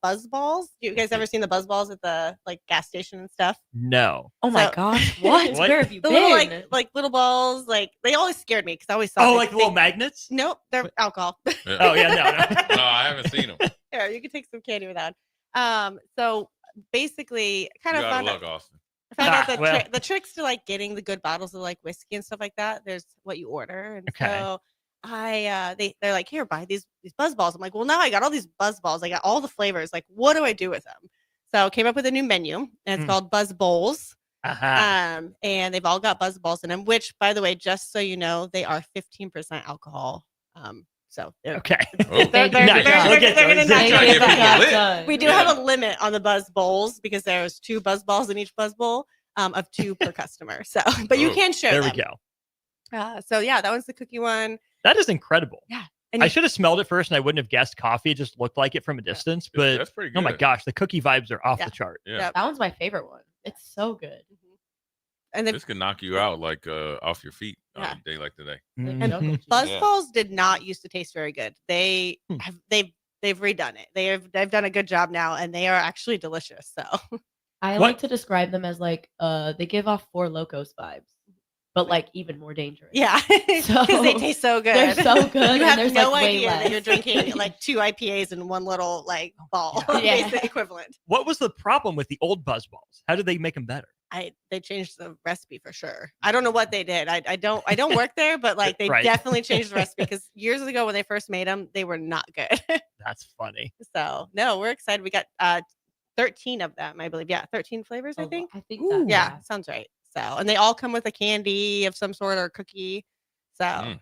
Buzz Balls. You guys ever seen the Buzz Balls at the gas station and stuff? No. Oh my So- gosh. What? What? Where have you The been? little like little balls, like they always scared me because I always thought Oh, they- like the little magnets? Nope, they're alcohol. Oh yeah, no. No, I haven't seen them. Here, you can take some candy with that. So basically, kind You of gotta found look, out, Austin. I found out well. the tricks to getting the good bottles of whiskey and stuff like that. There's what you order, and Okay. so they're like, here, buy these Buzz Balls. I'm like, well, now I got all these Buzz Balls. I got all the flavors. Like, what do I do with them? So I came up with a new menu, and it's called Buzz Bowls. Uh-huh. And they've all got Buzz Balls in them. Which, by the way, just so you know, they are 15% alcohol. So they're Okay. Oh. they're Nice. Look at gonna those. knock Trying you to get out. people lit. Done. We do have a limit on the Buzz Bowls because there's 2 Buzz Balls in each Buzz Bowl of 2 per customer. So, but you Oh, can share There them. we go. So yeah, that one's the cookie one. That is incredible. Yeah. And I should have smelled it first and I wouldn't have guessed coffee. It just looked like it from a distance. But That's pretty oh my good. gosh, the cookie vibes are off Yeah. the chart. Yeah. Yep. That one's my favorite one. It's so good. And This can knock you out off your feet on Yeah. a day like today. Mhm. Buzz Yeah. Balls did not used to taste very good. They've redone it. They've done a good job now, and they are actually delicious. So I What? like to describe them as they give off Four Locos vibes, but even more dangerous. yeah, because they taste so good. They're so good, You and have there's, no way idea that less. you're drinking 2 IPAs in one little ball, Yeah. basic equivalent. What was the problem with the old Buzz Balls? How did they make them better? They changed the recipe for sure. I don't know what they did. I don't work there, but they Right. definitely changed the recipe because years ago when they first made them, they were not good. That's funny. So no, we're excited. We got 13 of them, I believe. Yeah, 13 flavors, I think. I think Ooh. that, Yeah, sounds right. So, and they all come with a candy of some sort or cookie. So, Mm.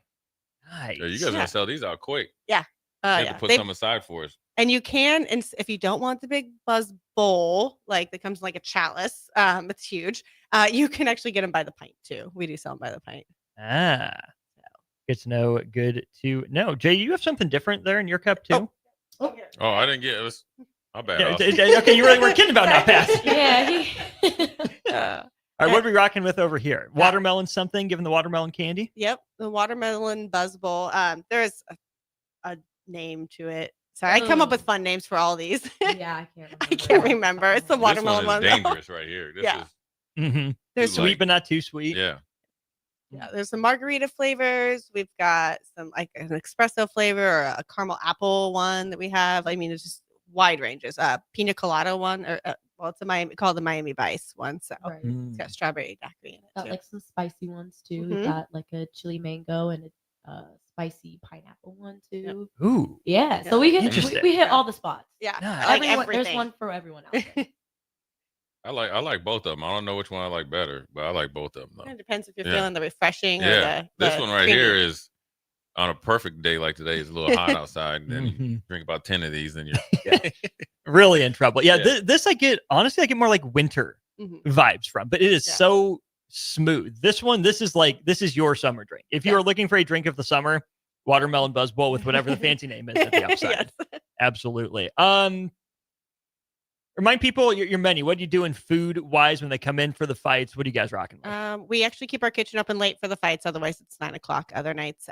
Nice. Yeah, you guys gonna sell these out quick. You have yeah. to put They- some aside for us. and you can, and if you don't want the big Buzz Bowl, that comes in a chalice, it's huge. You can actually get them by the pint too. We do sell them by the pint. Ah. Good to know. Good to know. Jay, you have something different there in your cup too? Oh, I didn't get it. My bad. Yeah, Austin. okay, you really weren't kidding about not passing. Yeah. All right, what are we rocking with over here? Watermelon something, given the watermelon candy? Yep, the watermelon Buzz Bowl. There is a name to it. Sorry, I come up with fun names for all these. Yeah, I can't remember. I can't remember. It's the watermelon This one one. is though. dangerous right here. This Yeah. is Mm-hmm. There's too Sweet, light. but not too sweet. Yeah. Yeah, there's some margarita flavors. We've got some an espresso flavor or a caramel apple one that we have. I mean, it's just wide ranges. Pina colada one, or it's called the Miami Vice one. So Right. it's got strawberry daiquiri in it Got too. some spicy ones too. Mhm. We've got a chili mango and a spicy pineapple one too. Ooh. Yeah. So we Interesting. we hit all the spots. Yeah, Nice. like There's everything. one for everyone out there. I like both of them. I don't know which one I like better, but I like both of them though. It depends if you're Yeah. feeling the refreshing or Yeah. the This one right creamy. here is on a perfect day like today. It's a little hot outside, and then you Mhm. drink about 10 of these, and you're Really in trouble. Yeah, Yeah. This I get, honestly, I get more like winter vibes from, but it is so smooth. This is your summer drink. If you are looking for a drink of the summer, watermelon Buzz Bowl with whatever the fancy name is at the upside. Absolutely. Remind people your menu. What are you doing food wise when they come in for the fights? What are you guys rocking with? We actually keep our kitchen open late for the fights. Otherwise, it's 9:00 other nights.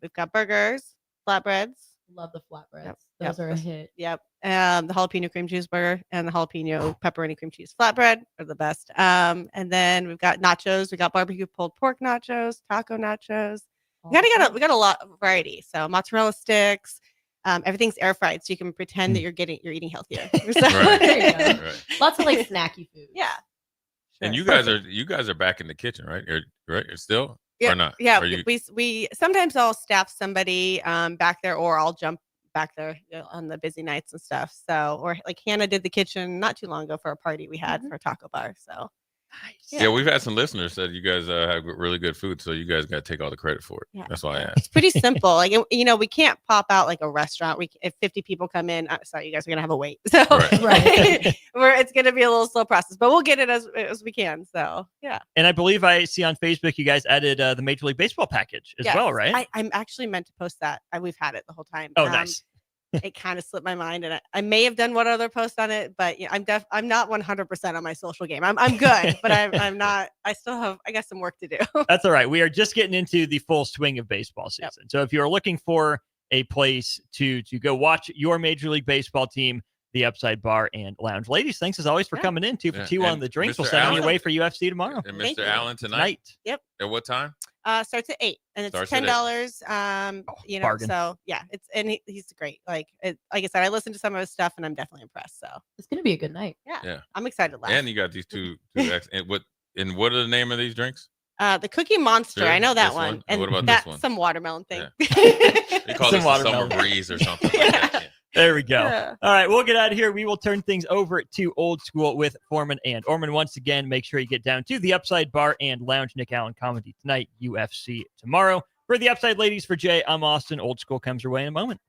We've got burgers, flatbreads. Love the flatbreads. Yep. Those are a hit. Yep. The jalapeno cream cheese burger and the jalapeno pepperoni cream cheese flatbread are the best. And then we've got nachos. We got barbecue pulled pork nachos, taco nachos. We got a lot of variety. So mozzarella sticks. Everything's air fried, so you can pretend that you're eating healthier. So, Right. Lots of like snacky food. Yeah. And you guys are back in the kitchen, right? Right? You're still or not? Yeah. Are you- We sometimes I'll staff somebody back there, or I'll jump back there on the busy nights and stuff. So, or like Hannah did the kitchen not too long ago for a party we had for a taco bar. So. Yeah, we've had some listeners said you guys have really good food, so you guys got to take all the credit for it. Yeah. That's why I asked. It's pretty simple. Like, we can't pop out like a restaurant. If 50 people come in, sorry, you guys are going to have a wait. So it's going to be a little slow process, but we'll get it as we can. So, yeah. And I believe I see on Facebook you guys added the Major League Baseball package as well, right? I'm actually meant to post that. We've had it the whole time. Oh, nice. It kind of slipped my mind, and I may have done one other post on it, but I'm not 100% on my social game. I'm good, but I'm not. I got some work to do. That's all right. We are just getting into the full swing of baseball season. So if you are looking for a place to go watch your Major League Baseball team, the Upside Bar and Lounge. Ladies, thanks as always for coming in. 2 for 2 on the drinks. Mr. We'll send you Allen. away for UFC tomorrow. And Mr. Allen tonight? Yep. At what time? Starts at 8, and it's Starts at $10. bargain. So yeah, he's great. Like I said, I listened to some of his stuff, and I'm definitely impressed. So it's gonna be a good night. Yeah. I'm excited to laugh. And you got these two and what are the name of these drinks? The Cookie Monster, Sure, I know that this one. one. And What about that's this one? some watermelon thing. You call Some this the watermelon. summer breeze or something like that. Yeah. There we go. Yeah. All right, we'll get out of here. We will turn things over to Old School with Foreman and Orman. Once again, make sure you get down to the Upside Bar and Lounge. Nick Allen comedy tonight, UFC tomorrow. For the Upside ladies, for Jay, I'm Austin. Old School comes your way in a moment.